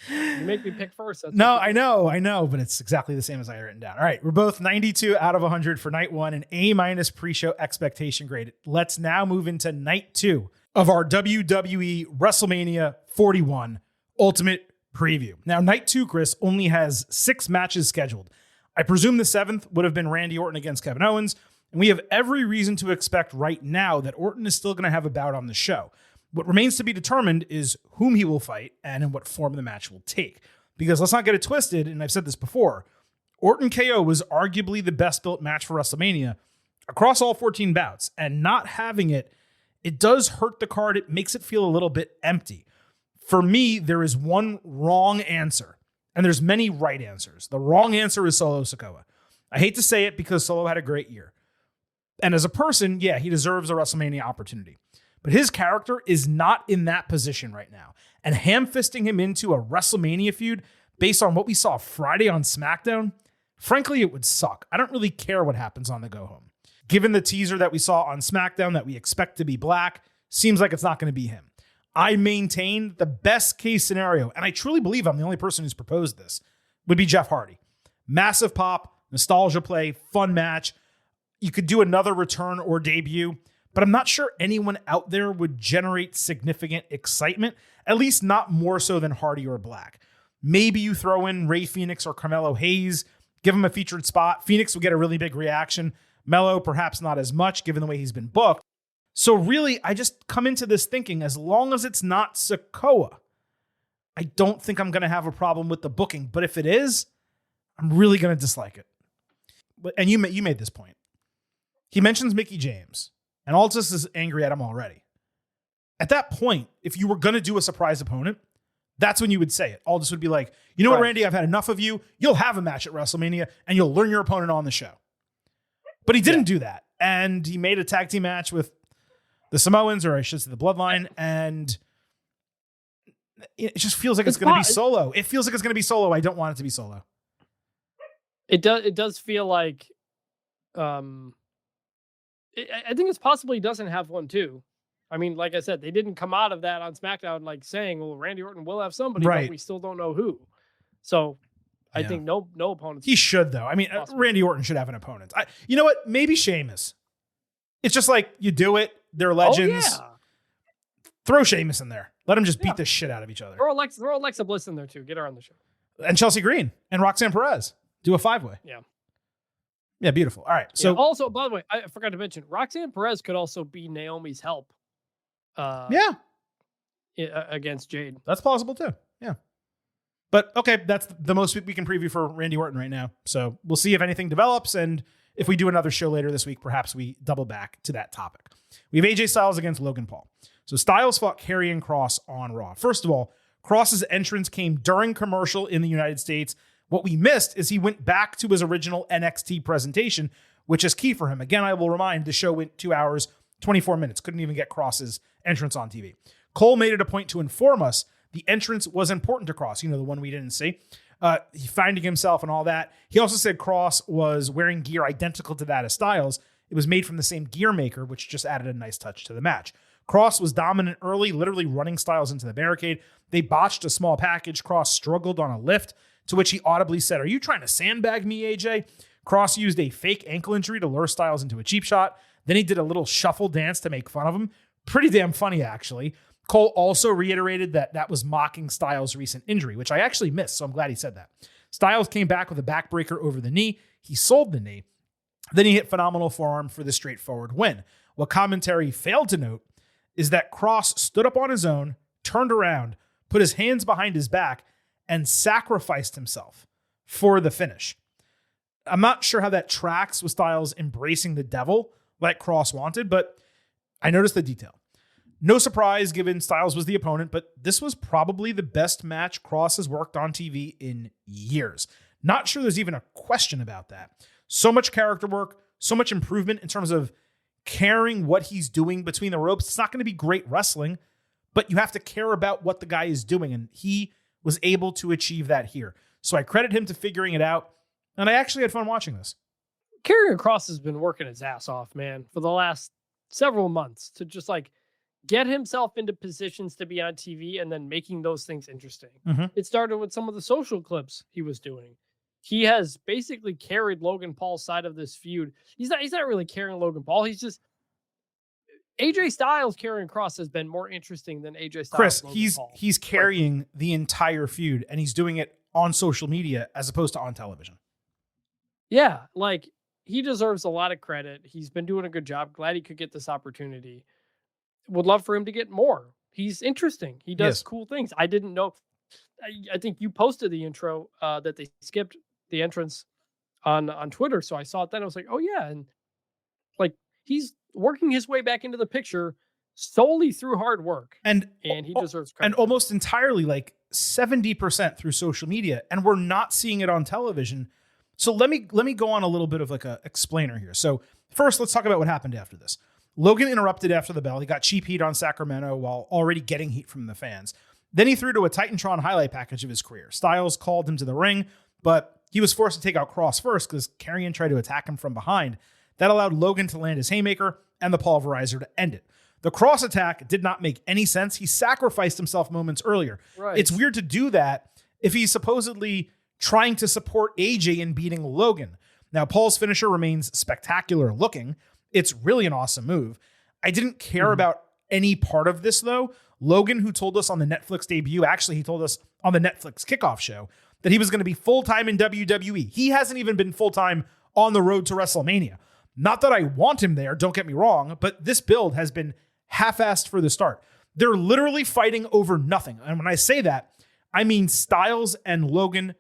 You make me pick first. That's No, I know, but it's exactly the same as I had written down. All right, we're both 92 out of 100 for night one, an A- pre-show expectation grade. Let's now move into night two of our WWE WrestleMania 41 Ultimate Preview. Now, night two, Chris, only has 6 matches scheduled. I presume the 7th would have been Randy Orton against Kevin Owens, and we have every reason to expect right now that Orton is still going to have a bout on the show. What remains to be determined is whom he will fight and in what form the match will take. Because let's not get it twisted, and I've said this before, Orton KO was arguably the best built match for WrestleMania across all 14 bouts, and not having it, it does hurt the card. It makes it feel a little bit empty. For me, there is one wrong answer, and there's many right answers. The wrong answer is Solo Sikoa. I hate to say it because Solo had a great year. And as a person, yeah, he deserves a WrestleMania opportunity. But his character is not in that position right now. And ham-fisting him into a WrestleMania feud based on what we saw Friday on SmackDown, frankly, it would suck. I don't really care what happens on the go-home. Given the teaser that we saw on SmackDown that we expect to be Black, seems like it's not going to be him. I maintain the best case scenario, and I truly believe I'm the only person who's proposed this, would be Jeff Hardy. Massive pop, nostalgia play, fun match. You could do another return or debut, but I'm not sure anyone out there would generate significant excitement, at least not more so than Hardy or Black. Maybe you throw in Rey Fenix or Carmelo Hayes, give him a featured spot. Phoenix would get a really big reaction. Melo, perhaps not as much, given the way he's been booked. So really, I just come into this thinking, as long as it's not Sikoa, I don't think I'm going to have a problem with the booking. But if it is, I'm really going to dislike it. And you made this point. He mentions Mickie James. And Aldis is angry at him already. At that point, if you were going to do a surprise opponent, that's when you would say it. Aldis would be like, you know what, Randy, I've had enough of you. You'll have a match at WrestleMania and you'll learn your opponent on the show. But he didn't do that. And he made a tag team match with the Samoans, or I should say the Bloodline. And it just feels like it's going to be Solo. It feels like it's going to be Solo. I don't want it to be Solo. It does feel like... I think it's possible he doesn't have one too. I mean, like I said, they didn't come out of that on SmackDown like saying, well, Randy Orton will have somebody, but we still don't know who. So I think no opponents. He should, though. I mean, Randy Orton should have an opponent. You know what? Maybe Sheamus. It's just like, you do it. They're legends. Oh, yeah. Throw Sheamus in there. Let them just beat the shit out of each other. Throw Alexa Bliss in there too. Get her on the show. And Chelsea Green and Roxanne Perez. Do a 5-way. Yeah. Yeah, beautiful. All right. So also, by the way, I forgot to mention, Roxanne Perez could also be Naomi's help. Against Jade. That's plausible too. Yeah. But okay, that's the most we can preview for Randy Orton right now. So we'll see if anything develops, and if we do another show later this week, perhaps we double back to that topic. We have AJ Styles against Logan Paul. So Styles fought Karrion Kross on Raw. First of all, Kross's entrance came during commercial in the United States. What we missed is he went back to his original NXT presentation, which is key for him. Again, I will remind, the show went 2 hours, 24 minutes. Couldn't even get Kross's entrance on TV. Cole made it a point to inform us the entrance was important to Kross, the one we didn't see. He finding himself and all that. He also said Kross was wearing gear identical to that of Styles. It was made from the same gear maker, which just added a nice touch to the match. Kross was dominant early, literally running Styles into the barricade. They botched a small package. Kross struggled on a lift, to which he audibly said, "Are you trying to sandbag me, AJ?" Kross used a fake ankle injury to lure Styles into a cheap shot. Then he did a little shuffle dance to make fun of him. Pretty damn funny, actually. Cole also reiterated that was mocking Styles' recent injury, which I actually missed, so I'm glad he said that. Styles came back with a backbreaker over the knee. He sold the knee. Then he hit phenomenal forearm for the straightforward win. What commentary failed to note is that Kross stood up on his own, turned around, put his hands behind his back, and sacrificed himself for the finish. I'm not sure how that tracks with Styles embracing the devil like Kross wanted, but I noticed the detail. No surprise given Styles was the opponent, but this was probably the best match Cross has worked on TV in years. Not sure there's even a question about that. So much character work, so much improvement in terms of caring what he's doing between the ropes. It's not going to be great wrestling, but you have to care about what the guy is doing, and he was able to achieve that here. So I credit him to figuring it out, and I actually had fun watching this. Karrion Kross has been working his ass off, man, for the last several months to just like get himself into positions to be on TV and then making those things interesting. Mm-hmm. It started with some of the social clips he was doing. He has basically carried Logan Paul's side of this feud. He's not really carrying Logan Paul. He's just AJ Styles carrying Kross has been more interesting than AJ Styles. Chris, Logan Paul. he's carrying the entire feud, and he's doing it on social media as opposed to on television. Yeah, like he deserves a lot of credit. He's been doing a good job. Glad he could get this opportunity. Would love for him to get more. He's interesting. He does cool things. I didn't know. I think you posted the intro that they skipped the entrance on Twitter. So I saw it then. I was like, oh yeah. And like, he's working his way back into the picture solely through hard work. And he deserves credit. And almost entirely, like 70% through social media. And we're not seeing it on television. So let me go on a little bit of like a explainer here. So first, let's talk about what happened after this. Logan interrupted after the bell. He got cheap heat on Sacramento while already getting heat from the fans. Then he threw to a Titantron highlight package of his career. Styles called him to the ring, but he was forced to take out Kross first because Karrion tried to attack him from behind. That allowed Logan to land his haymaker and the pulverizer to end it. The Kross attack did not make any sense. He sacrificed himself moments earlier. Right. It's weird to do that if he's supposedly trying to support AJ in beating Logan. Now, Paul's finisher remains spectacular looking. It's really an awesome move. I didn't care about any part of this, though. Logan, who told us on the Netflix debut, actually, he told us on the Netflix kickoff show that he was going to be full-time in WWE. He hasn't even been full-time on the road to WrestleMania. Not that I want him there, don't get me wrong, but this build has been half-assed for the start. They're literally fighting over nothing. And when I say that, I mean Styles and Logan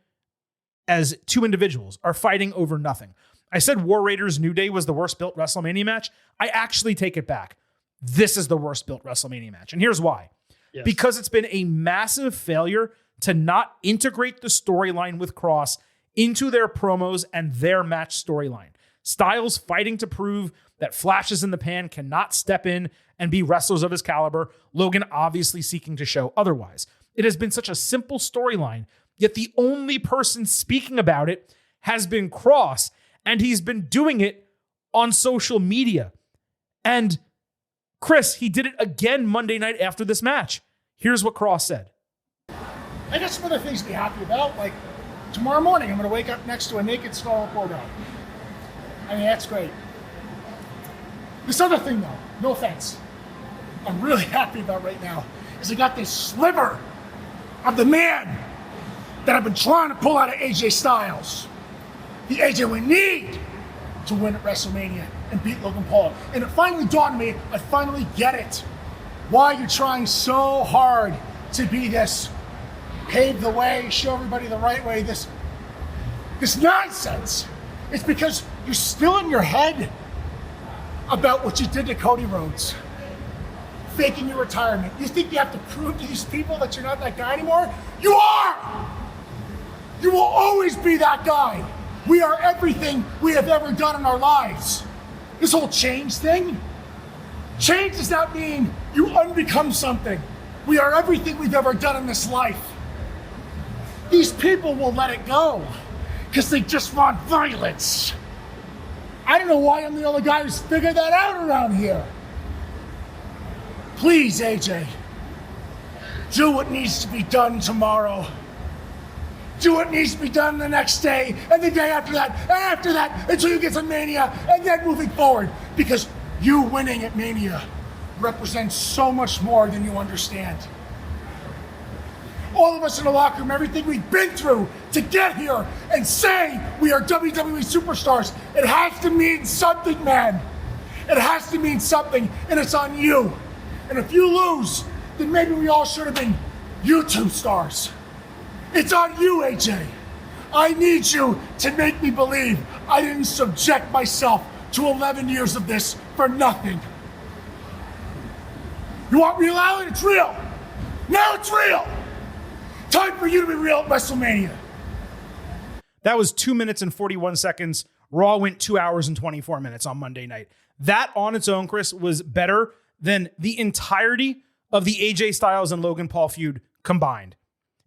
as two individuals are fighting over nothing. I said War Raiders New Day was the worst built WrestleMania match. I actually take it back. This is the worst built WrestleMania match. And here's why. Yes. Because it's been a massive failure to not integrate the storyline with Kross into their promos and their match storyline. Styles fighting to prove that flashes in the pan cannot step in and be wrestlers of his caliber. Logan obviously seeking to show otherwise. It has been such a simple storyline, yet the only person speaking about it has been Kross. And he's been doing it on social media. And Chris, he did it again Monday night after this match. Here's what Kross said. I got some other things to be happy about. Like tomorrow morning, I'm going to wake up next to a naked Scarlet Bordeaux. I mean, that's great. This other thing, though, no offense, I'm really happy about right now is I got this sliver of the man that I've been trying to pull out of AJ Styles. The AJ we need to win at WrestleMania and beat Logan Paul. And it finally dawned on me, I finally get it. Why you're trying so hard to be this, pave the way, show everybody the right way, this nonsense. It's because you're still in your head about what you did to Cody Rhodes. Faking your retirement. You think you have to prove to these people that you're not that guy anymore? You are! You will always be that guy. We are everything we have ever done in our lives. This whole change thing, change does not mean you unbecome something. We are everything we've ever done in this life. These people will let it go because they just want violence. I don't know why I'm the only guy who's figured that out around here. Please, AJ, do what needs to be done tomorrow. Do what needs to be done the next day, and the day after that, and after that, until you get to Mania, and then moving forward. Because you winning at Mania represents so much more than you understand. All of us in the locker room, everything we've been through to get here and say we are WWE superstars, it has to mean something, man. It has to mean something, and it's on you. And if you lose, then maybe we all should have been YouTube stars. It's on you, AJ. I need you to make me believe I didn't subject myself to 11 years of this for nothing. You want real, Alan? It's real. Now it's real. Time for you to be real at WrestleMania. That was 2 minutes and 41 seconds. Raw went 2 hours and 24 minutes on Monday night. That on its own, Chris, was better than the entirety of the AJ Styles and Logan Paul feud combined.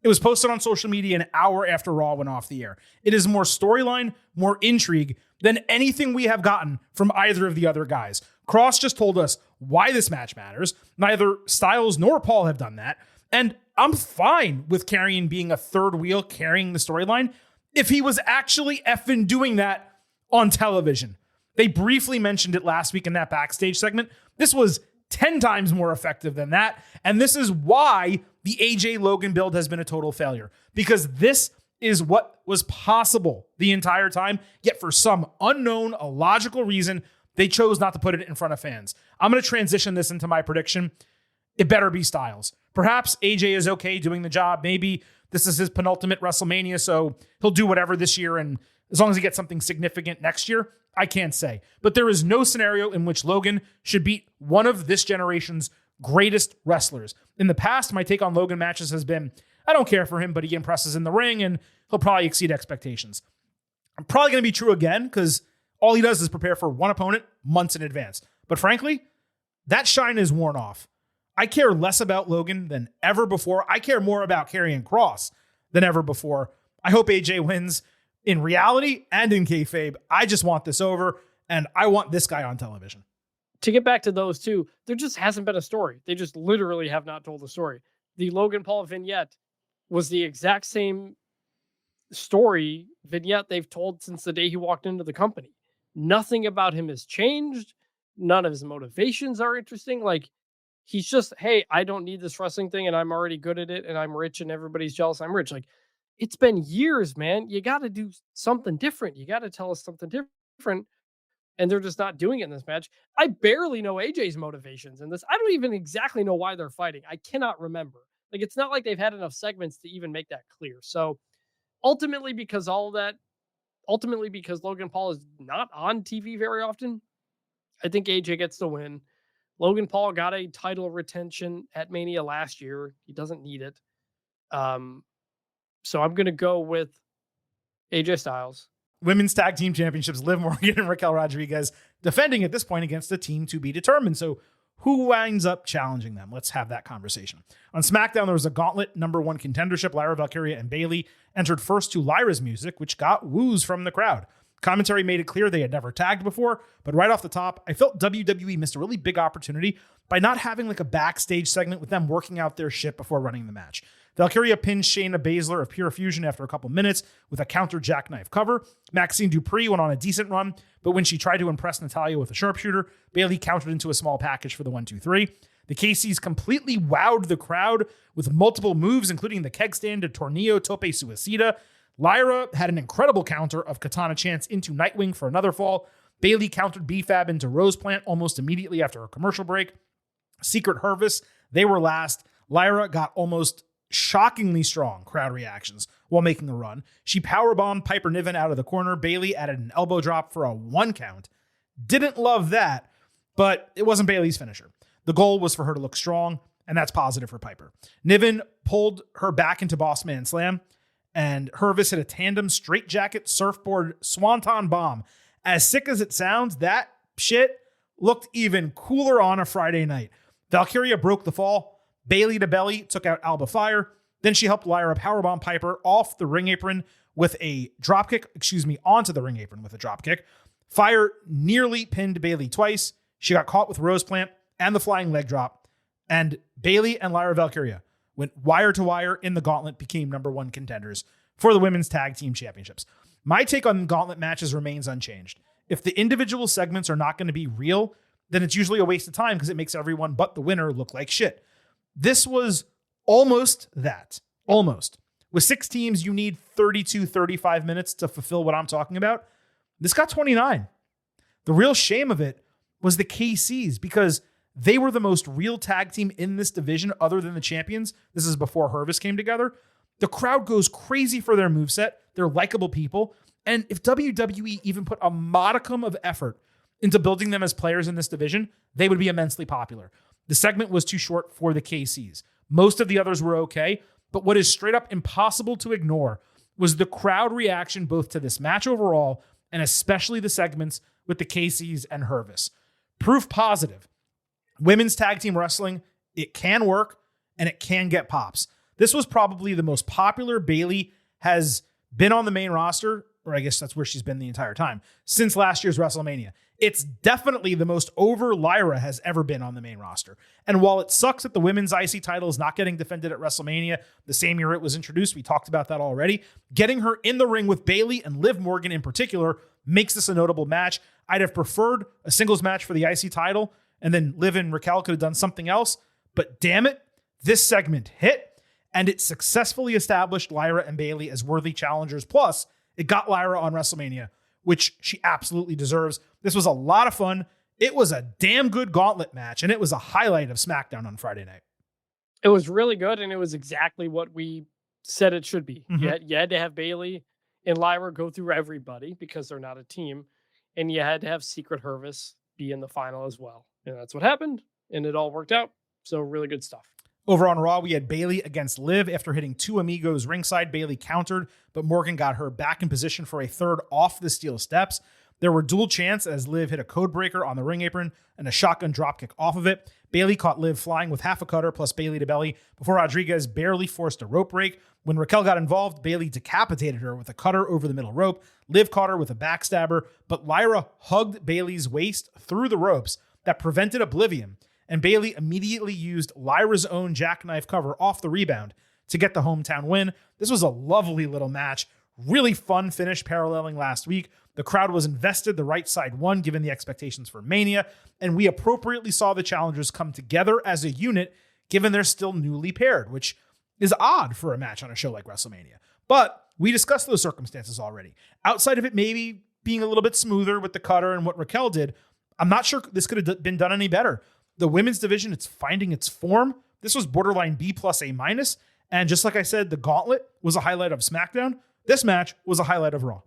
It was posted on social media an hour after Raw went off the air. It is more storyline, more intrigue than anything we have gotten from either of the other guys. Cross just told us why this match matters. Neither Styles nor Paul have done that. And I'm fine with Karrion being a third wheel carrying the storyline if he was actually effing doing that on television. They briefly mentioned it last week in that backstage segment. This was 10 times more effective than that. And this is why the AJ Logan build has been a total failure, because this is what was possible the entire time. Yet for some unknown, illogical reason, they chose not to put it in front of fans. I'm going to transition this into my prediction. It better be Styles. Perhaps AJ is okay doing the job. Maybe this is his penultimate WrestleMania, so he'll do whatever this year. And as long as he gets something significant next year, I can't say. But there is no scenario in which Logan should beat one of this generation's greatest wrestlers. In the past, my take on Logan matches has been, I don't care for him, but he impresses in the ring and he'll probably exceed expectations. I'm probably going to be true again because all he does is prepare for one opponent months in advance. But frankly, that shine is worn off. I care less about Logan than ever before. I care more about Karrion Kross than ever before. I hope AJ wins in reality and in kayfabe. I just want this over, and I want this guy on television. To get back to those two, there just hasn't been a story. They just literally have not told a story. The Logan Paul vignette was the exact same story vignette they've told since the day he walked into the company. Nothing about him has changed. None of his motivations are interesting. Like, he's just, hey, I don't need this wrestling thing and I'm already good at it and I'm rich and everybody's jealous I'm rich. Like, it's been years, man. You got to do something different. You got to tell us something different. And they're just not doing it in this match. I barely know AJ's motivations in this. I don't even exactly know why they're fighting. I cannot remember. Like, it's not like they've had enough segments to even make that clear. So ultimately, because Logan Paul is not on TV very often, I think AJ gets the win. Logan Paul got a title retention at Mania last year. He doesn't need it. So I'm going to go with AJ Styles. Women's Tag Team Championships, Liv Morgan and Raquel Rodriguez defending at this point against a team to be determined. So who winds up challenging them? Let's have that conversation. On SmackDown, there was a gauntlet number one contendership. Lyra Valkyria and Bayley entered first to Lyra's music, which got woos from the crowd. Commentary made it clear they had never tagged before, but right off the top, I felt WWE missed a really big opportunity by not having like a backstage segment with them working out their shit before running the match. Valkyria pinned Shayna Baszler of Pure Fusion after a couple minutes with a counter jackknife cover. Maxine Dupree went on a decent run, but when she tried to impress Natalya with a sharpshooter, Bayley countered into a small package for the 1-2-3. The KCs completely wowed the crowd with multiple moves, including the keg stand to Tornillo Tope Suicida. Lyra had an incredible counter of Katana Chance into Nightwing for another fall. Bayley countered B-Fab into Rose Plant almost immediately after a commercial break. Secret Hervis, they were last. Lyra got almost shockingly strong crowd reactions while making a run. She powerbombed Piper Niven out of the corner. Bayley added an elbow drop for a 1 count. Didn't love that, but it wasn't Bayley's finisher. The goal was for her to look strong, and that's positive for Piper. Niven pulled her back into Boss Man Slam, and Hervis hit a tandem straightjacket surfboard swanton bomb. As sick as it sounds, that shit looked even cooler on a Friday night. Valkyria broke the fall. Bayley to belly took out Alba Fire. Then she helped Lyra powerbomb Piper off the ring apron with a dropkick. Onto the ring apron with a dropkick. Fire nearly pinned Bayley twice. She got caught with Rose Plant and the flying leg drop. And Bayley and Lyra Valkyria went wire to wire in the gauntlet, became number one contenders for the Women's Tag Team Championships. My take on gauntlet matches remains unchanged. If the individual segments are not going to be real, then it's usually a waste of time because it makes everyone but the winner look like shit. This was almost that. Almost. With 6 teams, you need 32, 35 minutes to fulfill what I'm talking about. This got 29. The real shame of it was the KCs because they were the most real tag team in this division other than the champions. This is before Hervis came together. The crowd goes crazy for their moveset. They're likable people. And if WWE even put a modicum of effort into building them as players in this division, they would be immensely popular. The segment was too short for the KCs. Most of the others were okay, but what is straight up impossible to ignore was the crowd reaction both to this match overall and especially the segments with the KCs and Hervis. Proof positive. Women's tag team wrestling, it can work and it can get pops. This was probably the most popular Bayley has been on the main roster, or I guess that's where she's been the entire time, since last year's WrestleMania. It's definitely the most over Lyra has ever been on the main roster. And while it sucks that the women's IC title is not getting defended at WrestleMania the same year it was introduced, we talked about that already, getting her in the ring with Bayley and Liv Morgan in particular makes this a notable match. I'd have preferred a singles match for the IC title, and then Liv and Raquel could have done something else. But damn it, this segment hit, and it successfully established Lyra and Bayley as worthy challengers. Plus, it got Lyra on WrestleMania, which she absolutely deserves. This was a lot of fun. It was a damn good gauntlet match, and it was a highlight of SmackDown on Friday night. It was really good, and it was exactly what we said it should be. Mm-hmm. You had to have Bayley and Lyra go through everybody because they're not a team, and you had to have Secret Hervis be in the final as well. And that's what happened, and it all worked out. So really good stuff. Over on Raw, we had Bayley against Liv. After hitting two amigos ringside, Bayley countered, but Morgan got her back in position for a third off the steel steps. There were dual chants as Liv hit a code breaker on the ring apron and a shotgun dropkick off of it. Bayley caught Liv flying with half a cutter plus Bayley to belly before Rodriguez barely forced a rope break. When Raquel got involved, Bayley decapitated her with a cutter over the middle rope. Liv caught her with a backstabber, but Lyra hugged Bayley's waist through the ropes that prevented oblivion, and Bayley immediately used Lyra's own jackknife cover off the rebound to get the hometown win. This was a lovely little match. Really fun finish paralleling last week. The crowd was invested. The right side won, given the expectations for Mania, and we appropriately saw the challengers come together as a unit, given they're still newly paired, which is odd for a match on a show like WrestleMania. But we discussed those circumstances already. Outside of it maybe being a little bit smoother with the cutter and what Raquel did, I'm not sure this could have been done any better. The women's division, it's finding its form. This was borderline B plus A minus. And just like I said, the gauntlet was a highlight of SmackDown. This match was a highlight of Raw.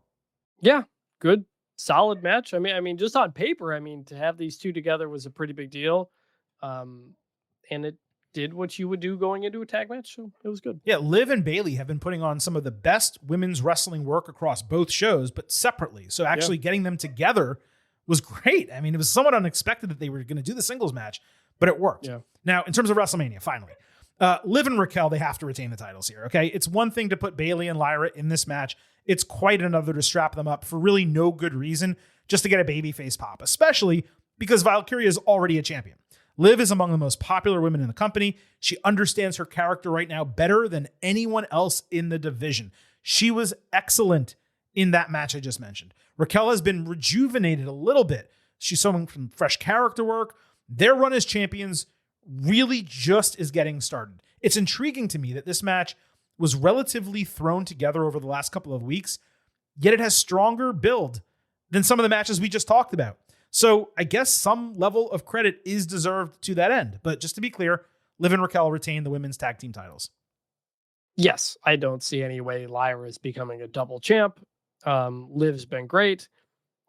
Yeah, good, solid match. I mean, just on paper, to have these two together was a pretty big deal. And it did what you would do going into a tag match, so it was good. Yeah, Liv and Bayley have been putting on some of the best women's wrestling work across both shows, but separately. So actually getting them together was great. It was somewhat unexpected that they were going to do the singles match, but it worked. Yeah. Now, in terms of WrestleMania, finally, Liv and Raquel, they have to retain the titles here, okay? It's one thing to put Bayley and Lyra in this match. It's quite another to strap them up for really no good reason, just to get a babyface pop, especially because Valkyria is already a champion. Liv is among the most popular women in the company. She understands her character right now better than anyone else in the division. She was excellent in that match I just mentioned. Raquel has been rejuvenated a little bit. She's showing some fresh character work. Their run as champions really just is getting started. It's intriguing to me that this match was relatively thrown together over the last couple of weeks, yet it has stronger build than some of the matches we just talked about. So I guess some level of credit is deserved to that end. But just to be clear, Liv and Raquel retain the women's tag team titles. Yes, I don't see any way Lyra is becoming a double champ. Liv's been great.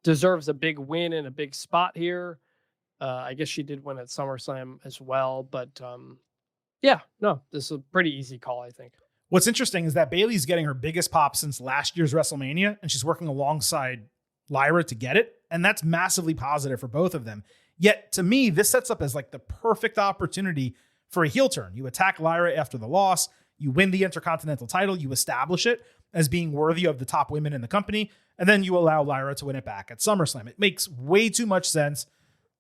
Deserves a big win in a big spot here. I guess she did win at SummerSlam as well. But this is a pretty easy call, I think. What's interesting is that Bayley's getting her biggest pop since last year's WrestleMania, and she's working alongside Lyra to get it. And that's massively positive for both of them. Yet to me, this sets up as like the perfect opportunity for a heel turn. You attack Lyra after the loss, you win the Intercontinental title, you establish it as being worthy of the top women in the company, and then you allow Lyra to win it back at SummerSlam. It makes way too much sense.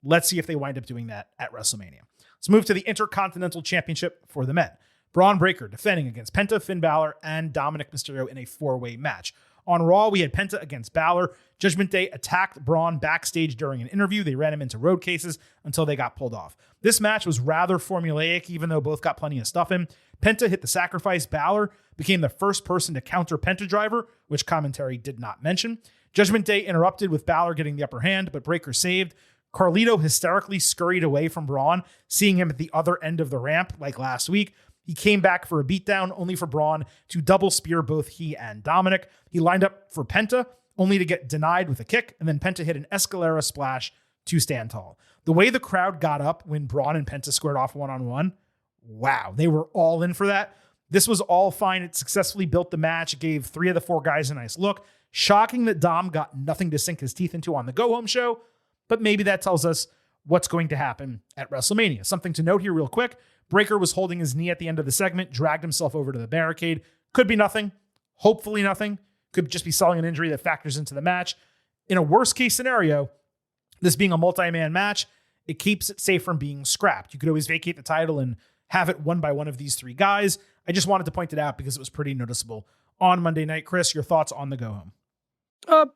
Let's see if they wind up doing that at WrestleMania. Let's move to the Intercontinental Championship for the men. Braun Breaker defending against Penta, Finn Balor, and Dominic Mysterio in a four-way match. On Raw, we had Penta against Balor. Judgment Day attacked Braun backstage during an interview. They ran him into road cases until they got pulled off. This match was rather formulaic, even though both got plenty of stuff in. Penta hit the sacrifice. Balor became the first person to counter Penta Driver, which commentary did not mention. Judgment Day interrupted with Balor getting the upper hand, but Breaker saved. Carlito hysterically scurried away from Braun, seeing him at the other end of the ramp like last week. He came back for a beatdown, only for Braun to double spear both he and Dominic. He lined up for Penta, only to get denied with a kick, and then Penta hit an Escalera splash to stand tall. The way the crowd got up when Braun and Penta squared off one-on-one, wow, they were all in for that. This was all fine. It successfully built the match. It gave 3 of the 4 guys a nice look. Shocking that Dom got nothing to sink his teeth into on the go-home show, but maybe that tells us what's going to happen at WrestleMania. Something to note here real quick. Breakker was holding his knee at the end of the segment, dragged himself over to the barricade. Could be nothing. Hopefully nothing. Could just be selling an injury that factors into the match. In a worst case scenario, this being a multi-man match, it keeps it safe from being scrapped. You could always vacate the title and have it won by one of these 3 guys. I just wanted to point it out because it was pretty noticeable on Monday night. Chris, your thoughts on the go-home?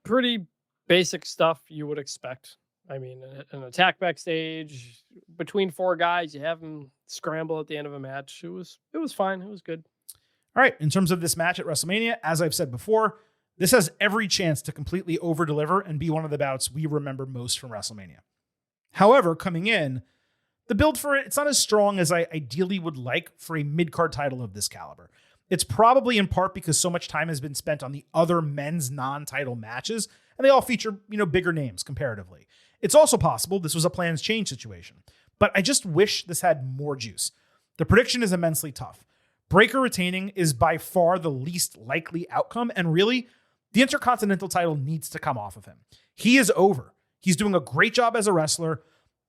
Pretty basic stuff you would expect. I mean, an attack backstage between 4 guys, you have them scramble at the end of a match. It was fine. It was good. All right. In terms of this match at WrestleMania, as I've said before, this has every chance to completely over-deliver and be one of the bouts we remember most from WrestleMania. However, coming in, the build for it's not as strong as I ideally would like for a mid-card title of this caliber. It's probably in part because so much time has been spent on the other men's non-title matches, and they all feature, bigger names comparatively. It's also possible this was a plans change situation, but I just wish this had more juice. The prediction is immensely tough. Breakker retaining is by far the least likely outcome, and really, the Intercontinental title needs to come off of him. He is over. He's doing a great job as a wrestler.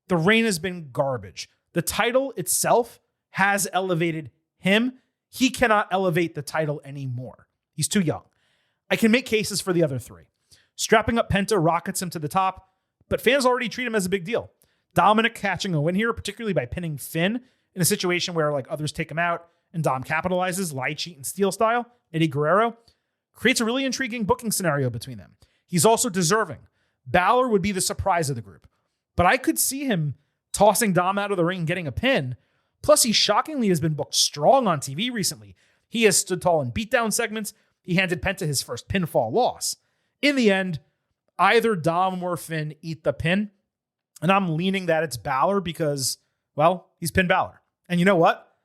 The reign has been garbage. The title itself has elevated him. He cannot elevate the title anymore. He's too young. I can make cases for the other 3. Strapping up Penta rockets him to the top, but fans already treat him as a big deal. Dominic catching a win here, particularly by pinning Finn in a situation where others take him out and Dom capitalizes, lie, cheat, and steal style. Eddie Guerrero creates a really intriguing booking scenario between them. He's also deserving. Balor would be the surprise of the group, but I could see him tossing Dom out of the ring and getting a pin. Plus, he shockingly has been booked strong on TV recently. He has stood tall in beatdown segments. He handed Penta his first pinfall loss. In the end, either Dom or Finn eat the pin, and I'm leaning that it's Balor because, he's pinned Balor. And you know what?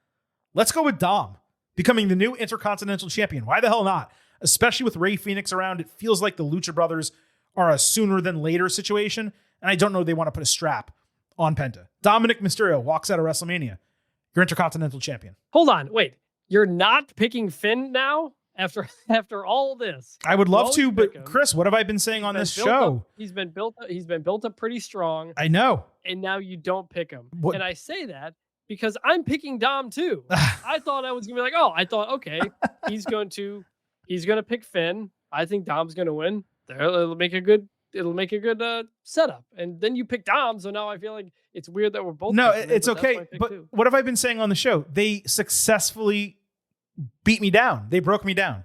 Let's go with Dom becoming the new Intercontinental Champion. Why the hell not? Especially with Rey Fenix around, it feels like the Lucha Brothers are a sooner than later situation, and I don't know they want to put a strap on Penta. Dominic Mysterio walks out of WrestleMania. You're Intercontinental Champion. Hold on, wait. You're not picking Finn now after all this? I would love to, but Chris, what have I been saying on this show? He's been built up pretty strong. I know. And now you don't pick him. What? And I say that because I'm picking Dom too. I thought I was gonna be okay, he's gonna pick Finn. I think Dom's gonna win. It'll make a good setup. And then you pick Dom, so now I feel like it's weird that we're both. No, it's okay. But what have I been saying on the show? They successfully beat me down. They broke me down.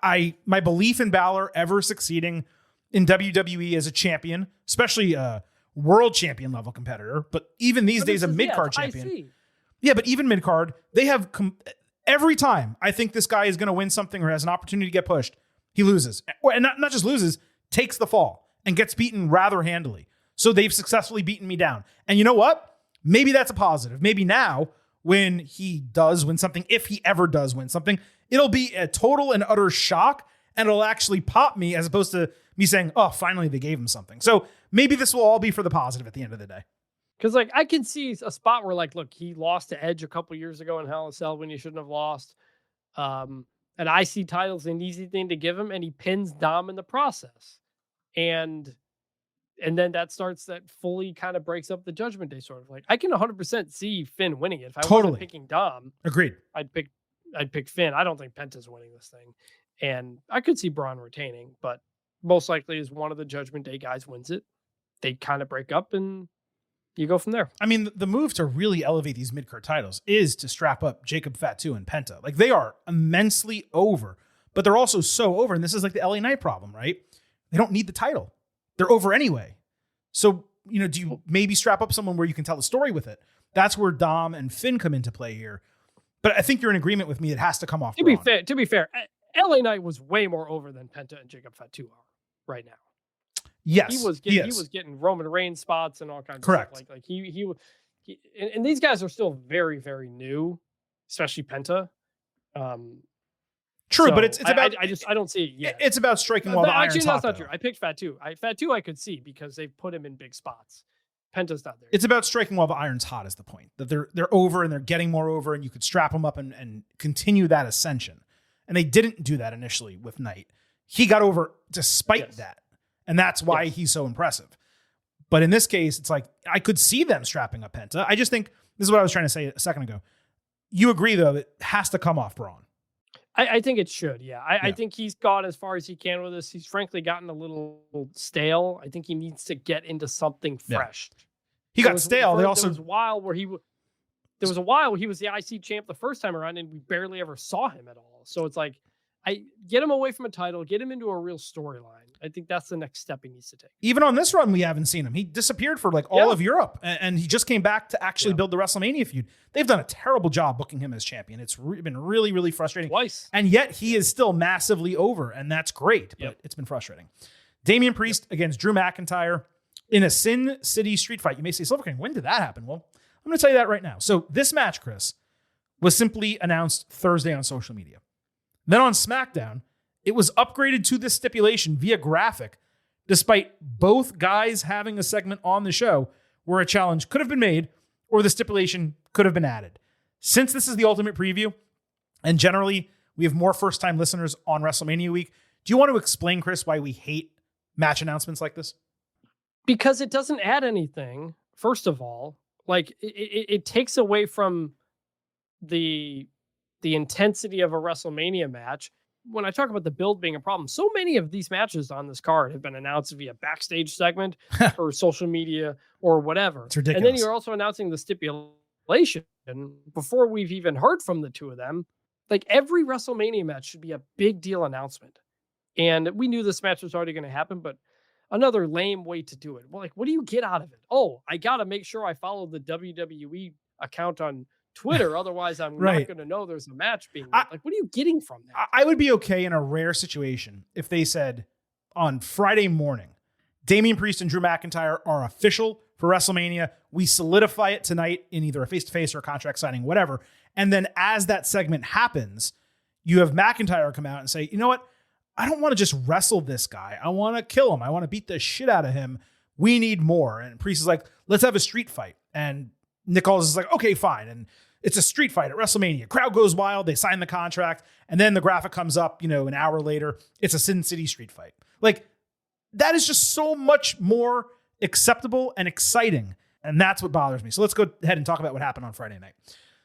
My belief in Balor ever succeeding in WWE as a champion, especially a world champion level competitor, but even these days a mid-card champion. Yeah, but even mid-card, they have every time I think this guy is going to win something or has an opportunity to get pushed, he loses. And not just loses, takes the fall and gets beaten rather handily. So they've successfully beaten me down. And you know what? Maybe that's a positive. Maybe now when he does win something, if he ever does win something, it'll be a total and utter shock and it'll actually pop me as opposed to me saying, oh, finally they gave him something. So maybe this will all be for the positive at the end of the day. Because I can see a spot where look, he lost to Edge a couple years ago in Hell in a Cell when he shouldn't have lost. An IC title's an easy thing to give him, and he pins Dom in the process. And then that fully kind of breaks up the Judgment Day sort of. I can 100% see Finn winning it. If I wasn't picking Dom, agreed. I'd pick Finn. I don't think Penta's winning this thing. And I could see Braun retaining, but most likely is one of the Judgment Day guys wins it. They kind of break up and you go from there. I mean, the move to really elevate these mid-card titles is to strap up Jacob Fatu and Penta. They are immensely over, but they're also so over. And this is the LA Knight problem, right? They don't need the title. They're over anyway. So, do you maybe strap up someone where you can tell a story with it? That's where Dom and Finn come into play here. But I think you're in agreement with me. It has to come off. To be fair, LA Knight was way more over than Penta and Jacob Fatu are right now. Yes, he was getting Roman Reigns spots and all kinds Correct. of stuff. He and these guys are still very, very new, especially Penta. True, So but it's about I don't see it yet. it's about striking while the Actually, iron's no, hot. that's not Though. true. I picked Fatu. Fatu I could see because they've put him in big spots. Penta's not there. It's about striking while the iron's hot is the point. That they're over and they're getting more over, and you could strap them up and continue that ascension. And they didn't do that initially with Knight. He got over despite that. And that's why he's so impressive. But in this case, it's like I could see them strapping up Penta. I just think this is what I was trying to say a second ago. You agree, though, it has to come off Braun. I think it should, yeah. I think he's gone as far as he can with this. He's frankly gotten a little stale. I think he needs to get into something fresh. He got stale. There was a while where he was the IC champ the first time around, and we barely ever saw him at all. So it's like, get him away from a title, get him into a real storyline. I think that's the next step he needs to take. Even on this run, we haven't seen him. He disappeared for like all of Europe, and he just came back to actually build the WrestleMania feud. They've done a terrible job booking him as champion. It's been really, really frustrating. Twice. And yet he is still massively over, and that's great, but it's been frustrating. Damian Priest against Drew McIntyre in a Sin City street fight. You may say, Silver King, when did that happen? Well, I'm going to tell you that right now. So this match, Chris, was simply announced Thursday on social media. Then on SmackDown, it was upgraded to this stipulation via graphic, despite both guys having a segment on the show where a challenge could have been made or the stipulation could have been added. Since this is the ultimate preview, and generally we have more first-time listeners on WrestleMania week, do you want to explain, Chris, why we hate match announcements like this? Because it doesn't add anything, first of all. Like, it takes away from the intensity of a WrestleMania match. When I talk about the build being a problem, so many of these matches on this card have been announced via backstage segment or social media or whatever. It's ridiculous. And then you're also announcing the stipulation before we've even heard from the two of them. Like, every WrestleMania match should be a big deal announcement. And we knew this match was already going to happen, but another lame way to do it. Well, like, what do you get out of it? Oh, I got to make sure I follow the WWE account on Twitter. Otherwise, I'm not going to know there's a match being made. Like, what are you getting from that? I would be okay in a rare situation if they said on Friday morning, Damian Priest and Drew McIntyre are official for WrestleMania. We solidify it tonight in either a face-to-face or a contract signing, whatever. And then as that segment happens, you have McIntyre come out and say, you know what? I don't want to just wrestle this guy. I want to kill him. I want to beat the shit out of him. We need more. And Priest is like, let's have a street fight. And Nick Aldis is like, okay, fine. And it's a street fight at WrestleMania. Crowd goes wild. They sign the contract. And then the graphic comes up, an hour later. It's a Sin City street fight. Like, that is just so much more acceptable and exciting. And that's what bothers me. So let's go ahead and talk about what happened on Friday night.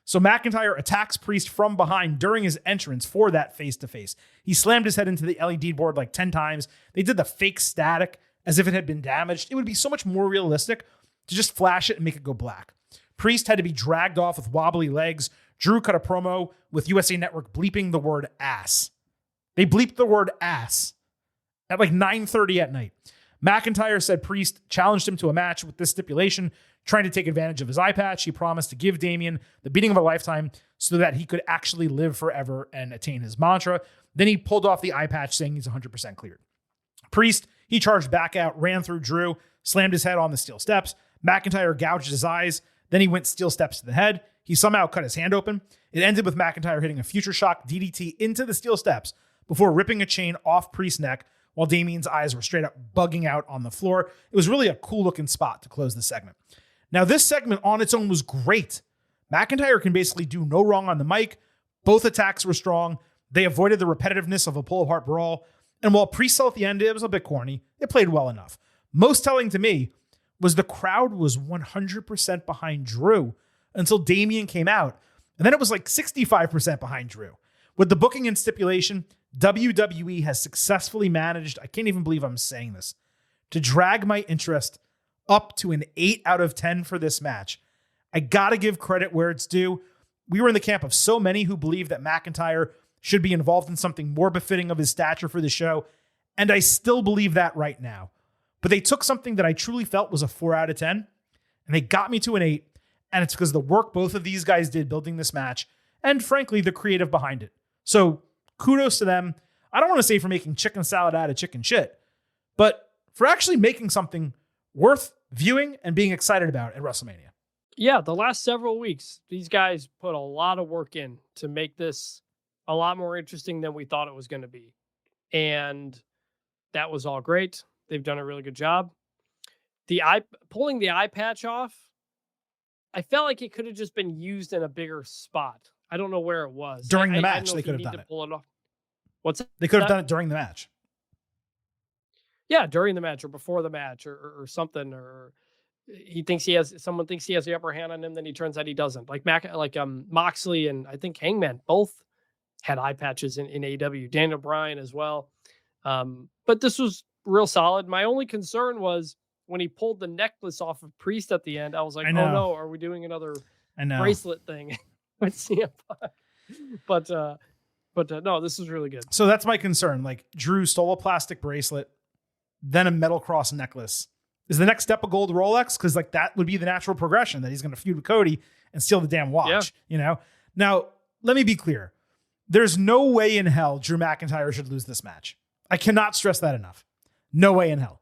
So McIntyre attacks Priest from behind during his entrance for that face-to-face. He slammed his head into the LED board like 10 times. They did the fake static as if it had been damaged. It would be so much more realistic to just flash it and make it go black. Priest had to be dragged off with wobbly legs. Drew cut a promo with USA Network bleeping the word ass. They bleeped the word ass at like 9:30 at night. McIntyre said Priest challenged him to a match with this stipulation, trying to take advantage of his eye patch. He promised to give Damian the beating of a lifetime so that he could actually live forever and attain his mantra. Then he pulled off the eye patch, saying he's 100% cleared. Priest, he charged back out, ran through Drew, slammed his head on the steel steps. McIntyre gouged his eyes. Then he went steel steps to the head. He somehow cut his hand open. It ended with McIntyre hitting a future shock DDT into the steel steps before ripping a chain off Priest's neck while Damian's eyes were straight up bugging out on the floor. It was really a cool looking spot to close the segment. Now, this segment on its own was great. McIntyre can basically do no wrong on the mic. Both attacks were strong. They avoided the repetitiveness of a pull-apart brawl. And while Priest fell at the end, it was a bit corny. It played well enough. Most telling to me was the crowd was 100% behind Drew until Damian came out. And then it was like 65% behind Drew. With the booking and stipulation, WWE has successfully managed, I can't even believe I'm saying this, to drag my interest up to an 8 out of 10 for this match. I got to give credit where it's due. We were in the camp of so many who believe that McIntyre should be involved in something more befitting of his stature for the show, and I still believe that right now. But they took something that I truly felt was a 4 out of 10, and they got me to an 8, and it's because of the work both of these guys did building this match, and frankly, the creative behind it. So kudos to them. I don't want to say for making chicken salad out of chicken shit, but for actually making something worth viewing and being excited about at WrestleMania. Yeah, the last several weeks, these guys put a lot of work in to make this a lot more interesting than we thought it was going to be. And that was all great. They've done a really good job. Pulling the eye patch off, I felt like it could have just been used in a bigger spot. I don't know where it was. During the I match, don't know they if you could have need done to pull it off. What's They could have that? done it during the match. Yeah, during the match or before the match or something, or someone thinks he has the upper hand on him, then he turns out he doesn't. Like Moxley and I think Hangman both had eye patches in AEW. Daniel Bryan as well. But this was real solid. My only concern was when he pulled the necklace off of Priest at the end. I was like, oh no, are we doing another bracelet thing with CM Punk? But no, this is really good. So that's my concern. Like, Drew stole a plastic bracelet, then a metal cross necklace. Is the next step a gold Rolex? Because like that would be the natural progression, that he's going to feud with Cody and steal the damn watch. Yeah. Now let me be clear. There's no way in hell Drew McIntyre should lose this match. I cannot stress that enough. No way in hell.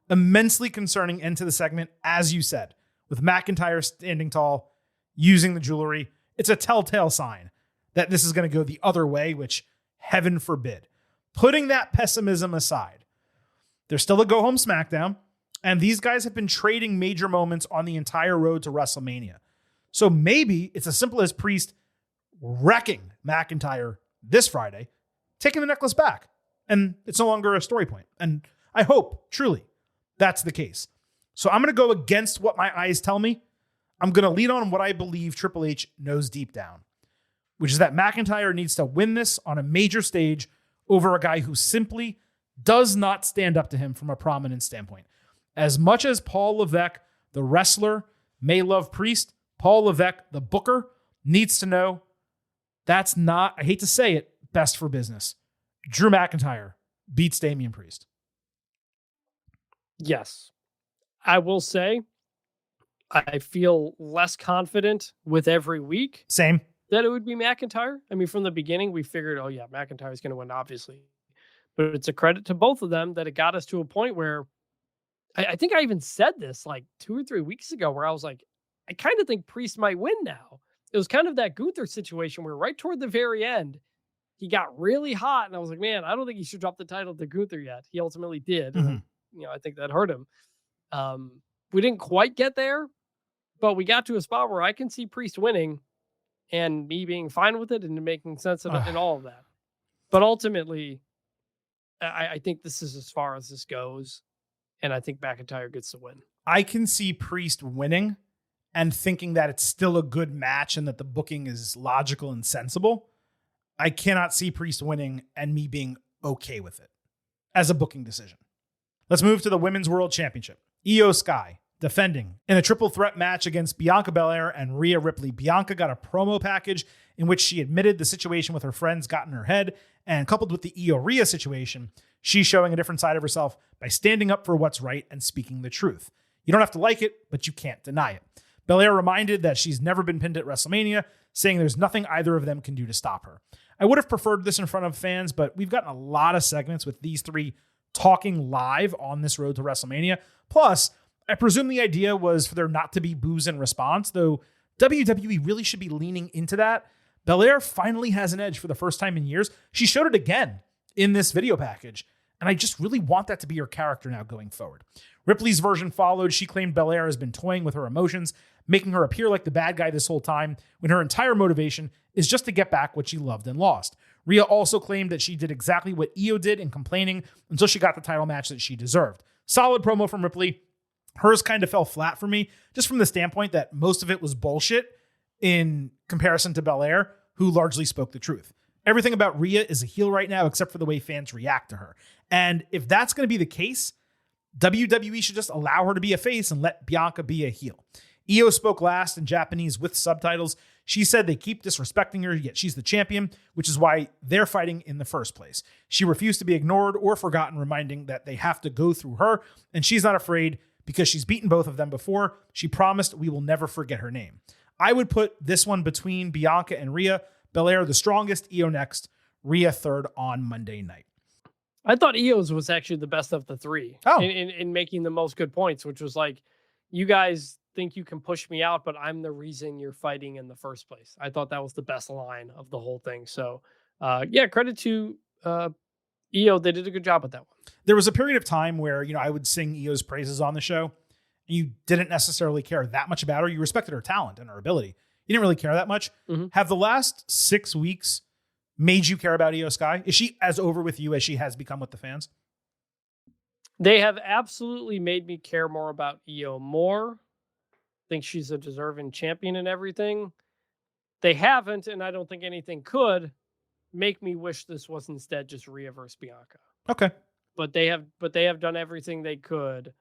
Immensely concerning end to the segment, as you said, with McIntyre standing tall, using the jewelry. It's a telltale sign that this is going to go the other way, which heaven forbid. Putting that pessimism aside, there's still a go-home SmackDown, and these guys have been trading major moments on the entire road to WrestleMania. So maybe it's as simple as Priest wrecking McIntyre this Friday, taking the necklace back, and it's no longer a story point. And I hope, truly, that's the case. So I'm going to go against what my eyes tell me. I'm going to lead on what I believe Triple H knows deep down, which is that McIntyre needs to win this on a major stage over a guy who simply does not stand up to him from a prominent standpoint. As much as Paul Levesque, the wrestler, may love Priest, Paul Levesque, the booker, needs to know that's not, I hate to say it, best for business. Drew McIntyre beats Damian Priest. Yes. I will say I feel less confident with every week. Same. That it would be McIntyre. I mean, from the beginning, we figured, oh yeah, McIntyre's going to win, obviously. But it's a credit to both of them that it got us to a point where I think I even said this like 2 or 3 weeks ago, where I was like, I kind of think Priest might win now. It was kind of that Gunther situation where right toward the very end, he got really hot. And I was like, man, I don't think he should drop the title to Gunther yet. He ultimately did. Mm-hmm. And, I think that hurt him. We didn't quite get there, but we got to a spot where I can see Priest winning and me being fine with it and making sense of it and all of that. But ultimately, I think this is as far as this goes. And I think McIntyre gets the win. I can see Priest winning and thinking that it's still a good match and that the booking is logical and sensible. I cannot see Priest winning and me being okay with it as a booking decision. Let's move to the Women's World Championship. Io Sky defending in a triple threat match against Bianca Belair and Rhea Ripley. Bianca got a promo package in which she admitted the situation with her friends got in her head, and coupled with the Io Rhea situation, she's showing a different side of herself by standing up for what's right and speaking the truth. You don't have to like it, but you can't deny it. Belair reminded that she's never been pinned at WrestleMania, saying there's nothing either of them can do to stop her. I would have preferred this in front of fans, but we've gotten a lot of segments with these three talking live on this road to WrestleMania. Plus, I presume the idea was for there not to be boos in response, though WWE really should be leaning into that. Belair finally has an edge for the first time in years. She showed it again in this video package, and I just really want that to be her character now going forward. Ripley's version followed. She claimed Belair has been toying with her emotions, making her appear like the bad guy this whole time, when her entire motivation is just to get back what she loved and lost. Rhea also claimed that she did exactly what Io did in complaining until she got the title match that she deserved. Solid promo from Ripley. Hers kind of fell flat for me, just from the standpoint that most of it was bullshit in comparison to Belair, who largely spoke the truth. Everything about Rhea is a heel right now, except for the way fans react to her. And if that's going to be the case, WWE should just allow her to be a face and let Bianca be a heel. Io spoke last in Japanese with subtitles. She said they keep disrespecting her, yet she's the champion, which is why they're fighting in the first place. She refused to be ignored or forgotten, reminding that they have to go through her, and she's not afraid because she's beaten both of them before. She promised we will never forget her name. I would put this one between Bianca and Rhea. Belair the strongest, Io next, Rhea third on Monday night. I thought Io's was actually the best of the three in making the most good points, which was like, you guys think you can push me out, but I'm the reason you're fighting in the first place. I thought that was the best line of the whole thing. So credit to Io. They did a good job with that one. There was a period of time where, I would sing Io's praises on the show, and you didn't necessarily care that much about her. You respected her talent and her ability. You didn't really care that much. Mm-hmm. Have the last 6 weeks made you care about Io Sky? Is she as over with you as she has become with the fans? They have absolutely made me care more about Io more. Think she's a deserving champion and everything. They haven't, and I don't think anything could make me wish this was instead just Rhea versus Bianca. Okay. But they have done everything they could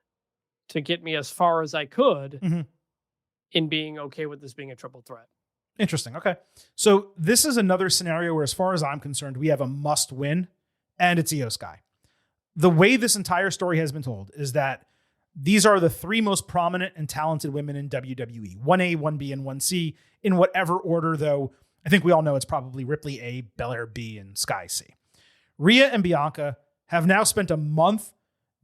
to get me as far as I could in being okay with this being a triple threat. Interesting. Okay. So this is another scenario where, as far as I'm concerned, we have a must win, and it's Io Sky. The way this entire story has been told is that these are the 3 most prominent and talented women in WWE. 1A, 1B, and 1C in whatever order, though I think we all know it's probably Ripley A, Belair B, and Sky C. Rhea and Bianca have now spent a month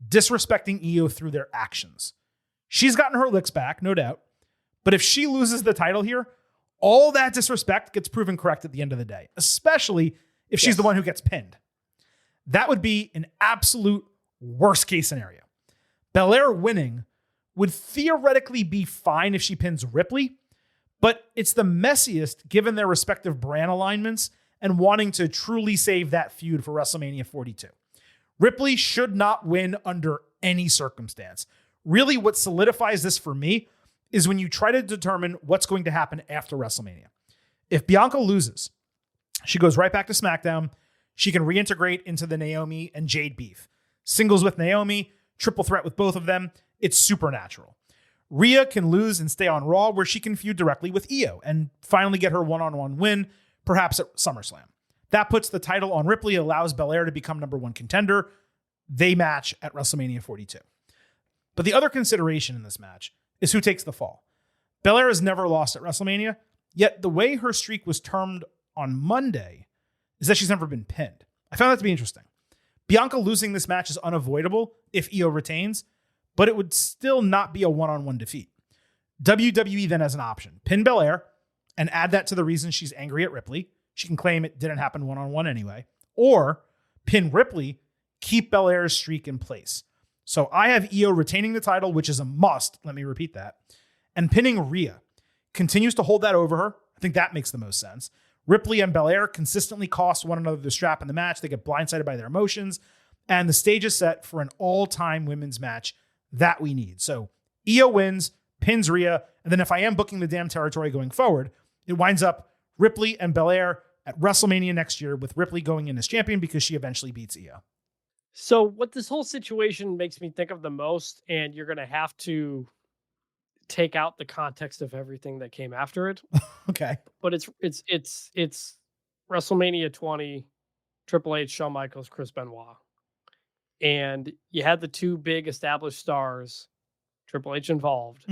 disrespecting Io through their actions. She's gotten her licks back, no doubt. But if she loses the title here, all that disrespect gets proven correct at the end of the day, especially if she's the one who gets pinned. That would be an absolute worst case scenario. Belair winning would theoretically be fine if she pins Ripley, but it's the messiest given their respective brand alignments and wanting to truly save that feud for WrestleMania 42. Ripley should not win under any circumstance. Really, what solidifies this for me is when you try to determine what's going to happen after WrestleMania. If Bianca loses, she goes right back to SmackDown. She can reintegrate into the Naomi and Jade beef. Singles with Naomi, triple threat with both of them. It's supernatural. Rhea can lose and stay on Raw, where she can feud directly with Io and finally get her one-on-one win, perhaps at SummerSlam. That puts the title on Ripley, allows Belair to become number 1 contender. They match at WrestleMania 42. But the other consideration in this match is who takes the fall. Belair has never lost at WrestleMania, yet the way her streak was termed on Monday is that she's never been pinned. I found that to be interesting. Bianca losing this match is unavoidable if Io retains, but it would still not be a one-on-one defeat. WWE then has an option. Pin Belair and add that to the reason she's angry at Ripley. She can claim it didn't happen one-on-one anyway. Or pin Ripley, keep Belair's streak in place. So I have Io retaining the title, which is a must. Let me repeat that. And pinning Rhea. Continues to hold that over her. I think that makes the most sense. Ripley and Belair consistently cost one another the strap in the match. They get blindsided by their emotions. And the stage is set for an all-time women's match that we need. So Io wins, pins Rhea, and then if I am booking the damn territory going forward, it winds up Ripley and Belair at WrestleMania next year, with Ripley going in as champion because she eventually beats Io. So what this whole situation makes me think of the most, and you're going to have to take out the context of everything that came after it. Okay. But it's WrestleMania 20, Triple H, Shawn Michaels, Chris Benoit. And you had the 2 big established stars, Triple H involved,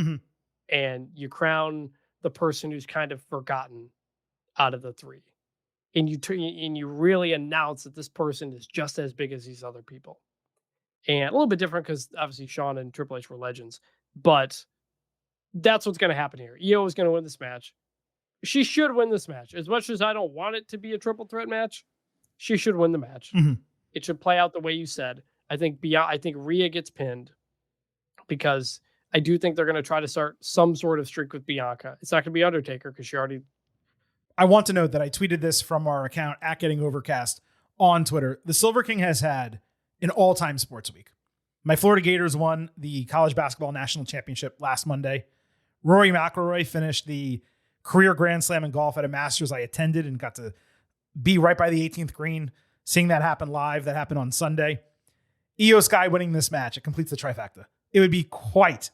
and you crown the person who's kind of forgotten out of the 3. And you really announce that this person is just as big as these other people. And a little bit different because obviously Shawn and Triple H were legends, but that's what's going to happen here. Io is going to win this match. She should win this match. As much as I don't want it to be a triple threat match, she should win the match. It should play out the way you said. I think Rhea gets pinned because I do think they're going to try to start some sort of streak with Bianca. It's not going to be Undertaker because she already... I want to note that I tweeted this from our account at Getting Overcast on Twitter. The Silver King has had an all-time sports week. My Florida Gators won the college basketball national championship last Monday. Rory McIlroy finished the career Grand Slam in golf at a Masters I attended and got to be right by the 18th green, seeing that happen live. That happened on Sunday. Io Sky winning this match, it completes the trifecta. It would be quite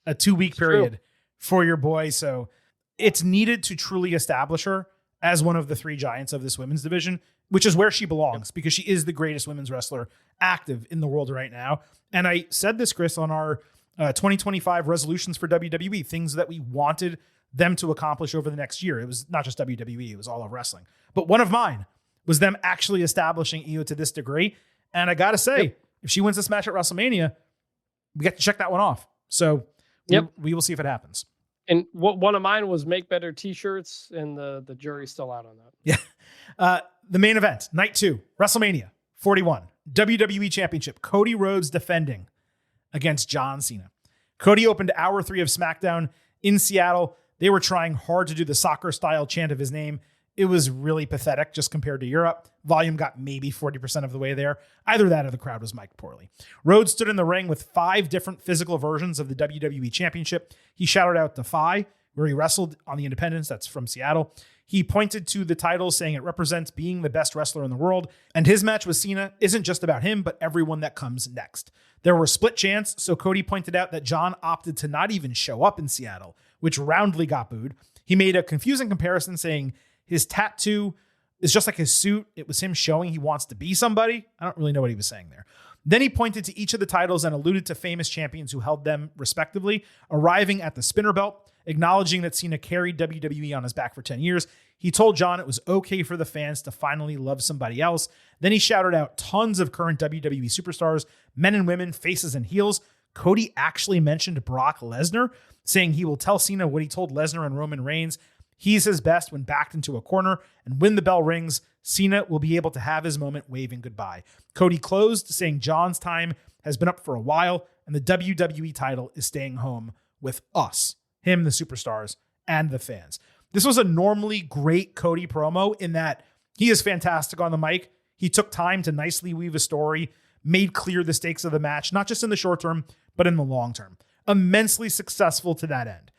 a 2-week period for your boy. So it's needed to truly establish her as one of the 3 giants of this women's division, which is where she belongs because she is the greatest women's wrestler active in the world right now. And I said this, Chris, on our 2025 resolutions for WWE, things that we wanted them to accomplish over the next year. It was not just WWE, it was all of wrestling. But one of mine was them actually establishing Io to this degree. And I got to say, if she wins this match at WrestleMania, we get to check that one off. So we will see if it happens. And one of mine was make better t-shirts, and the jury's still out on that. Yeah. The main event, night 2, WrestleMania 41, WWE Championship. Cody Rhodes defending against John Cena. Cody opened hour 3 of SmackDown in Seattle. They were trying hard to do the soccer-style chant of his name. It was really pathetic just compared to Europe. Volume got maybe 40% of the way there. Either that or the crowd was mic'd poorly. Rhodes stood in the ring with 5 different physical versions of the WWE Championship. He shouted out Defy, where he wrestled on the Independence. That's from Seattle. He pointed to the title, saying it represents being the best wrestler in the world. And his match with Cena isn't just about him, but everyone that comes next. There were split chants, so Cody pointed out that John opted to not even show up in Seattle, which roundly got booed. He made a confusing comparison, saying his tattoo is just like his suit. It was him showing he wants to be somebody. I don't really know what he was saying there. Then he pointed to each of the titles and alluded to famous champions who held them respectively, arriving at the spinner belt, acknowledging that Cena carried WWE on his back for 10 years. He told John it was okay for the fans to finally love somebody else. Then he shouted out tons of current WWE superstars, men and women, faces and heels. Cody actually mentioned Brock Lesnar, saying he will tell Cena what he told Lesnar and Roman Reigns. He's his best when backed into a corner, and when the bell rings, Cena will be able to have his moment waving goodbye. Cody closed, saying John's time has been up for a while, and the WWE title is staying home with us, him, the superstars, and the fans. This was a normally great Cody promo in that he is fantastic on the mic. He took time to nicely weave a story, made clear the stakes of the match, not just in the short term, but in the long term. Immensely successful to that end.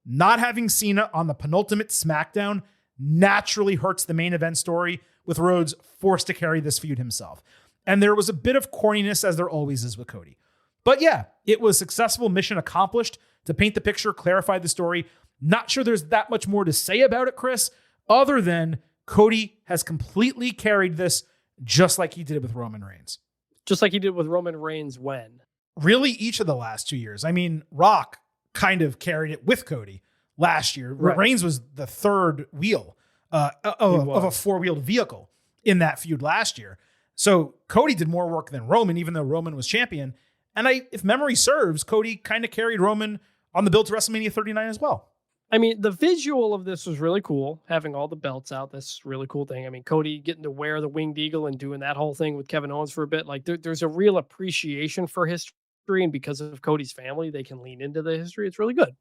Not having Cena on the penultimate SmackDown naturally hurts the main event story, with Rhodes forced to carry this feud himself. And there was a bit of corniness, as there always is with Cody. But yeah, it was successful, mission accomplished, to paint the picture, clarify the story. Not sure there's that much more to say about it, Chris, other than Cody has completely carried this just like he did with Roman Reigns. Just like he did with Roman Reigns when? Really, each of the last 2 years. I mean, Rock kind of carried it with Cody last year. Right. Reigns was the third wheel of a four-wheeled vehicle in that feud last year. So Cody did more work than Roman, even though Roman was champion. And if memory serves, Cody kind of carried Roman on the build to WrestleMania 39 as well. I mean, the visual of this was really cool, having all the belts out. That's a really cool thing. I mean, Cody getting to wear the winged eagle and doing that whole thing with Kevin Owens for a bit. Like, there's a real appreciation for history, and because of Cody's family, they can lean into the history. It's really good.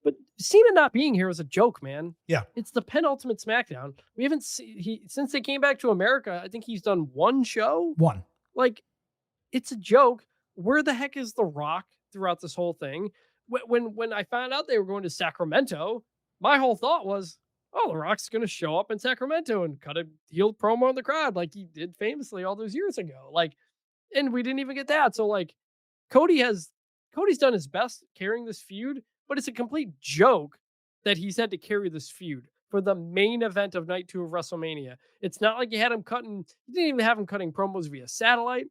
But Cena not being here is a joke, man. Yeah. It's the penultimate SmackDown. We haven't seen, since they came back to America, I think he's done one show. One. Like, it's a joke. Where the heck is The Rock throughout this whole thing? When I found out they were going to Sacramento, my whole thought was, oh, The Rock's going to show up in Sacramento and cut a heel promo in the crowd like he did famously all those years ago. Like, and we didn't even get that. So, like, Cody's done his best carrying this feud, but it's a complete joke that he's had to carry this feud for the main event of night 2 of WrestleMania. It's not like you didn't even have him cutting promos via satellite.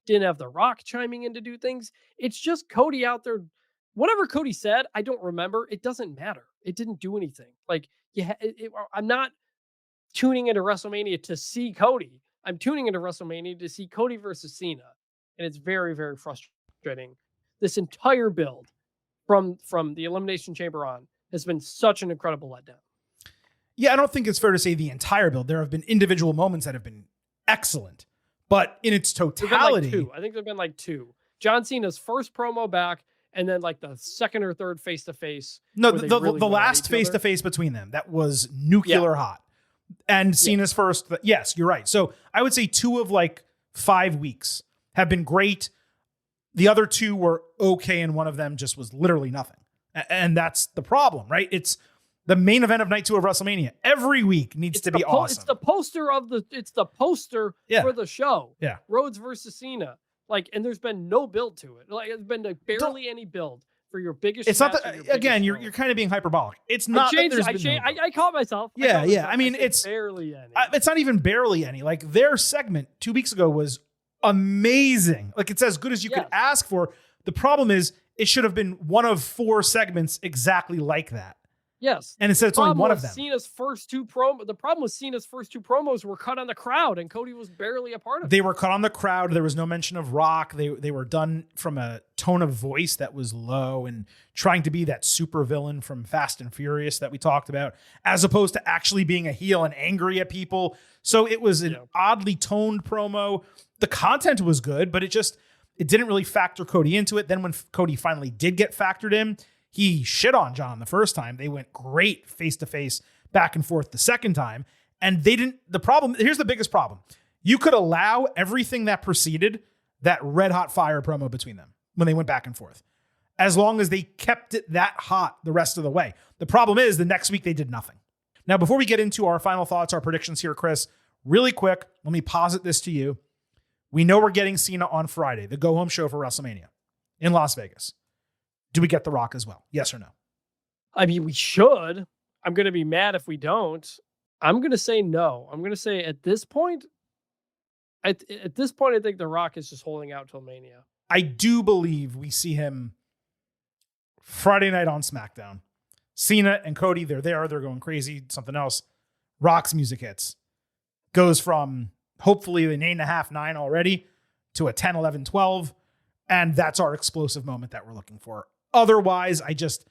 Didn't have The Rock chiming in to do things. It's just Cody out there. Whatever Cody said, I don't remember. It doesn't matter. It didn't do anything. Like, I'm not tuning into WrestleMania to see Cody. I'm tuning into WrestleMania to see Cody versus Cena. And it's very, very frustrating. This entire build from the Elimination Chamber on has been such an incredible letdown. Yeah, I don't think it's fair to say the entire build. There have been individual moments that have been excellent. But in its totality... I think there have been like 2. John Cena's first promo back, and then like the second or third face-to-face. No, the last face-to-face between them, that was nuclear hot. And Cena's first... Yes, you're right. So I would say 2 of like 5 weeks have been great. The other 2 were okay, and one of them just was literally nothing. And that's the problem, right? It's the main event of night 2 of WrestleMania. Every week needs to be awesome. It's the poster for the show. Yeah. Rhodes versus Cena. Like, and there's been no build to it. Like, there's been like barely any build for your biggest. It's not that, again, you're kind of being hyperbolic. It's not. I caught myself. Yeah. I mean, it's barely any. It's not even barely any. Like, their segment 2 weeks ago was amazing. Like, it's as good as you could ask for. The problem is it should have been one of 4 segments exactly like that. Yes. And instead it's only one of them. The problem with Cena's first two promos were cut on the crowd, and Cody was barely a part of it. They were cut on the crowd. There was no mention of Rock. They were done from a tone of voice that was low and trying to be that super villain from Fast and Furious that we talked about, as opposed to actually being a heel and angry at people. So it was an oddly toned promo. The content was good, but it didn't really factor Cody into it. Then when Cody finally did get factored in, he shit on John the first time. They went great face-to-face, back and forth the second time. And here's the biggest problem. You could allow everything that preceded that red hot fire promo between them when they went back and forth, as long as they kept it that hot the rest of the way. The problem is the next week they did nothing. Now, before we get into our final thoughts, our predictions here, Chris, really quick, let me posit this to you. We know we're getting Cena on Friday, the go-home show for WrestleMania in Las Vegas. Do we get The Rock as well? Yes or no? I mean, we should. I'm going to be mad if we don't. I'm going to say no. I'm going to say at this point, I think The Rock is just holding out till Mania. I do believe we see him Friday night on SmackDown. Cena and Cody, they're going crazy. Something else. Rock's music hits. Goes from hopefully an 8.5, 9 already to a 10, 11, 12. And that's our explosive moment that we're looking for. Otherwise, I just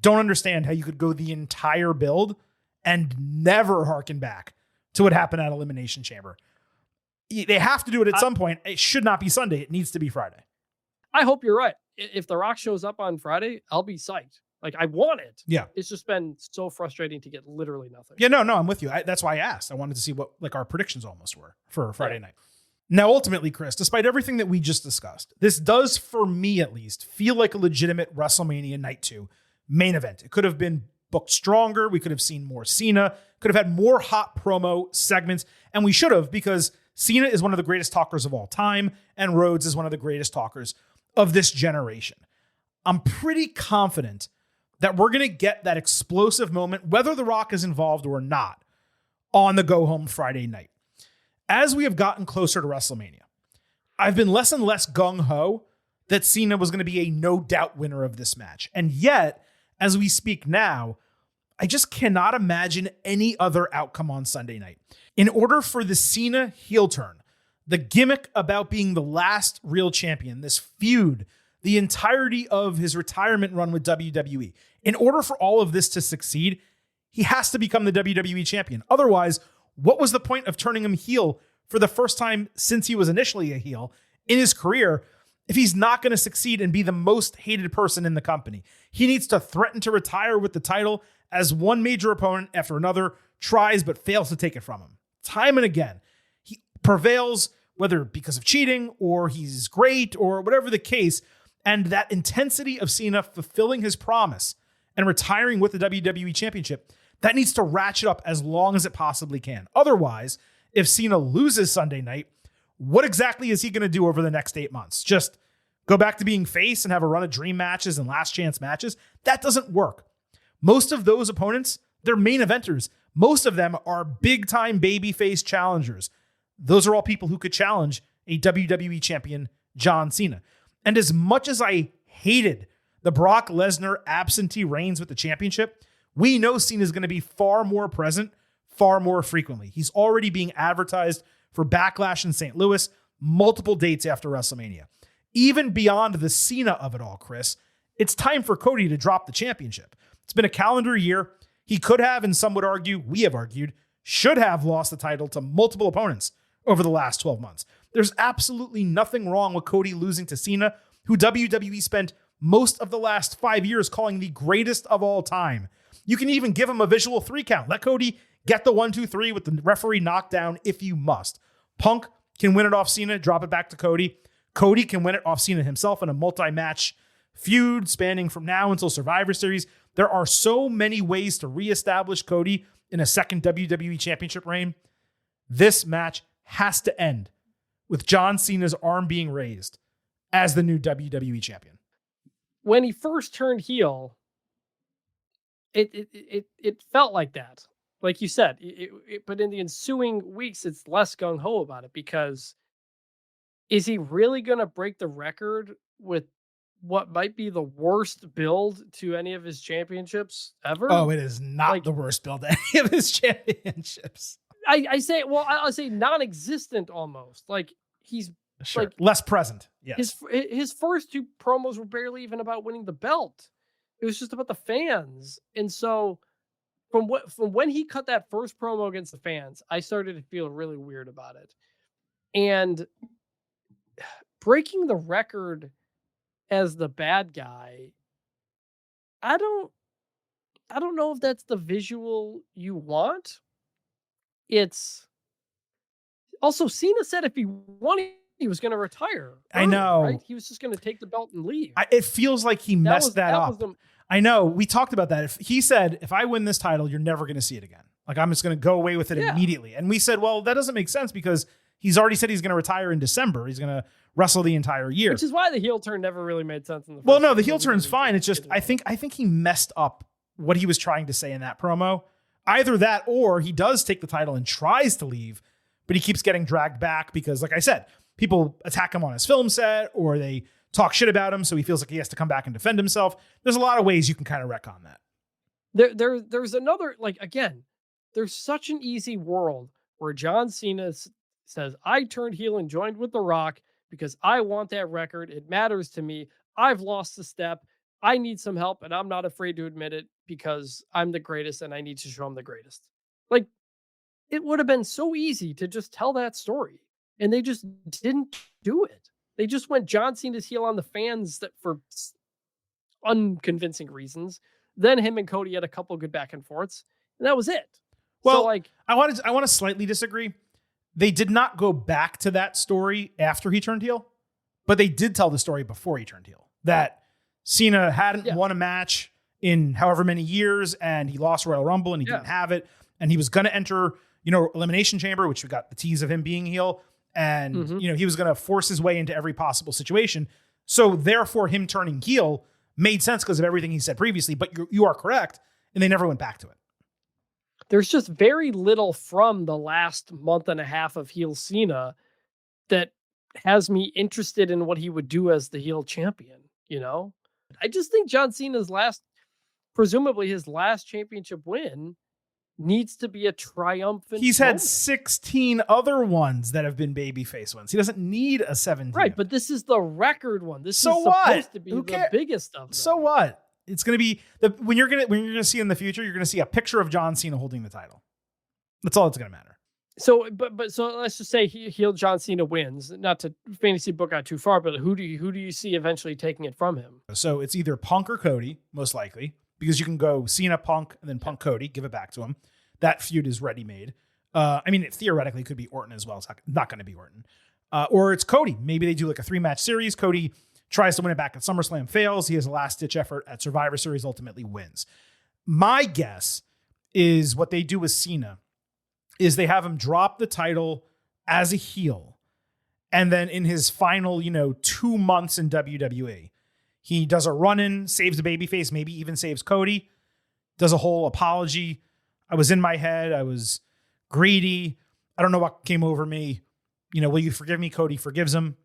don't understand how you could go the entire build and never harken back to what happened at Elimination Chamber. They have to do it at some point. It should not be Sunday. It needs to be Friday. I hope you're right. If The Rock shows up on Friday, I'll be psyched. Like, I want it. Yeah. It's just been so frustrating to get literally nothing. Yeah, no, I'm with you. That's why I asked. I wanted to see what our predictions almost were for Friday night. Now, ultimately, Chris, despite everything that we just discussed, this does, for me at least, feel like a legitimate WrestleMania Night 2 main event. It could have been booked stronger. We could have seen more Cena, could have had more hot promo segments, and we should have, because Cena is one of the greatest talkers of all time, and Rhodes is one of the greatest talkers of this generation. I'm pretty confident that we're going to get that explosive moment, whether The Rock is involved or not, on the go-home Friday night. As we have gotten closer to WrestleMania, I've been less and less gung-ho that Cena was going to be a no-doubt winner of this match. And yet, as we speak now, I just cannot imagine any other outcome on Sunday night. In order for the Cena heel turn, the gimmick about being the last real champion, this feud, the entirety of his retirement run with WWE, in order for all of this to succeed, he has to become the WWE champion. Otherwise, what was the point of turning him heel for the first time since he was initially a heel in his career if he's not going to succeed and be the most hated person in the company? He needs to threaten to retire with the title as one major opponent after another tries but fails to take it from him. Time and again, he prevails, whether because of cheating or he's great or whatever the case. And that intensity of Cena fulfilling his promise and retiring with the WWE Championship, that needs to ratchet up as long as it possibly can. Otherwise, if Cena loses Sunday night, what exactly is he going to do over the next 8 months? Just go back to being face and have a run of dream matches and last chance matches? That doesn't work. Most of those opponents, they're main eventers. Most of them are big-time babyface challengers. Those are all people who could challenge a WWE champion, John Cena. And as much as I hated the Brock Lesnar absentee reigns with the championship, we know Cena is going to be far more present, far more frequently. He's already being advertised for Backlash in St. Louis, multiple dates after WrestleMania. Even beyond the Cena of it all, Chris, it's time for Cody to drop the championship. It's been a calendar year. He could have, and some would argue, we have argued, should have lost the title to multiple opponents over the last 12 months. There's absolutely nothing wrong with Cody losing to Cena, who WWE spent most of the last 5 years calling the greatest of all time. You can even give him a visual 3 count. Let Cody get the 1, 2, 3 with the referee knockdown if you must. Punk can win it off Cena, drop it back to Cody. Cody can win it off Cena himself in a multi-match feud spanning from now until Survivor Series. There are so many ways to reestablish Cody in a second WWE Championship reign. This match has to end with John Cena's arm being raised as the new WWE champion. When he first turned heel, it felt like that. Like you said, but in the ensuing weeks, it's less gung-ho about it, because is he really going to break the record with what might be the worst build to any of his championships ever. Oh, it is not the worst build to any of his championships. I say, well, I'll say non-existent almost. Like he's like less present. Yes. His first 2 promos were barely even about winning the belt. It was just about the fans. And so from when he cut that first promo against the fans, I started to feel really weird about it. And breaking the record as the bad guy, I don't know if that's the visual you want. It's also Cena said if he won, he was going to retire. I know. Right? He was just going to take the belt and leave. It feels like he messed that up. I know. We talked about that. If he said, if I win this title, you're never going to see it again. Like, I'm just going to go away with it immediately. And we said, well, that doesn't make sense because he's already said he's going to retire in December. He's going to wrestle the entire year. Which is why the heel turn never really made sense in the first Well, no, the heel turn's fine. It's just, I think he messed up what he was trying to say in that promo. Either that or he does take the title and tries to leave, but he keeps getting dragged back because, like I said, people attack him on his film set or they talk shit about him, so he feels like he has to come back and defend himself. There's a lot of ways you can kind of wreck on that. There's another, like, again, there's such an easy world where John Cena says, I turned heel and joined with The Rock because I want that record. It matters to me. I've lost a step. I need some help, and I'm not afraid to admit it because I'm the greatest and I need to show I'm the greatest. Like, it would have been so easy to just tell that story, and they just didn't do it. They just went John Cena's heel on the fans that for unconvincing reasons. Then him and Cody had a couple good back and forths, and that was it. Well, so, like, I want to slightly disagree. They did not go back to that story after he turned heel, but they did tell the story before he turned heel. That Cena hadn't won a match in however many years, and he lost Royal Rumble, and he didn't have it, and he was going to enter, Elimination Chamber, which we got the tease of him being heel, and he was going to force his way into every possible situation. So therefore, him turning heel made sense because of everything he said previously. But you are correct, and they never went back to it. There's just very little from the last month and a half of heel Cena that has me interested in what he would do as the heel champion. I just think John Cena's presumably his last championship win needs to be a triumphant. He's had 16 other ones that have been babyface ones. He doesn't need a 17th. Right, but this is the record one. This is supposed to be the biggest of them. So what? It's going to be when you're going to see in the future, you're going to see a picture of John Cena holding the title. That's all that's going to matter. So, so let's just say heel John Cena wins. Not to fantasy book out too far, but who do you see eventually taking it from him? So it's either Punk or Cody, most likely, because you can go Cena, Punk, and then Punk, Cody, give it back to him. That feud is ready-made. It theoretically could be Orton as well. It's not going to be Orton. Or it's Cody. Maybe they do like a 3-match series. Cody tries to win it back at SummerSlam, fails. He has a last-ditch effort at Survivor Series, ultimately wins. My guess is what they do with Cena is they have him drop the title as a heel. And then in his final, 2 months in WWE, he does a run-in, saves the babyface, maybe even saves Cody, does a whole apology. I was in my head. I was greedy. I don't know what came over me. Will you forgive me? Cody forgives him.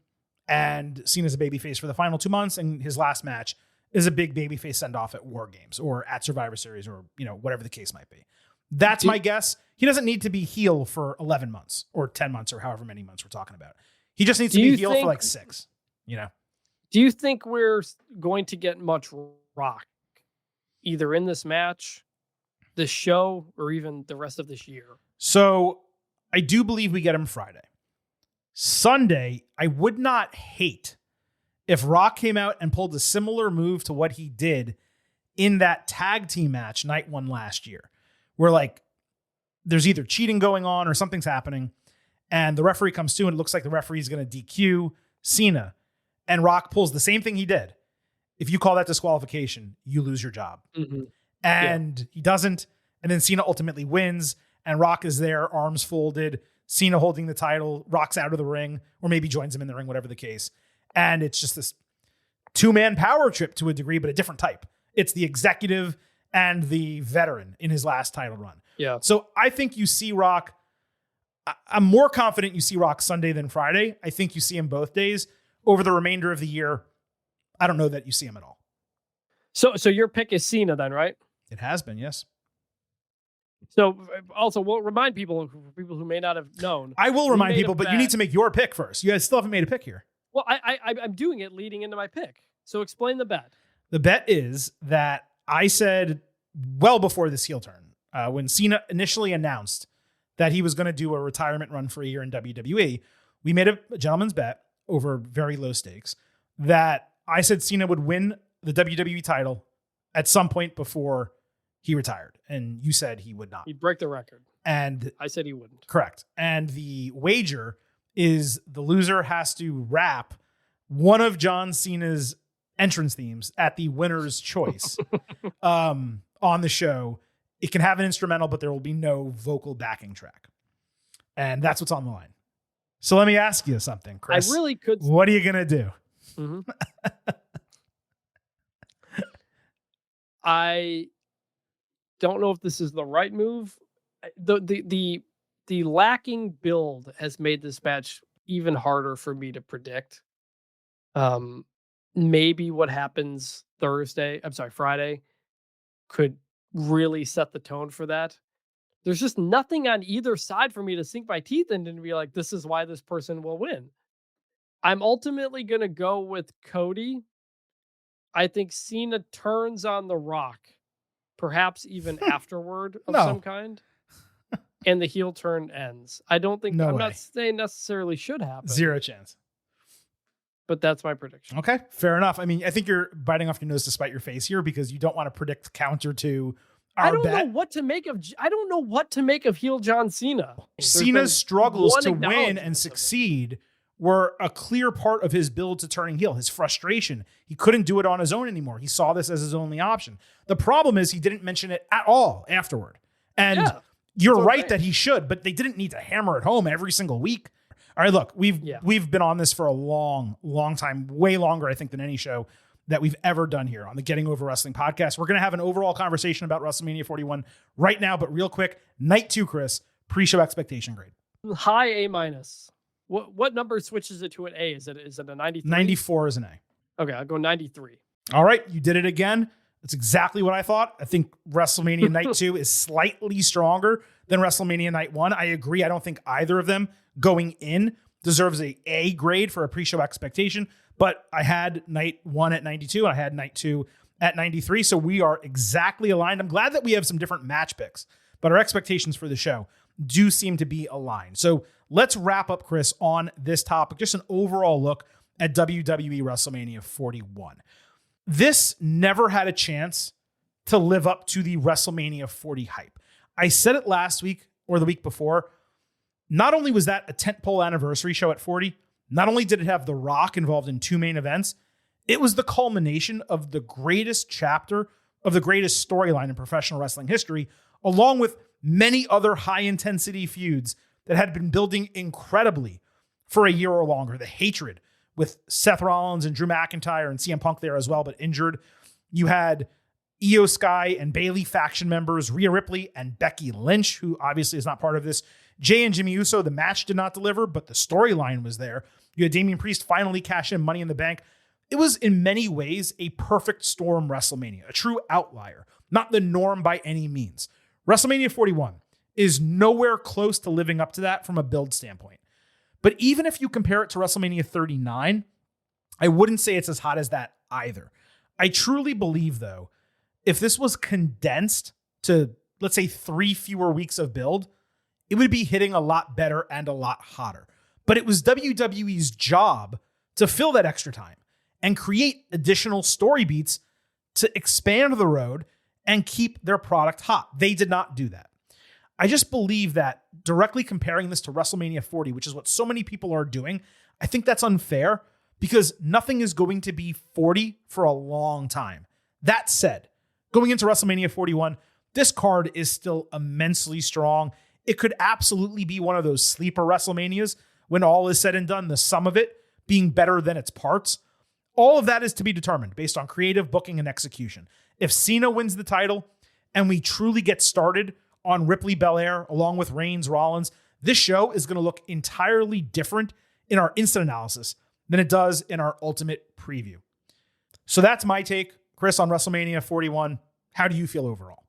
And Cena's a babyface for the final 2 months. And his last match is a big babyface send-off at War Games or at Survivor Series or, whatever the case might be. That's my guess. He doesn't need to be heel for 11 months or 10 months or however many months we're talking about. He just needs to be heel for like 6, Do you think we're going to get much Rock either in this match, this show, or even the rest of this year? So I do believe we get him Friday. Sunday, I would not hate if Rock came out and pulled a similar move to what he did in that tag team match night 1 last year, where like there's either cheating going on or something's happening, and the referee comes to and it looks like the referee is going to DQ Cena, and Rock pulls the same thing he did. If you call that disqualification, you lose your job. Mm-hmm. And he doesn't. And then Cena ultimately wins, and Rock is there, arms folded, Cena holding the title, Rock's out of the ring, or maybe joins him in the ring, whatever the case. And it's just this 2-man power trip to a degree, but a different type. It's the executive and the veteran in his last title run. Yeah. So I think you see Rock. I'm more confident you see Rock Sunday than Friday. I think you see him both days. Over the remainder of the year, I don't know that you see him at all. So your pick is Cena then, right? It has been, yes. So also, we'll remind people who may not have known. I will remind made a people, but you bet. need to make your pick first. You guys still haven't made a pick here. Well, I'm doing it leading into my pick. So explain the bet. The bet is that I said well before this heel turn, when Cena initially announced that he was going to do a retirement run for a year in WWE, we made a gentleman's bet over very low stakes that I said Cena would win the WWE title at some point before he retired. And you said he would not. He'd break the record. And I said he wouldn't. correct. And the wager is the loser has to rap one of John Cena's entrance themes at the winner's choice on the show. It can have an instrumental, but there will be no vocal backing track. And that's what's on the line. So let me ask you something, Chris. I really could. What are you going to do? Mm-hmm. I don't know if this is the right move. The lacking build has made this match even harder for me to predict. Maybe what happens Friday could really set the tone for that. There's just nothing on either side for me to sink my teeth in and be like, this is why this person will win. I'm ultimately going to go with Cody. I think Cena turns on The Rock, perhaps even afterward of some kind, and the heel turn ends. I don't think, I'm not saying necessarily should happen. Zero chance. But that's my prediction. Okay, fair enough. I mean, I think you're biting off your nose to spite your face here because you don't want to predict counter to our I don't bet. know what to make of heel John Cena. Cena's struggles to win and succeed were a clear part of his build to turning heel. His frustration. He couldn't do it on his own anymore. He saw this as his only option. The problem is he didn't mention it at all afterward. And you're right that he should, but they didn't need to hammer it home every single week. All right, look, we've been on this for a long, long time, way longer, I think, than any show that we've ever done here on the Getting Over Wrestling podcast. We're going to have an overall conversation about WrestleMania 41 right now, but real quick, night 2, Chris, pre-show expectation grade. High A-. What number switches it to an A? Is it a 93? 94 is an A. Okay, I'll go 93. All right, you did it again. That's exactly what I thought. I think WrestleMania Night 2 is slightly stronger than WrestleMania Night 1. I agree. I don't think either of them going in deserves a A grade for a pre-show expectation, but I had Night 1 at 92 and I had Night 2 at 93, so we are exactly aligned. I'm glad that we have some different match picks, but our expectations for the show do seem to be aligned. So let's wrap up, Chris, on this topic. Just an overall look at WWE WrestleMania 41. This never had a chance to live up to the WrestleMania 40 hype. I said it last week or the week before. Not only was that a tentpole anniversary show at 40, not only did it have The Rock involved in 2 main events, it was the culmination of the greatest chapter of the greatest storyline in professional wrestling history, along with many other high-intensity feuds that had been building incredibly for a year or longer. The hatred with Seth Rollins and Drew McIntyre and CM Punk there as well, but injured. You had Io Sky and Bayley faction members, Rhea Ripley and Becky Lynch, who obviously is not part of this. Jay and Jimmy Uso, the match did not deliver, but the storyline was there. You had Damian Priest finally cash in Money in the Bank. It was in many ways a perfect storm WrestleMania, a true outlier, not the norm by any means. WrestleMania 41 is nowhere close to living up to that from a build standpoint. But even if you compare it to WrestleMania 39, I wouldn't say it's as hot as that either. I truly believe, though, if this was condensed to, let's say, 3 fewer weeks of build, it would be hitting a lot better and a lot hotter. But it was WWE's job to fill that extra time and create additional story beats to expand the road and keep their product hot. They did not do that. I just believe that directly comparing this to WrestleMania 40, which is what so many people are doing, I think that's unfair because nothing is going to be 40 for a long time. That said, going into WrestleMania 41, this card is still immensely strong. It could absolutely be one of those sleeper WrestleManias when all is said and done, the sum of it being better than its parts. All of that is to be determined based on creative booking and execution. If Cena wins the title and we truly get started on Ripley Belair along with Reigns Rollins, this show is going to look entirely different in our instant analysis than it does in our ultimate preview. So that's my take, Chris, on WrestleMania 41. How do you feel overall?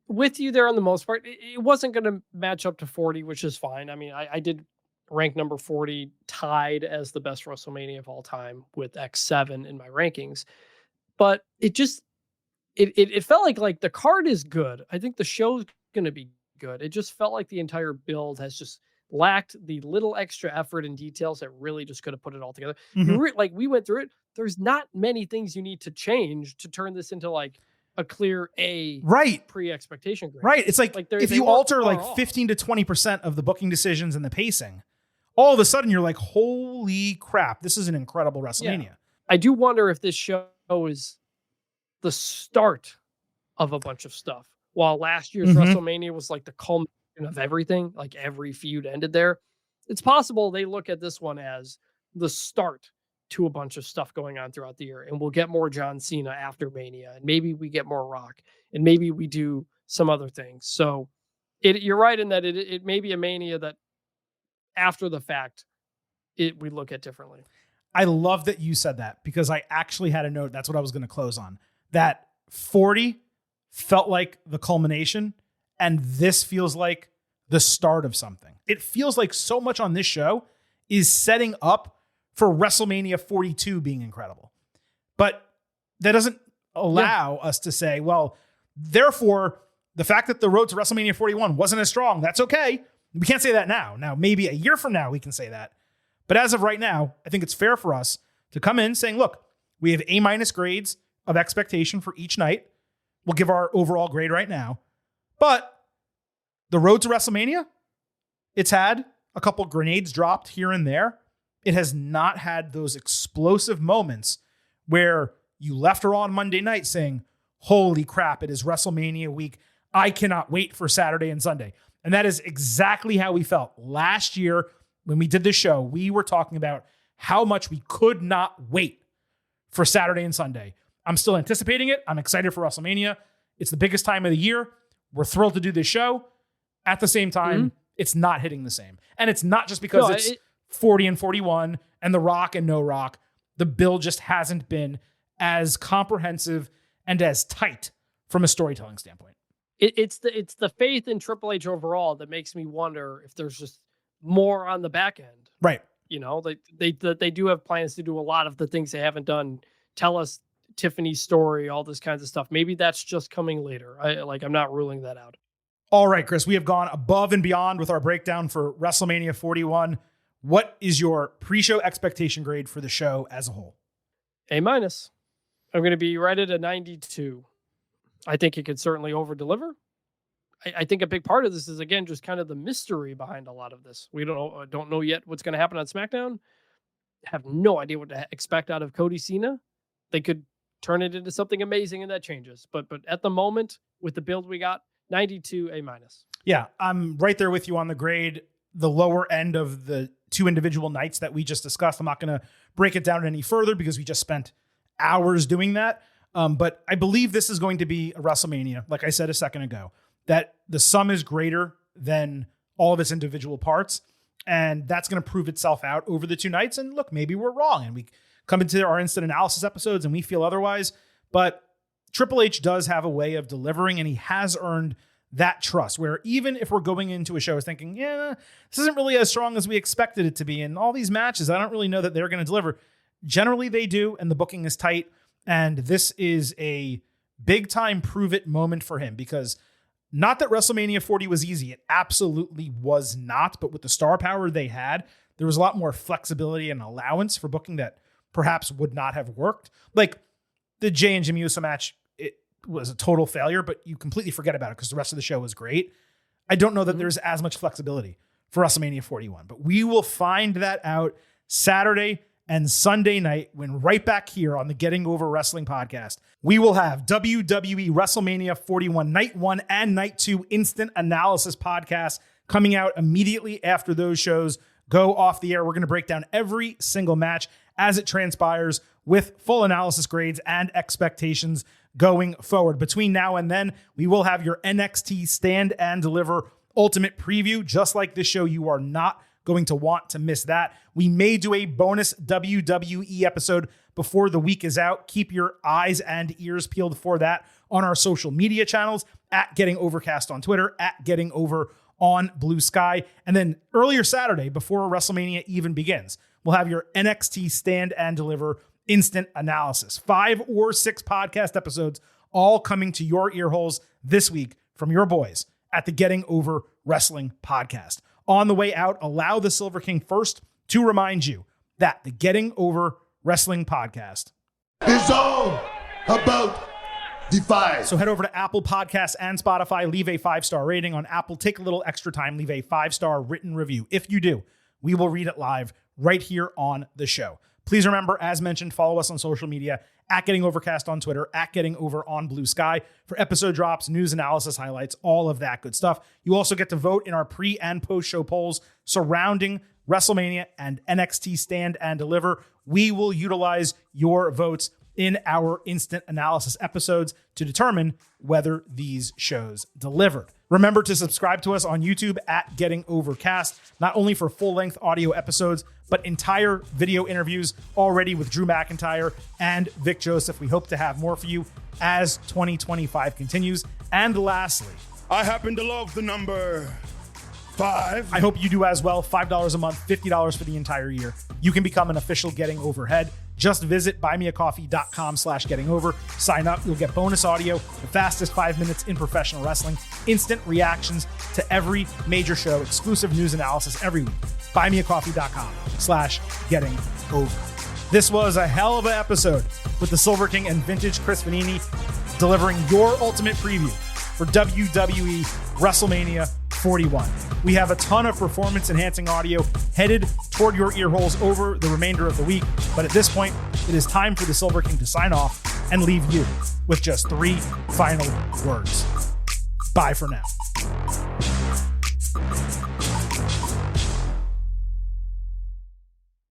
With you there on the most part. It wasn't going to match up to 40, which is fine. I mean, I did rank number 40 tied as the best WrestleMania of all time with X7 in my rankings. But it just, it felt like the card is good. I think the show's going to be good. It just felt like the entire build has just lacked the little extra effort and details that really just could have put it all together. Like we went through it. There's not many things you need to change to turn this into like a clear A pre-expectation grade. Right. It's like if you alter like 15 to 20% of the booking decisions and the pacing, all of a sudden you're like, holy crap, this is an incredible WrestleMania. Yeah. I do wonder if this show is the start of a bunch of stuff. While last year's WrestleMania was like the culmination of everything, like every feud ended there. It's possible they look at this one as the start to a bunch of stuff going on throughout the year, and we'll get more John Cena after Mania, and maybe we get more Rock, and maybe we do some other things. So you're right in that it may be a Mania that after the fact, we look at differently. I love that you said that because I actually had a note. That's what I was going to close on. That 40 felt like the culmination, and this feels like the start of something. It feels like so much on this show is setting up for WrestleMania 42 being incredible. But that doesn't allow us to say, well, therefore, the fact that the road to WrestleMania 41 wasn't as strong, that's okay. We can't say that now. Now, maybe a year from now, we can say that. But as of right now, I think it's fair for us to come in saying, look, we have A- grades of expectation for each night. We'll give our overall grade right now. But the road to WrestleMania, it's had a couple grenades dropped here and there. It has not had those explosive moments where you left her on Monday night saying, holy crap, it is WrestleMania week. I cannot wait for Saturday and Sunday. And that is exactly how we felt last year when we did this show. We were talking about how much we could not wait for Saturday and Sunday. I'm still anticipating it. I'm excited for WrestleMania. It's the biggest time of the year. We're thrilled to do this show. At the same time, it's not hitting the same. And it's not just because it's 40 and 41 and The Rock and No Rock. The bill just hasn't been as comprehensive and as tight from a storytelling standpoint. It's the faith in Triple H overall that makes me wonder if there's just more on the back end. Right. You know, they do have plans to do a lot of the things they haven't done. Tell us Tiffany's story, all this kinds of stuff. Maybe that's just coming later. I'm not ruling that out. All right, Chris, we have gone above and beyond with our breakdown for WrestleMania 41. What is your pre-show expectation grade for the show as a whole? A-. I'm going to be right at a 92. I think it could certainly over-deliver. I think a big part of this is, again, just kind of the mystery behind a lot of this. We don't know yet what's going to happen on SmackDown. Have no idea what to expect out of Cody Cena. They could turn it into something amazing, and that changes. But at the moment, with the build we got, 92 A-. Yeah, I'm right there with you on the grade. The lower end of the two individual nights that we just discussed. I'm not going to break it down any further because we just spent hours doing that. But I believe this is going to be a WrestleMania, like I said a second ago, that the sum is greater than all of its individual parts. And that's going to prove itself out over the two nights. And look, maybe we're wrong. And we come into our instant analysis episodes and we feel otherwise. But Triple H does have a way of delivering, and he has earned that trust where even if we're going into a show thinking, yeah, this isn't really as strong as we expected it to be, and all these matches, I don't really know that they're going to deliver. Generally they do, and the booking is tight. And this is a big time prove it moment for him, because not that WrestleMania 40 was easy. It absolutely was not. But with the star power they had, there was a lot more flexibility and allowance for booking that perhaps would not have worked. Like the Jey and Jimmy Uso match, it was a total failure, but you completely forget about it because the rest of the show was great. I don't know that there's as much flexibility for WrestleMania 41, but we will find that out Saturday and Sunday night when right back here on the Getting Over Wrestling podcast, we will have WWE WrestleMania 41 Night 1 and Night 2 instant analysis podcast coming out immediately after those shows go off the air. We're going to break down every single match as it transpires with full analysis grades and expectations going forward. Between now and then, we will have your NXT Stand and Deliver Ultimate Preview. Just like this show, you are not going to want to miss that. We may do a bonus WWE episode before the week is out. Keep your eyes and ears peeled for that on our social media channels, at Getting Overcast on Twitter, at Getting Over on Blue Sky. And then earlier Saturday, before WrestleMania even begins, we'll have your NXT Stand and Deliver instant analysis. 5 or 6 podcast episodes all coming to your ear holes this week from your boys at the Getting Over Wrestling Podcast. On the way out, allow the Silver King first to remind you that the Getting Over Wrestling Podcast It's all about the five. So head over to Apple Podcasts and Spotify, leave a 5-star rating on Apple. Take a little extra time, leave a 5-star written review. If you do, we will read it live right here on the show. Please remember, as mentioned, follow us on social media at Getting Overcast on Twitter, at Getting Over on Blue Sky for episode drops, news analysis highlights, all of that good stuff. You also get to vote in our pre and post show polls surrounding WrestleMania and NXT Stand and Deliver. We will utilize your votes in our instant analysis episodes to determine whether these shows delivered. Remember to subscribe to us on YouTube at Getting Overcast, not only for full-length audio episodes, but entire video interviews already with Drew McIntyre and Vic Joseph. We hope to have more for you as 2025 continues. And lastly, I happen to love the number 5. I hope you do as well. $5 a month, $50 for the entire year. You can become an official Getting Overhead. Just visit buymeacoffee.com/gettingover. Sign up. You'll get bonus audio, the fastest 5 minutes in professional wrestling, instant reactions to every major show, exclusive news analysis every week. Buymeacoffee.com/gettingover. This was a hell of an episode with the Silver King and vintage Chris Vanini delivering your ultimate preview for WWE WrestleMania 41. We have a ton of performance-enhancing audio headed toward your ear holes over the remainder of the week, but at this point, it is time for the Silver King to sign off and leave you with just 3 final words. Bye for now.